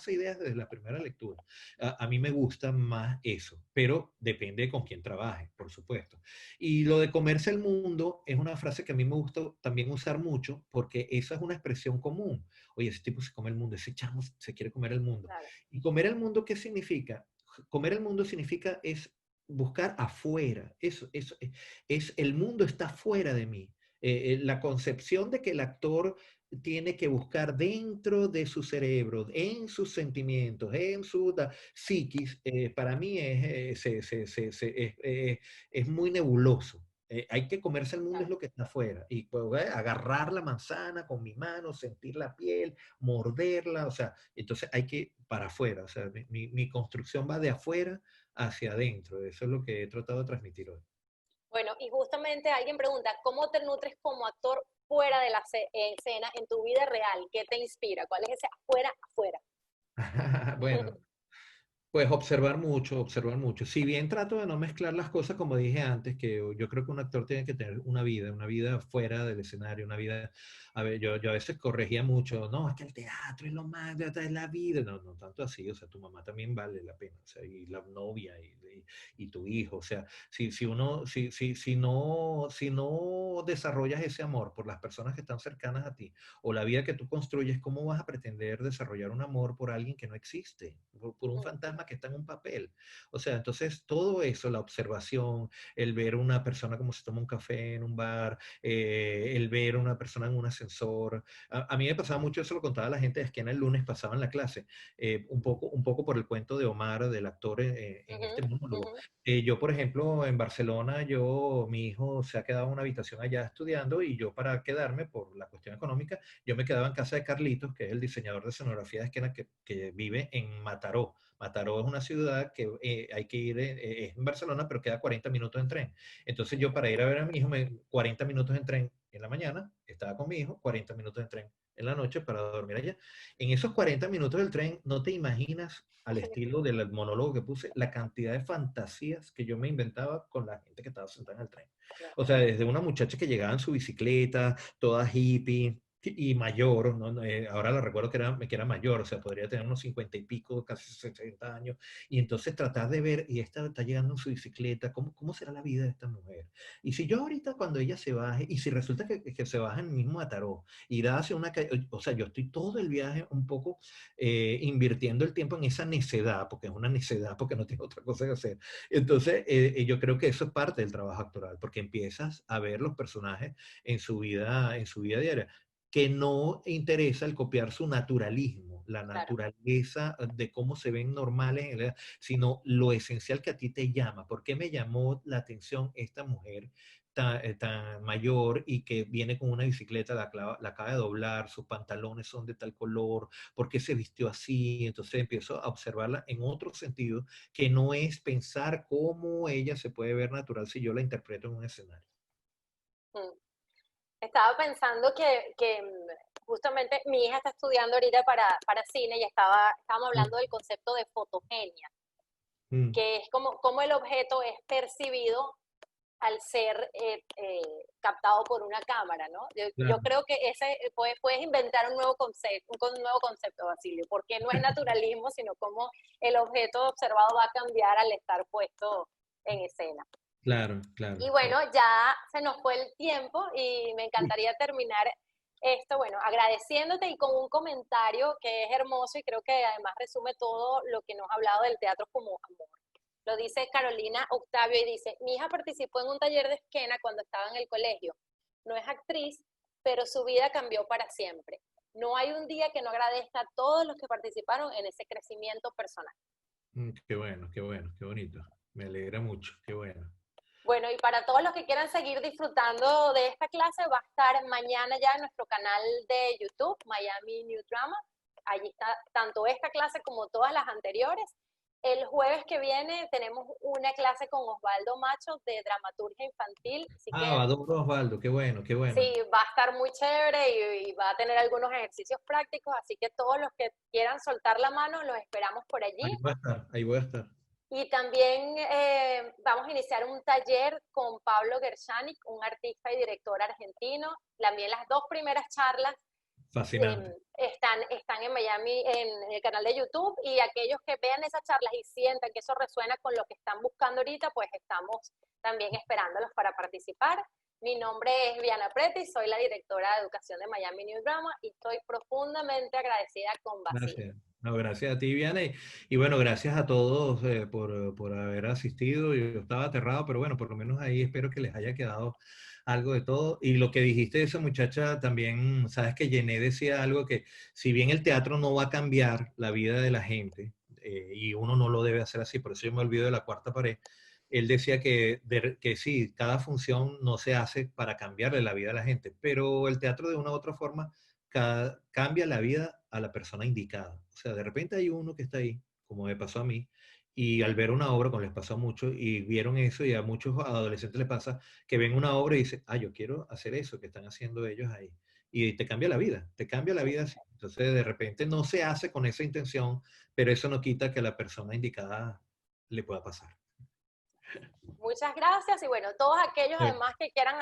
S2: ideas desde la primera lectura. A mí me gusta más eso, pero depende con quién trabaje, por supuesto. Y lo de comerse el mundo es una frase que a mí me gusta también usar mucho porque esa es una expresión común. Oye, ese tipo se come el mundo, ese chamo se quiere comer el mundo.
S1: Claro.
S2: ¿Y comer el mundo qué significa? Comer el mundo significa es buscar afuera. Es el mundo está fuera de mí. La concepción de que el actor tiene que buscar dentro de su cerebro, en sus sentimientos, en su psiquis, para mí es muy nebuloso. Hay que comerse el mundo es
S1: Claro.
S2: lo que está afuera. Y pues, agarrar la manzana con mi mano, sentir la piel, morderla, o sea, entonces hay que para afuera. O sea, mi construcción va de afuera hacia adentro. Eso es lo que he tratado de transmitir hoy.
S1: Bueno, y justamente alguien pregunta, ¿cómo te nutres como actor fuera de la escena en tu vida real? ¿Qué te inspira? ¿Cuál es ese afuera, afuera?
S2: Bueno, pues observar mucho, observar mucho. Si bien trato de no mezclar las cosas, como dije antes, que yo creo que un actor tiene que tener una vida fuera del escenario, una vida, a ver, yo a veces corregía mucho, no, es que el teatro es lo más, es la vida, no, no tanto así, o sea, tu mamá también vale la pena, o sea, y la novia y tu hijo, o sea, si no desarrollas ese amor por las personas que están cercanas a ti, o la vida que tú construyes, ¿cómo vas a pretender desarrollar un amor por alguien que no existe? Por un fantasma que está en un papel. O sea, entonces todo eso, la observación, el ver una persona como se toma un café en un bar, el ver una persona en un ascensor. A mí me pasaba mucho, eso lo contaba la gente de Esquena el lunes, pasaba en la clase, un poco por el cuento de Omar, del actor en
S1: Ujú,
S2: este monólogo.
S1: ujú.
S2: Yo, por ejemplo, en Barcelona, mi hijo se ha quedado en una habitación allá estudiando y yo para quedarme por la cuestión económica, yo me quedaba en casa de Carlitos, que es el diseñador de escenografía de Esquena que vive en Mataró. Mataró es una ciudad que hay que ir, es en Barcelona, pero queda 40 minutos en tren. Entonces yo para ir a ver a mi hijo, 40 minutos en tren en la mañana, estaba con mi hijo, 40 minutos en tren en la noche para dormir allá. En esos 40 minutos del tren, no te imaginas, al estilo del monólogo que puse, la cantidad de fantasías que yo me inventaba con la gente que estaba sentada en el tren. O sea, desde una muchacha que llegaba en su bicicleta, toda hippie y mayor, ¿no? Ahora la recuerdo que era mayor, o sea, podría tener unos 50 y pico, casi 60 años, y entonces tratar de ver, y esta está llegando en su bicicleta, ¿cómo será la vida de esta mujer? Y si yo ahorita cuando ella se baje, y si resulta que se baja en el mismo Ataró, irá hacia una calle, o sea, yo estoy todo el viaje un poco invirtiendo el tiempo en esa necedad, porque es una necedad, porque no tengo otra cosa que hacer. Entonces, yo creo que eso es parte del trabajo actoral, porque empiezas a ver los personajes en su vida diaria, que no interesa el copiar su naturalismo, la
S1: Claro.
S2: naturaleza de cómo se ven normales, sino lo esencial que a ti te llama. ¿Por qué me llamó la atención esta mujer tan mayor y que viene con una bicicleta, la acaba de doblar, sus pantalones son de tal color, por qué se vistió así? Entonces empiezo a observarla en otro sentido, que no es pensar cómo ella se puede ver natural si yo la interpreto en un escenario.
S1: Mm. Estaba pensando que justamente mi hija está estudiando ahorita para cine y estábamos hablando del concepto de fotogenia,
S2: Mm.
S1: que es como el objeto es percibido al ser captado por una cámara, ¿no? Yo
S2: Claro.
S1: creo que puedes inventar un nuevo concepto, Basilio, porque no es naturalismo, sino cómo el objeto observado va a cambiar al estar puesto en escena.
S2: Claro, claro.
S1: Y bueno, ya se nos fue el tiempo y me encantaría terminar esto, bueno, agradeciéndote y con un comentario que es hermoso y creo que además resume todo lo que nos ha hablado del teatro como amor. Lo dice Carolina Octavio y dice, mi hija participó en un taller de esquena cuando estaba en el colegio. No es actriz, pero su vida cambió para siempre. No hay un día que no agradezca a todos los que participaron en ese crecimiento personal.
S2: Qué bueno, qué bonito. Me alegra mucho, qué bueno.
S1: Bueno, y para todos los que quieran seguir disfrutando de esta clase, va a estar mañana ya en nuestro canal de YouTube, Miami New Drama. Allí está tanto esta clase como todas las anteriores. El jueves que viene tenemos una clase con Osvaldo Macho de dramaturgia infantil. Así que
S2: Adoro Osvaldo, qué bueno, qué bueno.
S1: sí, va a estar muy chévere y va a tener algunos ejercicios prácticos. Así que todos los que quieran soltar la mano, los esperamos por allí.
S2: Ahí voy a estar, ahí voy a estar.
S1: Y también vamos a iniciar un taller con Pablo Gershanik, un artista y director argentino. También las dos primeras charlas
S2: Fascinante.
S1: están en Miami, en el canal de YouTube, y aquellos que vean esas charlas y sientan que eso resuena con lo que están buscando ahorita, pues estamos también esperándolos para participar. Mi nombre es Viana Preti, soy la directora de educación de Miami New Drama y estoy profundamente agradecida con Basilio.
S2: Gracias. No, gracias a ti, Viana. Y bueno, gracias a todos por haber asistido. Yo estaba aterrado, pero bueno, por lo menos ahí espero que les haya quedado algo de todo. Y lo que dijiste de esa muchacha también, sabes que Gené decía algo que si bien el teatro no va a cambiar la vida de la gente, y uno no lo debe hacer así, por eso yo me olvido de la cuarta pared, él decía que sí, cada función no se hace para cambiarle la vida a la gente, pero el teatro de una u otra forma cambia la vida a la persona indicada. O sea, de repente hay uno que está ahí, como me pasó a mí, y al ver una obra, como les pasó a muchos, y vieron eso, y a muchos adolescentes les pasa, que ven una obra y dicen, yo quiero hacer eso que están haciendo ellos ahí. Y te cambia la vida, te cambia la vida. Así. Entonces, de repente no se hace con esa intención, pero eso no quita que a la persona indicada le pueda pasar.
S1: Muchas gracias y bueno, todos aquellos además que quieren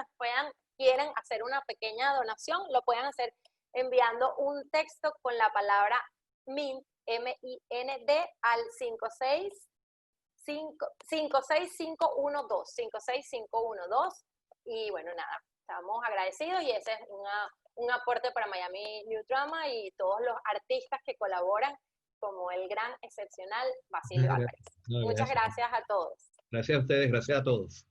S1: hacer una pequeña donación, lo pueden hacer enviando un texto con la palabra MIND, M-I-N-D, al 56512, y bueno, nada, estamos agradecidos y ese es un aporte para Miami New Drama y todos los artistas que colaboran, como el gran, excepcional Basilio Álvarez. Muchas gracias a todos.
S2: Gracias a ustedes, gracias a todos.